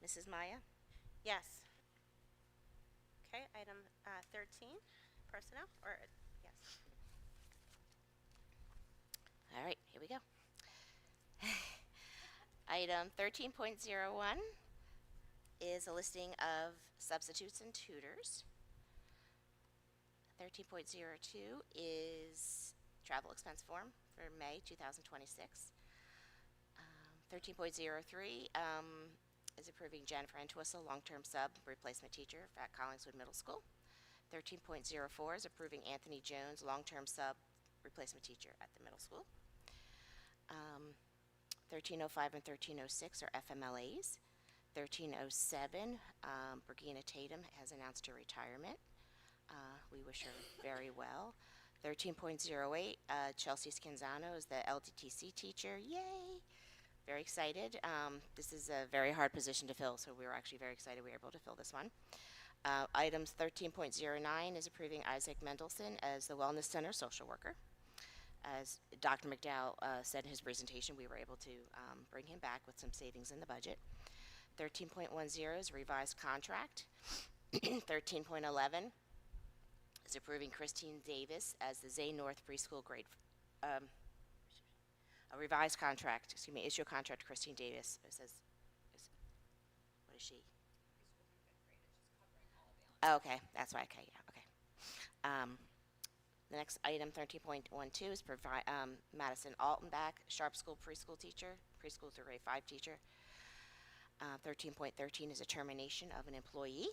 Mrs. Maya. Yes. Okay, item 13, personnel, or, yes. All right, here we go. Item 13.01 is a listing of substitutes and tutors. 13.02 is travel expense form for May 2026. 13.03 is approving Jennifer Entwistle, long-term sub replacement teacher at Collingswood Middle School. 13.04 is approving Anthony Jones, long-term sub replacement teacher at the middle school. 1305 and 1306 are FMLAs. 1307, Brigina Tatum has announced her retirement. We wish her very well. 13.08, Chelsea Scanzano is the LDTC teacher. Yay! Very excited. This is a very hard position to fill, so we were actually very excited we were able to fill this one. Items 13.09 is approving Isaac Mendelson as the Wellness Center social worker. As Dr. McDowell said in his presentation, we were able to bring him back with some savings in the budget. 13.10 is a revised contract. 13.11 is approving Christine Davis as the Zay North preschool grade. A revised contract, issue a contract to Christine Davis. It says, what is she? Oh, okay, that's why, okay, yeah, okay. The next item, 13.12, is Madison Altenbach, Sharp School preschool teacher, preschool through grade 5 teacher. 13.13 is a termination of an employee.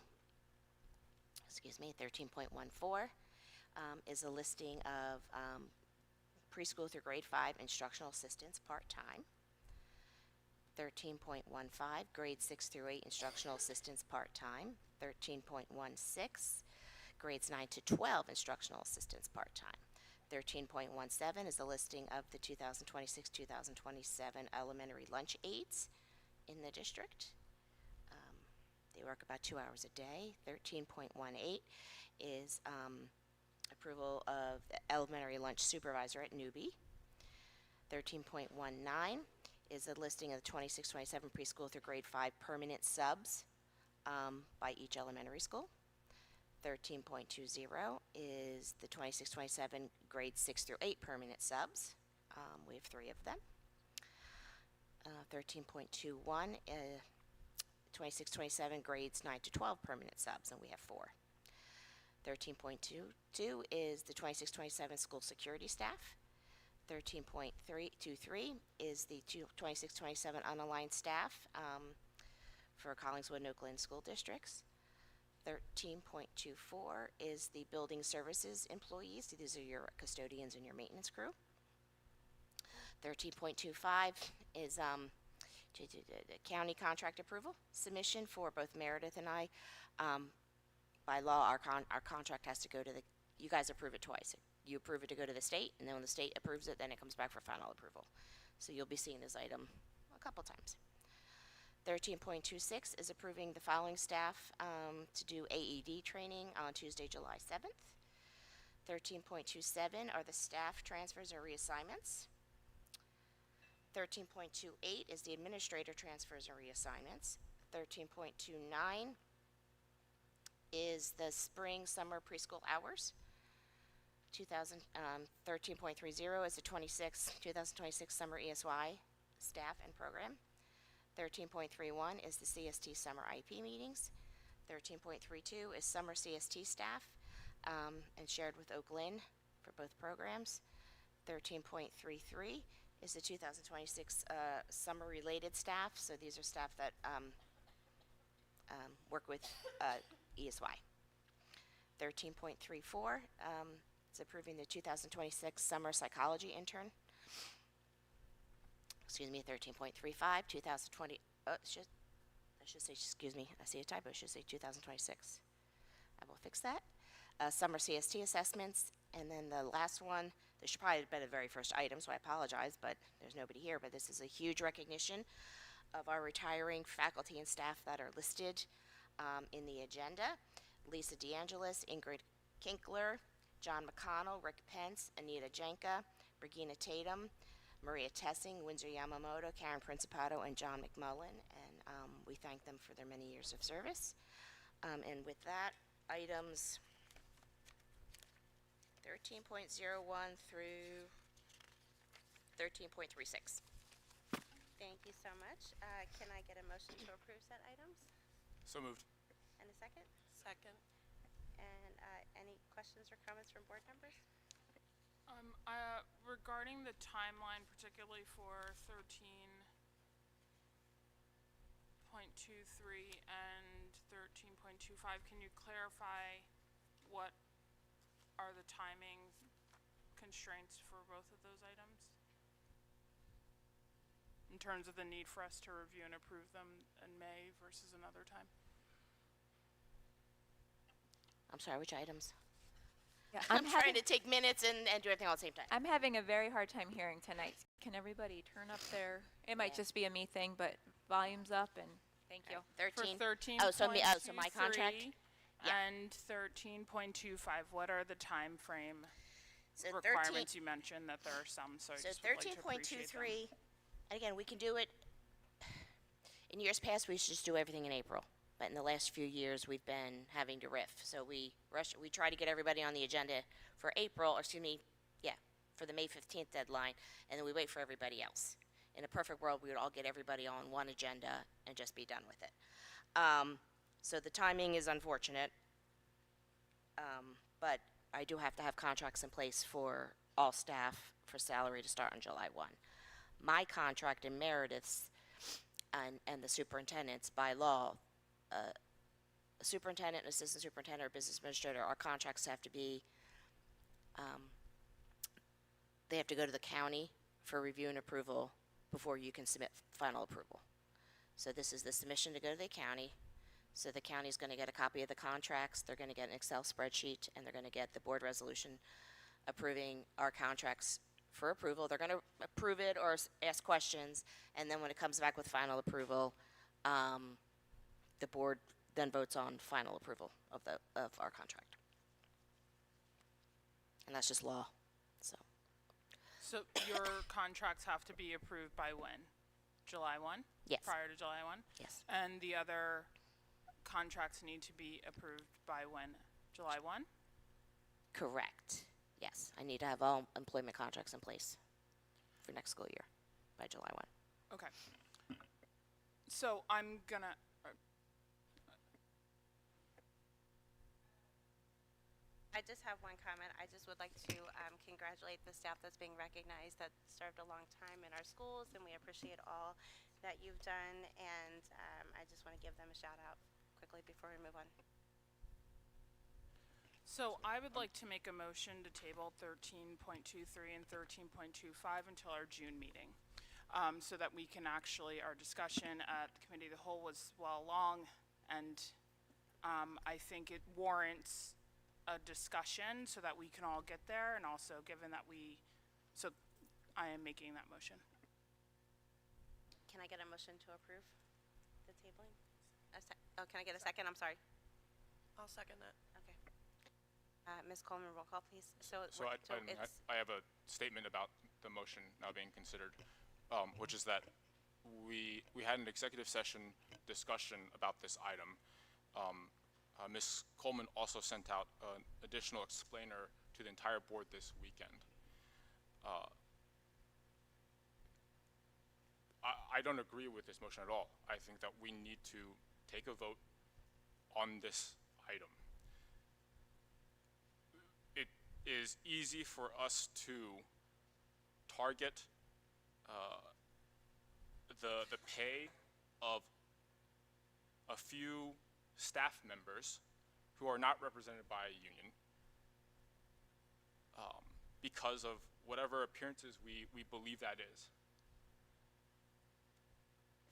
Excuse me. 13.14 is a listing of preschool through grade 5 instructional assistants part-time. 13.15, grade 6 through 8 instructional assistants part-time. 13.16, grades 9 to 12 instructional assistants part-time. 13.17 is a listing of the 2026-2027 elementary lunch aides in the district. They work about 2 hours a day. 13.18 is approval of the elementary lunch supervisor at Newbie. 13.19 is a listing of the 26-27 preschool through grade 5 permanent subs by each elementary school. 13.20 is the 26-27 grade 6 through 8 permanent subs. We have 3 of them. 13.21 26-27 grades 9 to 12 permanent subs, and we have 4. 13.22 is the 26-27 school security staff. 13.23 is the 26-27 unaligned staff for Collingswood and Oak Glen school districts. 13.24 is the building services employees. These are your custodians and your maintenance crew. 13.25 is the county contract approval submission for both Meredith and I. By law, our contract has to go to the, you guys approve it twice. You approve it to go to the state, and then when the state approves it, then it comes back for final approval. So you'll be seeing this item a couple times. 13.26 is approving the following staff to do AED training on Tuesday, July 7th. 13.27 are the staff transfers or reassignments. 13.28 is the administrator transfers and reassignments. 13.29 is the spring summer preschool hours. 13.30 is the 2026 summer ESY staff and program. 13.31 is the CST summer IP meetings. 13.32 is summer CST staff and shared with Oak Glen for both programs. 13.33 is the 2026 summer related staff. So these are staff that work with ESY. 13.34 is approving the 2026 summer psychology intern. Excuse me, 13.35, 2020, I should say, excuse me, I see a typo, it should say 2026. I will fix that. Summer CST assessments, and then the last one, this should probably have been the very first item, so I apologize, but there's nobody here, but this is a huge recognition of our retiring faculty and staff that are listed in the agenda. Lisa DeAngelis, Ingrid Kinkler, John McConnell, Rick Pence, Anita Jenka, Regina Tatum, Maria Tessing, Windsor Yamamoto, Karen Principato, and John McMullen, and we thank them for their many years of service. And with that, items 13.01 through 13.36. Thank you so much. Can I get a motion to approve said items? So moved. And a second? Second. And any questions or comments from board members? Regarding the timeline, particularly for 13.23 and 13.25, can you clarify what are the timing constraints for both of those items? In terms of the need for us to review and approve them in May versus another time? I'm sorry, which items? Yeah, I'm trying to take minutes and do everything all at the same time. I'm having a very hard time hearing tonight. Can everybody turn up their, it might just be a me thing, but volume's up and thank you. 13. For 13. Oh, so my contract? Yeah. And 13.25, what are the time frame So requirements? You mentioned that there are some, so I So just would like to appreciate them. 13.23, and again, we can do it, in years past, we used to just do everything in April. But in the last few years, we've been having to riff. So we try to get everybody on the agenda for April, or excuse me, yeah, for the May 15th deadline, and then we wait for everybody else. In a perfect world, we would all get everybody on one agenda and just be done with it. So the timing is unfortunate, but I do have to have contracts in place for all staff for salary to start on July 1. my contract and Meredith's and the superintendent's by law, superintendent, assistant superintendent, or business administrator, our contracts have to be, they have to go to the county for review and approval before you can submit final approval. So this is the submission to go to the county. So the county's going to get a copy of the contracts, they're going to get an Excel spreadsheet, and they're going to get the board resolution approving our contracts for approval. They're going to approve it or ask questions, and then when it comes back with final approval, the board then votes on final approval of our contract. And that's just law, so. So your contracts have to be approved by when? July 1? Yes. Prior to July 1? Yes. And the other contracts need to be approved by when? July 1? Correct. Yes, I need to have all employment contracts in place for next school year by July 1. Okay. So I'm gonna, I just have one comment. I just would like to congratulate the staff that's being recognized that served a long time in our schools, and we appreciate all that you've done, and I just want to give them a shout out quickly before we move on. so I would like to make a motion to table 13.23 and 13.25 until our June meeting, so that we can actually, our discussion at the committee of the whole was well along, and I think it warrants a discussion so that we can all get there, and also given that so I am making that motion. Can I get a motion to approve the tabling? Oh, can I get a second? I'm sorry. I'll second that. Okay. Ms. Coleman, roll call, please. So I have a statement about the motion now being considered, which is that we had an executive session discussion about this item. Ms. Coleman also sent out an additional explainer to the entire board this weekend. I don't agree with this motion at all. I think that we need to take a vote on this item. It is easy for us to target the pay of a few staff members who are not represented by a union because of whatever appearances we believe that is.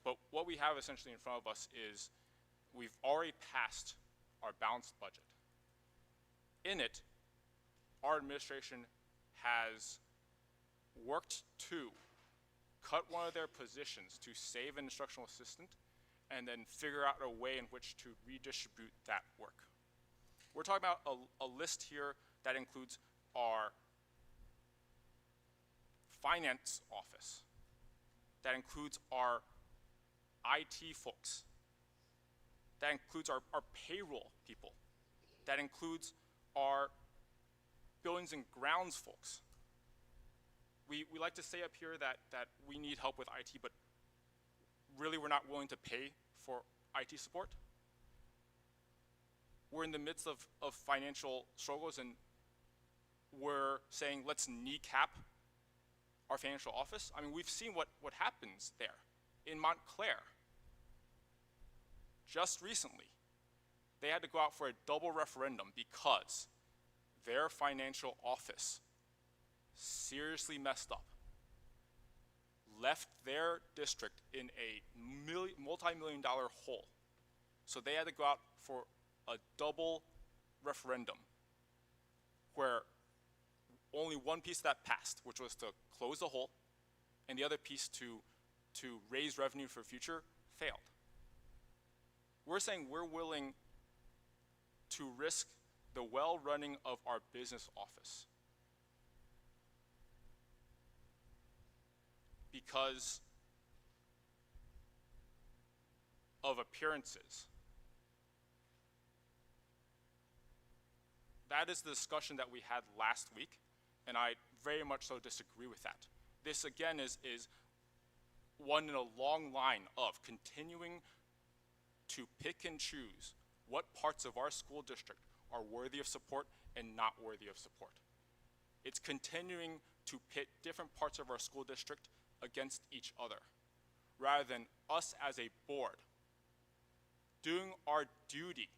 But what we have essentially in front of us is we've already passed our balanced budget. In it, our administration has worked to cut one of their positions to save an instructional assistant and then figure out a way in which to redistribute that work. We're talking about a list here that includes our finance office, that includes our IT folks, that includes our payroll people, that includes our buildings and grounds folks. We like to say up here that we need help with IT, but really we're not willing to pay for IT support. We're in the midst of financial struggles, and we're saying let's kneecap our financial office. I mean, we've seen what happens there. In Montclair, just recently, they had to go out for a double referendum because their financial office seriously messed up, left their district in a multi-million-dollar hole. So they had to go out for a double referendum where only one piece of that passed, which was to close the hole, and the other piece to raise revenue for future failed. We're saying we're willing to risk the well-running of our business office because of appearances. That is the discussion that we had last week, and I very much so disagree with that. This again is one in a long line of continuing to pick and choose what parts of our school district are worthy of support and not worthy of support. It's continuing to pit different parts of our school district against each other, rather than us as a board doing our duty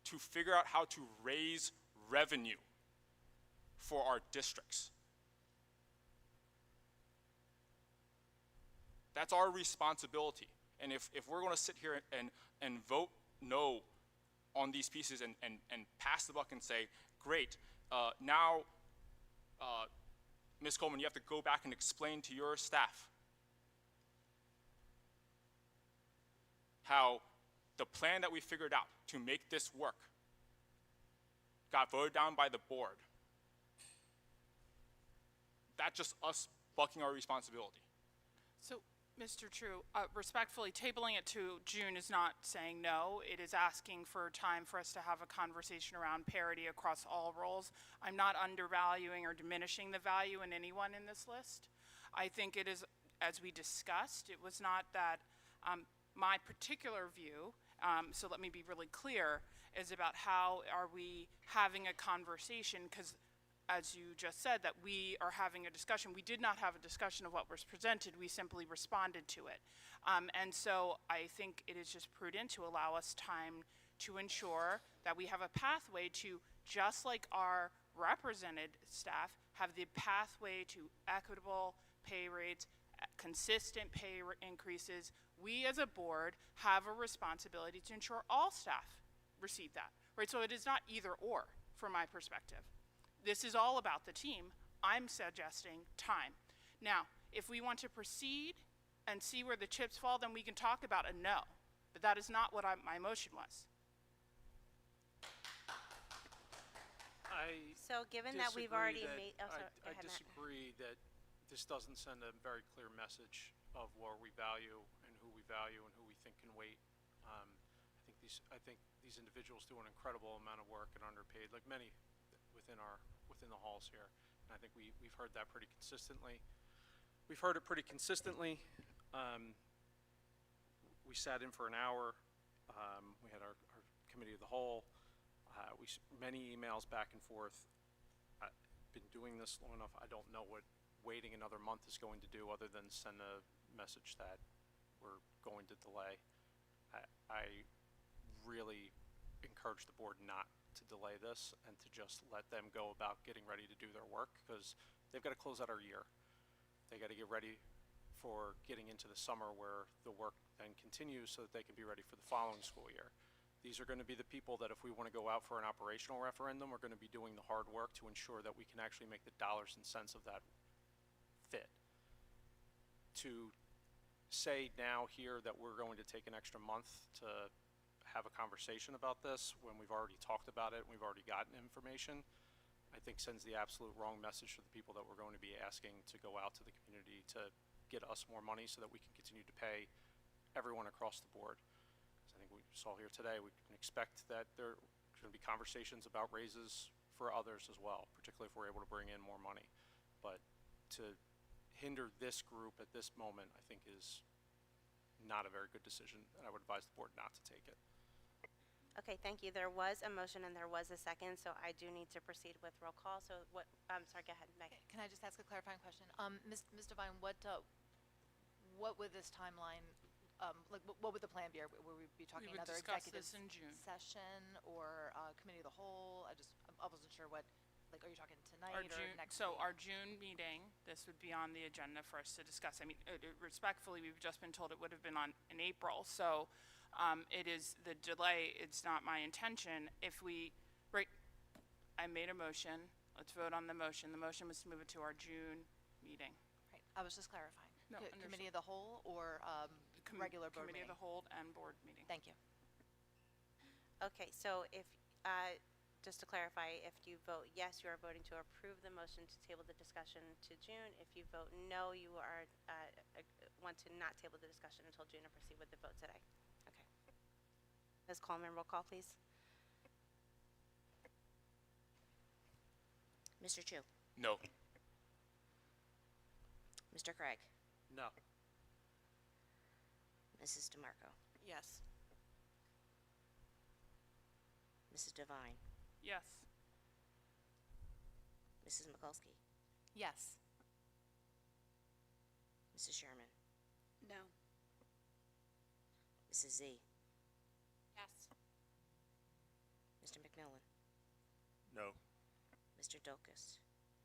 to figure out how to raise revenue for our districts. That's our responsibility. And if we're going to sit here and vote no on these pieces and pass the buck and say, great, now, Ms. Coleman, you have to go back and explain to your staff how the plan that we figured out to make this work got voted down by the board. That's just us bucking our responsibility. So, Mr. True, respectfully, tabling it to June is not saying no. It is asking for time for us to have a conversation around parity across all roles. I'm not undervaluing or diminishing the value in anyone in this list. I think it is, as we discussed, it was not that my particular view, so let me be really clear, is about how are we having a conversation, because as you just said, that we are having a discussion. We did not have a discussion of what was presented. We simply responded to it. And so I think it is just prudent to allow us time to ensure that we have a pathway to, just like our represented staff, have the pathway to equitable pay rates, consistent pay increases. We as a board have a responsibility to ensure all staff receive that, right? So it is not either or from my perspective. This is all about the team. I'm suggesting time. Now, if we want to proceed and see where the chips fall, then we can talk about a no. But that is not what my motion was. So given that we've already made, oh, sorry, go I ahead, Matt. disagree that this doesn't send a very clear message of what we value and who we value and who we think can wait. I think these individuals do an incredible amount of work and underpaid, like many within the halls here. And I think we've heard that pretty consistently. We've heard it pretty consistently. We sat in for an hour. We had our committee of the whole. Many emails back and forth. I've been doing this long enough. I don't know what waiting another month is going to do other than send a message that we're going to delay. I really encourage the board not to delay this and to just let them go about getting ready to do their work, because they've got to close out our year. They got to get ready for getting into the summer where the work then continues so that they can be ready for the following school year. These are going to be the people that if we want to go out for an operational referendum, we're going to be doing the hard work to ensure that we can actually make the dollars and cents of that fit. To say now here that we're going to take an extra month to have a conversation about this when we've already talked about it and we've already gotten information, I think sends the absolute wrong message to the people that we're going to be asking to go out to the community to get us more money so that we can continue to pay everyone across the board. I think we saw here today, we can expect that there are going to be conversations about raises for others as well, particularly if we're able to bring in more money. But to hinder this group at this moment, I think is not a very good decision, and I would advise the board not to take it. Okay, thank you. There was a motion and there was a second, so I do need to proceed with roll call. So what, sorry, go ahead, Meg. Can I just ask a clarifying question? Ms. Devine, what would this timeline, what would the plan be? Would we be talking We would another discuss executive this in June. session or committee of the whole? I wasn't sure what, like, are you talking tonight Our or June, next so week? our June meeting, this would be on the agenda for us to discuss. I mean, respectfully, we've just been told it would have been on in April. So it is the delay. It's not my intention. If we, right, I made a motion. Let's vote on the motion. The motion was to move it to our June meeting. Right, I was just clarifying. No, Committee of the whole or regular board Committee meeting? of the whole and board meeting. Thank you. Okay, so if, just to clarify, if you vote yes, you are voting to approve the motion to table the discussion to June. If you vote no, you are, want to not table the discussion until June and proceed with the vote today. Okay. Ms. Coleman, roll call, please. Mr. Chu, No. Mr. Craig, No. Mrs. DeMarco, Yes. Mrs. Devine, Yes. Mrs. Mikulski, Yes. Mrs. Sherman? No. Mrs. Z? Yes. Mr. McMillan? No. Mr. Dulkus?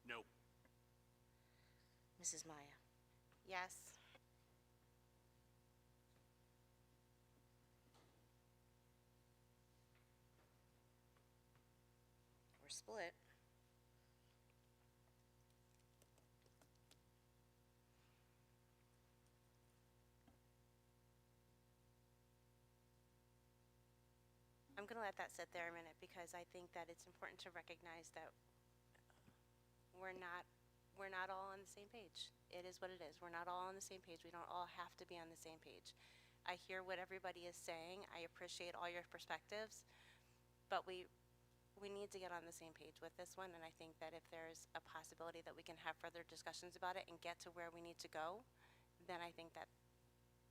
No. Mrs. Maya? Yes. We're split. I'm going to let that sit there a minute because I think that it's important to recognize that we're not all on the same page. It is what it is. We're not all on the same page. We don't all have to be on the same page. I hear what everybody is saying. I appreciate all your perspectives, but we need to get on the same page with this one, and I think that if there's a possibility that we can have further discussions about it and get to where we need to go, then I think that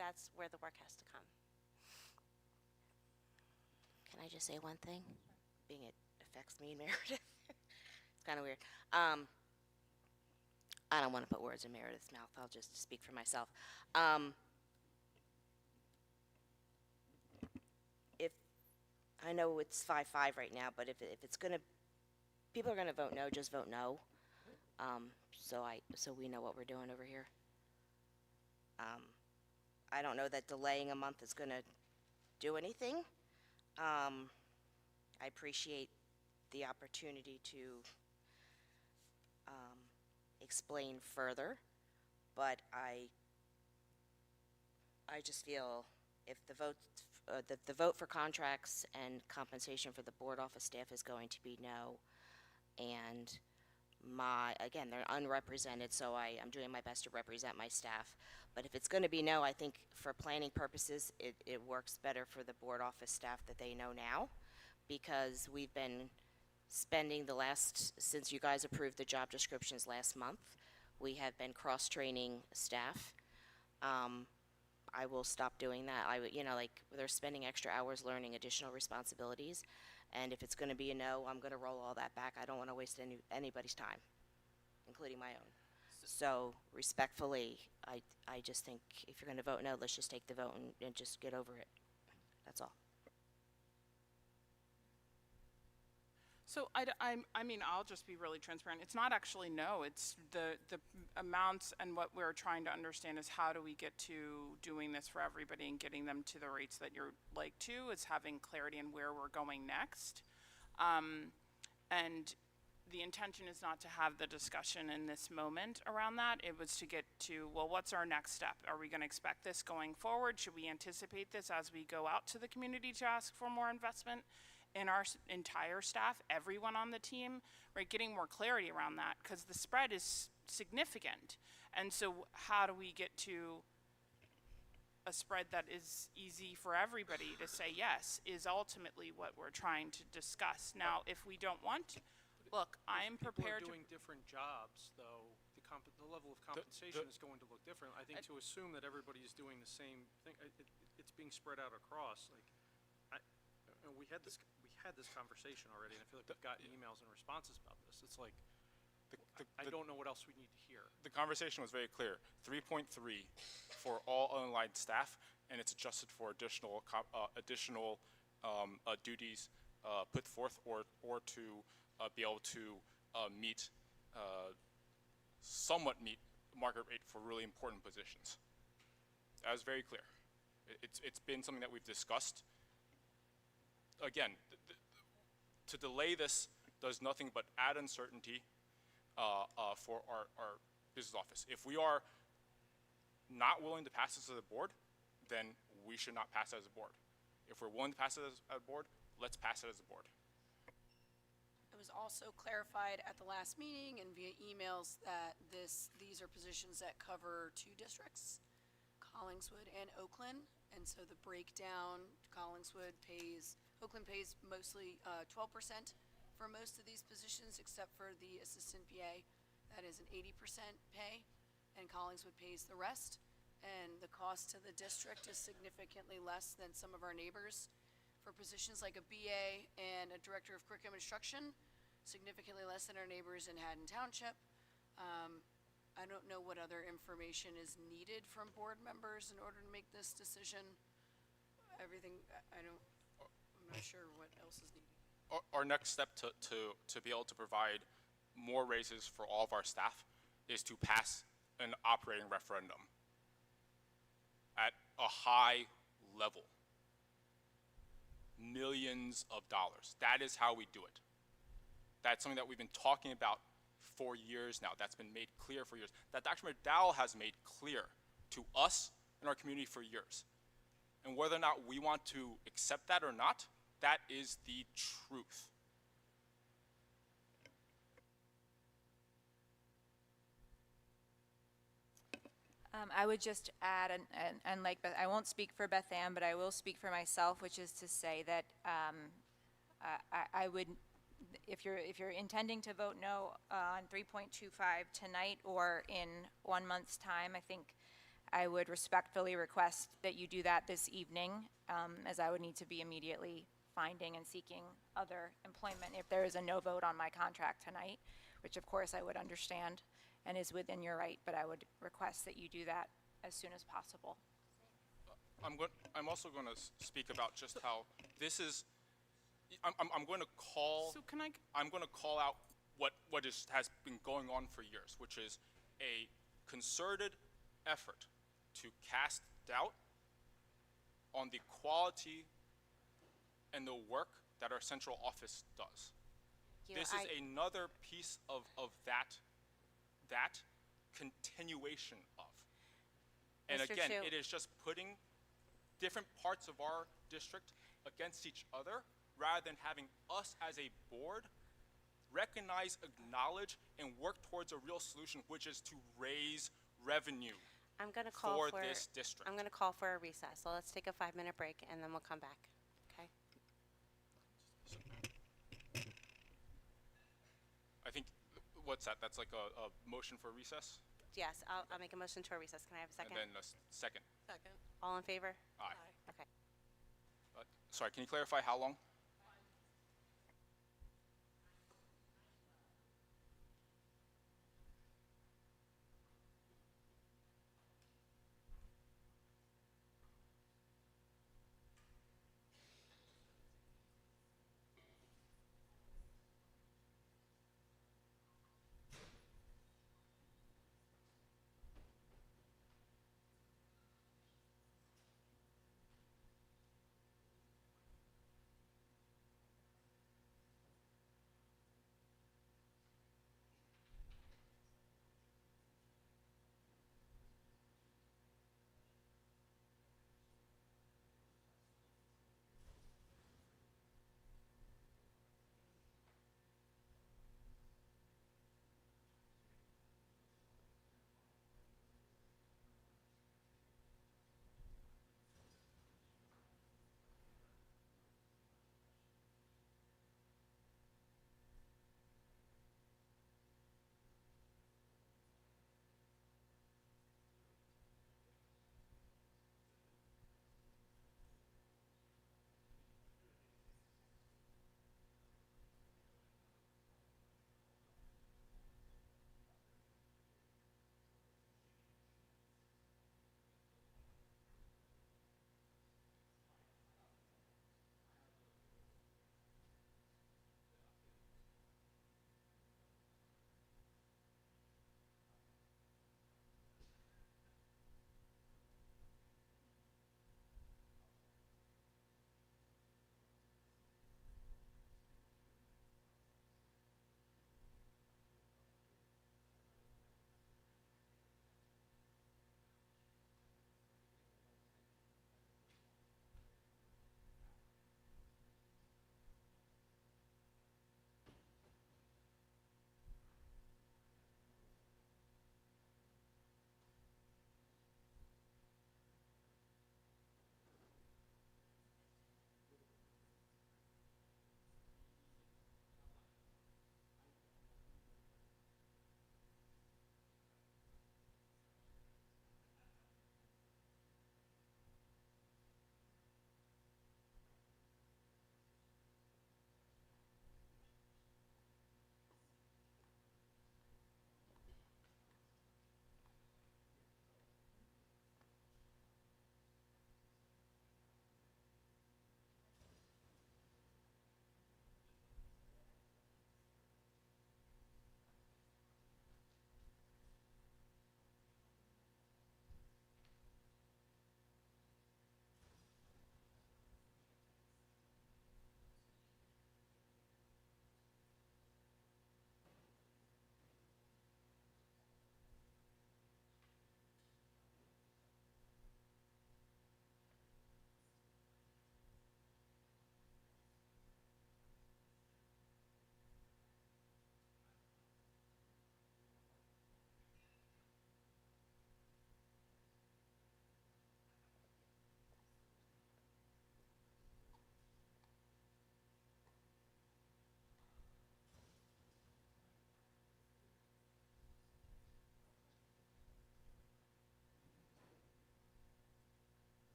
that's where the work has to come. Can I just say one thing? Being it affects me and Meredith. It's kind of weird. I don't want to put words in Meredith's mouth. I'll just speak for myself. If I know it's 5-5 right now, but if it's gonna, people are gonna vote no. Just vote no. So we know what we're doing over here. I don't know that delaying a month is gonna do anything. I appreciate the opportunity to explain further, but I just feel if the vote for contracts and compensation for the board office staff is going to be no, and again, they're unrepresented, so I'm doing my best to represent my staff. But if it's going to be no, I think for planning purposes, it works better for the board office staff that they know now, because we've been spending since you guys approved the job descriptions last month, we have been cross-training staff. I will stop doing that. They're spending extra hours learning additional responsibilities, and if it's going to be a no, I'm going to roll all that back. I don't want to waste anybody's time, including my own. So respectfully, I just think if you're going to vote no, let's just take the vote and just get over it. That's all. So I mean, I'll just be really transparent. It's not actually no. It's the amounts, and what we're trying to understand is how do we get to doing this for everybody and getting them to the rates that you're like to, is having clarity in where we're going next. And the intention is not to have the discussion in this moment around that. It was to get to, well, what's our next step? Are we going to expect this going forward? Should we anticipate this as we go out to the community to ask for more investment in our entire staff, everyone on the team, right? Getting more clarity around that, because the spread is significant. And so how do we get to a spread that is easy for everybody to say yes, is ultimately what we're trying to discuss. Now, if we don't want to, look, I'm prepared People to. are doing different jobs, though. The level of compensation is going to look different. I think to assume that everybody is doing the same thing, it's being spread out across. We had this conversation already, and I feel like we've gotten emails and responses about this. It's like I don't know what else we need to hear. The conversation was very clear. 3.3 for all unaligned staff, and it's adjusted for additional duties put forth, or to be able to somewhat meet market rate for really important positions. That was very clear. It's been something that we've discussed. Again, to delay this does nothing but add uncertainty for our business office. If we are not willing to pass this as a board, then we should not pass it as a board. If we're willing to pass it as a board, let's pass it as a board. It was also clarified at the last meeting and via emails that these are positions that cover 2 districts, Collingswood and Oakland. And so the breakdown, Oakland pays mostly 12% for most of these positions, except for the assistant PA. That is an 80% pay, and Collingswood pays the rest. And the cost to the district is significantly less than some of our neighbors. For positions like a BA and a director of curriculum instruction, significantly less than our neighbors in Haddon Township. I don't know what other information is needed from board members in order to make this decision. Everything, I'm not sure what else is needed. Our next step to be able to provide more raises for all of our staff is to pass an operating referendum at a high level. Millions of dollars. That is how we do it. That's something that we've been talking about for years now. That's been made clear for years. That Dr. McDowell has made clear to us and our community for years. And whether or not we want to accept that or not, that is the truth. I would just add, and like Beth, I won't speak for Beth Ann, but I will speak for myself, which is to say that I would, if you're intending to vote no on 3.25 tonight or in 1 month's time, I think I would respectfully request that you do that this evening, as I would need to be immediately finding and seeking other employment if there is a no vote on my contract tonight, which of course I would understand and is within your right, but I would request that you do that as soon as possible. I'm also going to speak about just how this is. I'm going to call. So can I? I'm going to call out what has been going on for years, which is a concerted effort to cast doubt on the quality and the work that our central office does. This is another piece of that continuation of. And Mr. again, Chu. it is just putting different parts of our district against each other rather than having us as a board recognize, acknowledge, and work towards a real solution, which is to raise revenue I'm going to call for this district. I'm going to call for a recess. So let's take a 5-minute break and then we'll come back. Okay? I think, what's that? That's like a motion for recess? Yes, I'll make a motion to a recess. Can I have a second? And then a second. Second. All in favor? Aye. Okay. Sorry, can you clarify how long?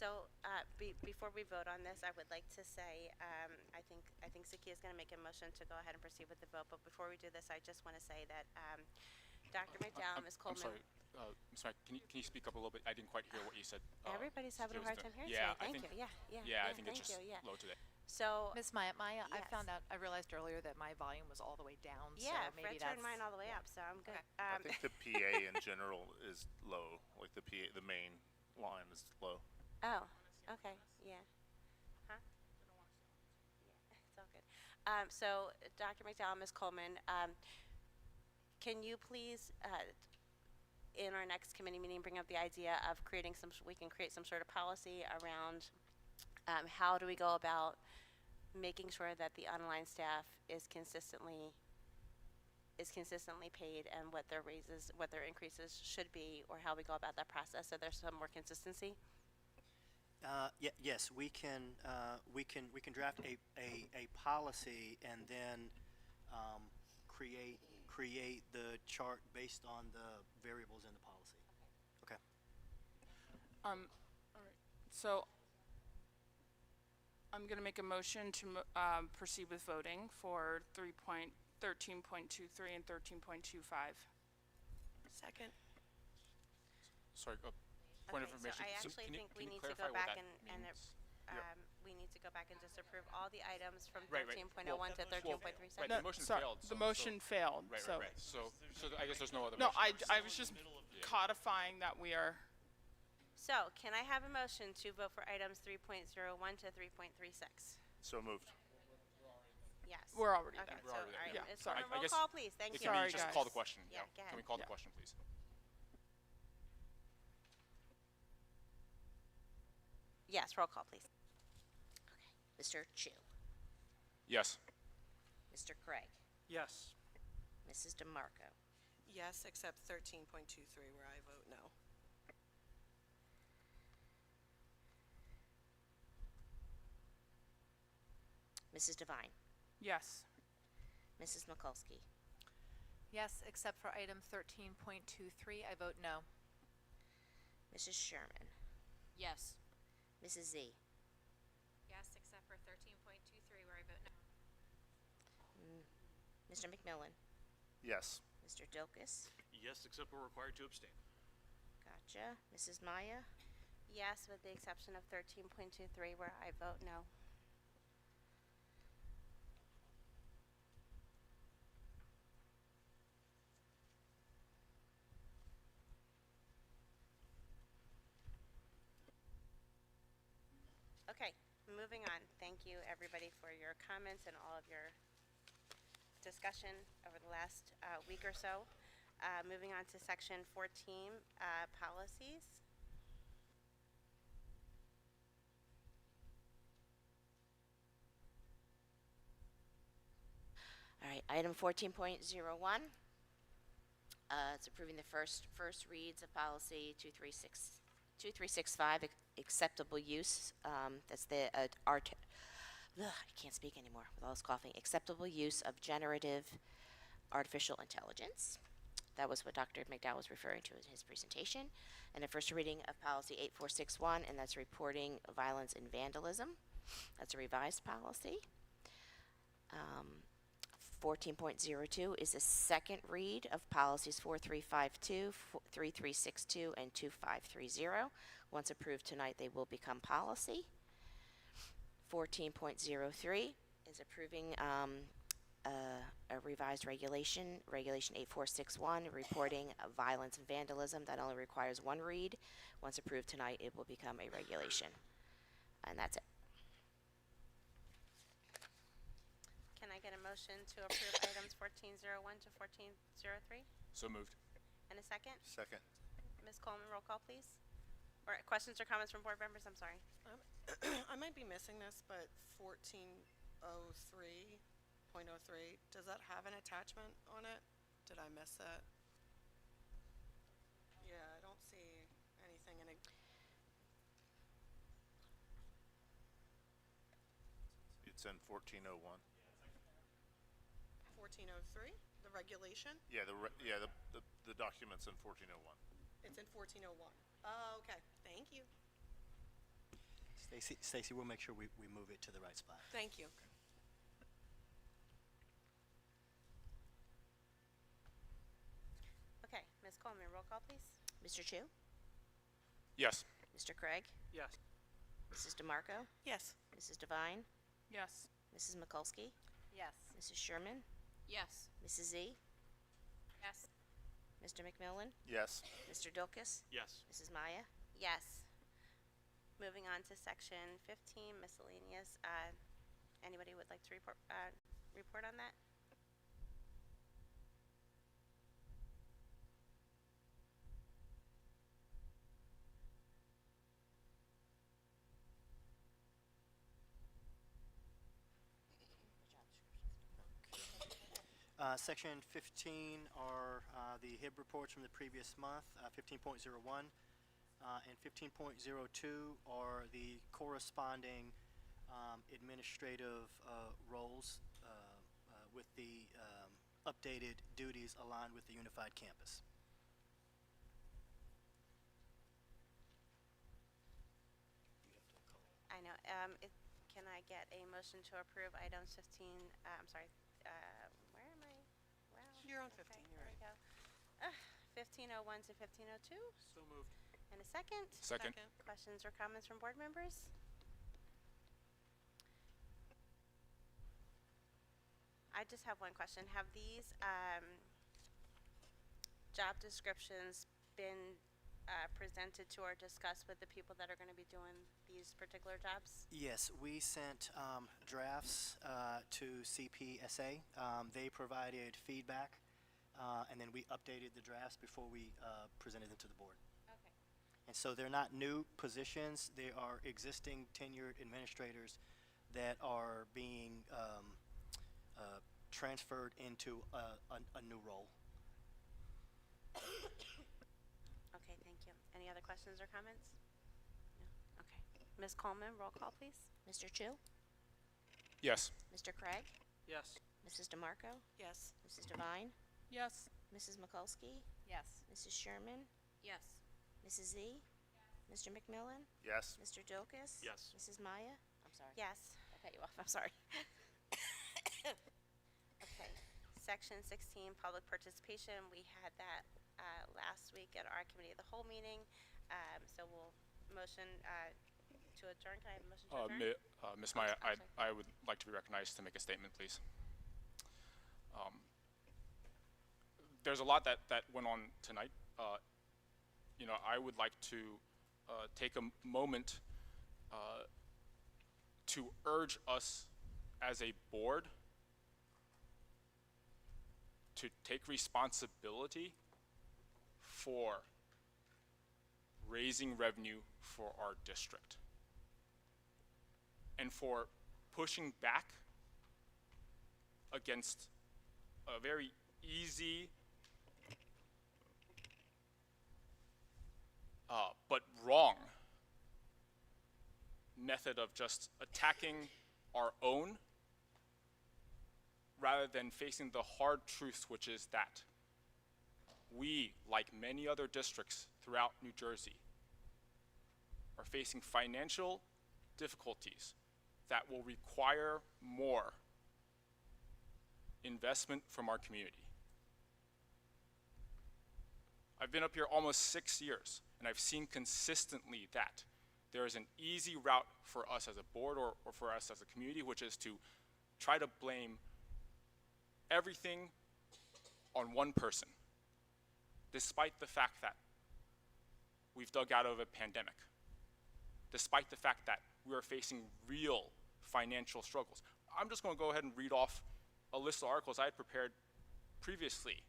So, before we vote on this, I would like to say, I think Zakiya is going to make a motion to go ahead and proceed with the vote, but before we do this, I just want to say that, Dr. McDowell, Ms. I'm Coleman. sorry, Ms. Mack, can you speak up a little bit? I didn't quite hear what you said. Everybody's having a hard time hearing Yeah, today. I Thank think, you. Yeah, yeah, I think it's thank just you, yeah. low today. So, Miss Maya, I yes. found out, I realized earlier that my volume was all the way down, yeah, so maybe Fred that's. turned mine all the way up, so I'm good. I think the PA in general is low. Like the PA, the main line is low. Oh, okay, yeah. Huh? Yeah, it's all good. So, Dr. McDowell, Ms. Coleman, can you please, in our next committee meeting, bring up the idea of creating we can create some sort of policy around how do we go about making sure that the online staff is consistently paid, and what their raises, what their increases should be, or how we go about that process so there's some more consistency? Yes, we can draft a policy and then create the chart based on the variables in the policy. Okay. All right. So I'm going to make a motion to proceed with voting for 13.23 and 13.25. Second. Sorry, point of Okay, information. so I So actually can you- think we can you need to clarify go what back that and means? we need to go back and just approve all the items from Right, right. 13.01 to 13.37. Right, the motion failed. The motion failed. Right, so. right, right. So I guess there's no other No, motion. I was just codifying that we are. So, can I have a motion to vote for items 3.01 to 3.36? So moved. Yes. We're already okay, there. So, all right, Yeah, Ms. sorry. Coleman, roll call, please. Thank you. Can we just call the question? Yeah, go ahead. Can we call the Yeah. question, please? Yes, roll call, please. Okay. Mr. Chu, Yes. Mr. Craig, Yes. Mrs. DeMarco, Yes, except 13.23 where I vote no. Mrs. Devine, Yes. Mrs. Mikulski, Yes, except for item 13.23, I vote no. Mrs. Sherman, Yes. Mrs. Z, Yes, except for 13.23 where I vote no. Mr. McMillan, Yes. Mr. Dilkus, Yes, except we're required to abstain. gotcha. Mrs. Maya, Yes, with the exception of 13.23 where I vote no. Okay, moving on. Thank you, everybody, for your comments and all of your discussion over the last week or so. Moving on to section 14, policies. All right, item 14.01. It's approving the first reads of policy 2365, acceptable use. That's the I can't speak anymore with all this coughing. Acceptable use of generative artificial intelligence. That was what Dr. McDowell was referring to in his presentation. And the first reading of policy 8461, and that's reporting violence and vandalism. That's a revised policy. 14.02 is the second read of policies 4352, 3362, and 2530. Once approved tonight, they will become policy. 14.03 is approving a revised regulation, Regulation 8461, reporting of violence and vandalism. That only requires one read. Once approved tonight, it will become a regulation. And that's it. Can I get a motion to approve items 1401 to 1403? So moved. And a second? Second. Ms. Coleman, roll call, please. Or questions or comments from board members? I'm sorry. I might be missing this, but 1403.03, does that have an attachment on it? Did I miss that? Yeah, I don't see anything in it. It's in 1401. 1403, the regulation? Yeah, the document's in 1401. It's in 1401. Oh, okay, thank you. Stacy, we'll make sure we move it to the right spot. Thank you. Okay, Ms. Coleman, roll call, please. Mr. Chu? Yes. Mr. Craig? Yes. Mrs. DeMarco? Yes. Mrs. Devine? Yes. Mrs. Mikulski? Yes. Mrs. Sherman? Yes. Mrs. Z? Yes. Mr. McMillan? Yes. Mr. Dilkus? Yes. Mrs. Maya? Yes. Moving on to section 15, miscellaneous. Anybody would like to report on that? Section 15 are the HIB reports from the previous month, 15.01, and 15.02 are the corresponding administrative roles with the updated duties aligned with the unified campus. I know. Can I get a motion to approve items 15, I'm sorry, where am I? Well, You're on 15, okay, you're there we go. 1501 to 1502, So moved. and a second. Second. Questions or comments from board members? I just have one question. Have these job descriptions been presented to or discussed with the people that are going to be doing these particular jobs? Yes, we sent drafts to CPSA. They provided feedback, and then we updated the drafts before we presented them to the board. Okay. And so they're not new positions. They are existing tenured administrators that are being transferred into a new role. Okay, thank you. Any other questions or comments? No? Okay. Ms. Coleman, roll call, please. Mr. Chu? Yes. Mr. Craig? Yes. Mrs. DeMarco? Yes. Mrs. Devine? Yes. Mrs. Mikulski? Yes. Mrs. Sherman? Yes. Mrs. Z? Mr. McMillan? Yes. Mr. Dilkus? Yes. Mrs. Maya? I'm sorry. Yes. I cut you off. I'm sorry. Okay. Section 16, public participation. We had that last week at our committee of the whole meeting. So we'll motion to adjourn. Can I have a motion to adjourn? Ms. Maya, I'm sorry. I would like to be recognized to make a statement, please. There's a lot that went on tonight. You know, I would like to take a moment to urge us as a board to take responsibility for raising revenue for our district and for pushing back against a very easy but wrong method of just attacking our own rather than facing the hard truth, which is that we, like many other districts throughout New Jersey, are facing financial difficulties that will require more investment from our community. I've been up here almost 6 years, and I've seen consistently that there is an easy route for us as a board or for us as a community, which is to try to blame everything on one person, despite the fact that we've dug out of a pandemic, despite the fact that we are facing real financial struggles. I'm just going to go ahead and read off a list of articles I had prepared previously.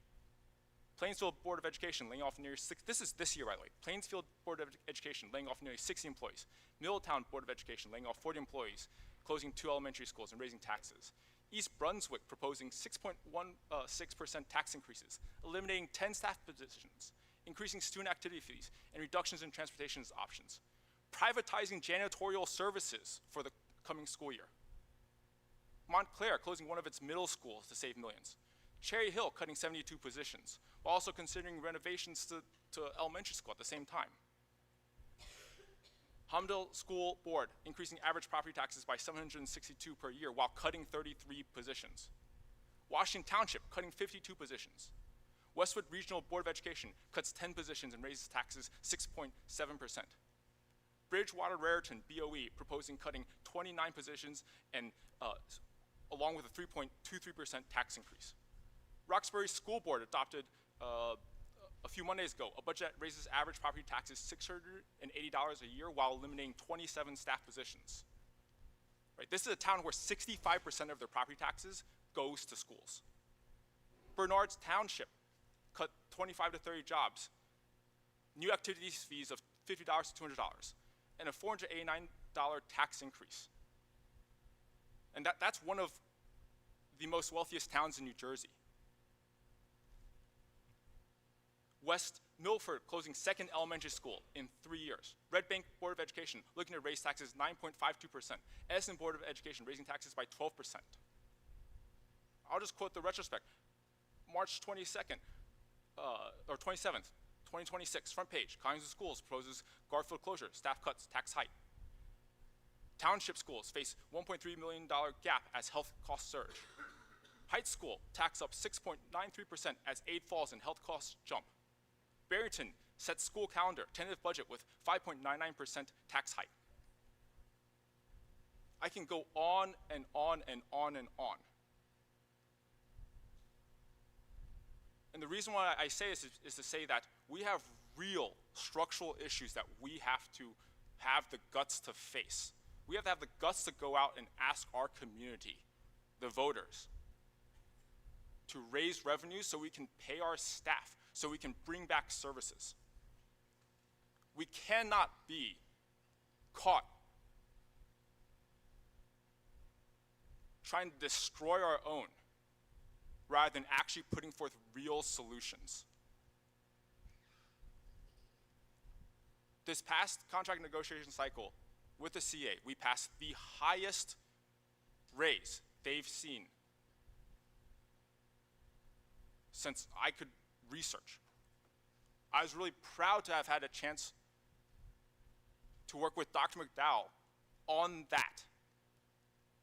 Plainsfield Board of Education laying off nearly this is this year, by the way. Plainsfield Board of Education laying off nearly 60 employees. Middletown Board of Education laying off 40 employees, closing 2 elementary schools and raising taxes. East Brunswick proposing 6.16% tax increases, eliminating 10 staff positions, increasing student activity fees, and reductions in transportation options. Privatizing janitorial services for the coming school year. Montclair closing one of its middle schools to save millions. Cherry Hill cutting 72 positions, while also considering renovations to elementary school at the same time. Humdale School Board increasing average property taxes by 762 per year while cutting 33 positions. Washington Township cutting 52 positions. Westwood Regional Board of Education cuts 10 positions and raises taxes 6.7%. Bridgewater Raritan BOE proposing cutting 29 positions and along with a 3.23% tax increase. Roxbury School Board adopted a few Mondays ago a budget that raises average property taxes $680 a year while eliminating 27 staff positions. Right? This is a town where 65% of their property taxes goes to schools. Bernard's Township cut 25 to 30 jobs, new activities fees of $50 to $200, and a $489 tax increase. And that's one of the most wealthiest towns in New Jersey. West Milford closing second elementary school in 3 years. Red Bank Board of Education looking to raise taxes 9.52%. Edison Board of Education raising taxes by 12%. I'll just quote the retrospect. March 22nd, or 27th, 2026, front page, Collingswood Schools proposes Garfield closure, staff cuts, tax hike. Township schools face $1.3 million gap as health costs surge. Heights School tax up 6.93% as aid falls and health costs jump. Barrington sets school calendar, tentative budget with 5.99% tax hike. I can go on and on and on and on. And the reason why I say this is to say that we have real structural issues that we have to have the guts to face. We have to have the guts to go out and ask our community, the voters, to raise revenues so we can pay our staff, so we can bring back services. We cannot be caught trying to destroy our own rather than actually putting forth real solutions. This past contract negotiation cycle with the CA, we passed the highest raise they've seen since I could research. I was really proud to have had a chance to work with Dr. McDowell on that.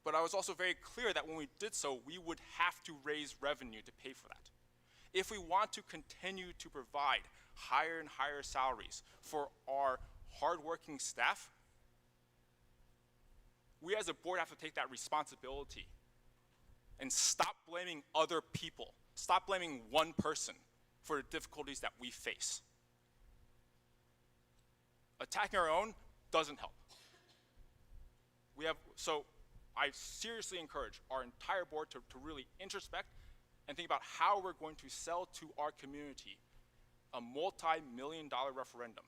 But I was also very clear that when we did so, we would have to raise revenue to pay for that. If we want to continue to provide higher and higher salaries for our hardworking staff, we as a board have to take that responsibility and stop blaming other people. Stop blaming one person for the difficulties that we face. Attacking our own doesn't help. So I seriously encourage our entire board to really introspect and think about how we're going to sell to our community a multi-million-dollar referendum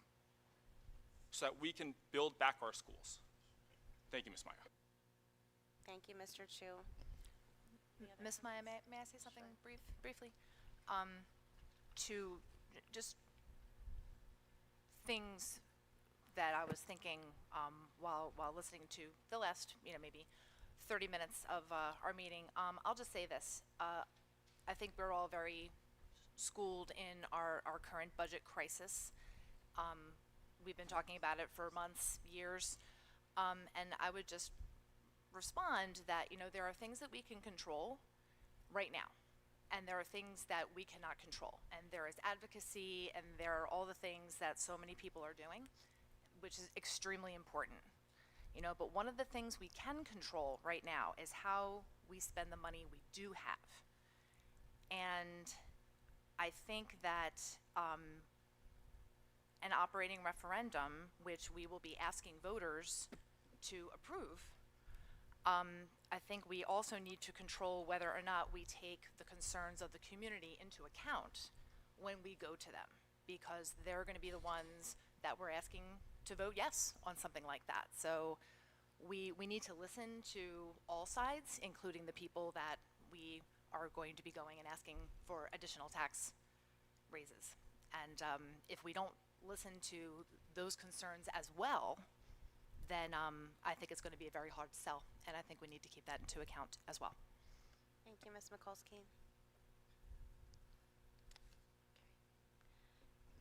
so that we can build back our schools. Thank you, Ms. Maya. Thank you, Mr. Chu. Ms. Maya, may I say something briefly? Just things that I was thinking while listening to the last, maybe 30 minutes of our meeting. I'll just say this. I think we're all very schooled in our current budget crisis. We've been talking about it for months, years, and I would just respond that, there are things that we can control right now, and there are things that we cannot control, and there is advocacy, and there are all the things that so many people are doing, which is extremely important. But one of the things we can control right now is how we spend the money we do have. And I think that an operating referendum, which we will be asking voters to approve, I think we also need to control whether or not we take the concerns of the community into account when we go to them, because they're going to be the ones that we're asking to vote yes on something like that. So we need to listen to all sides, including the people that we are going to be going and asking for additional tax raises. And if we don't listen to those concerns as well, then I think it's going to be a very hard sell, and I think we need to keep that into account as well. Thank you, Ms. Mikulski.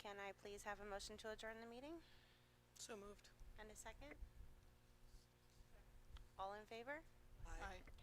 Can I please have a motion to adjourn the meeting? So moved. And a second? All in favor? Aye.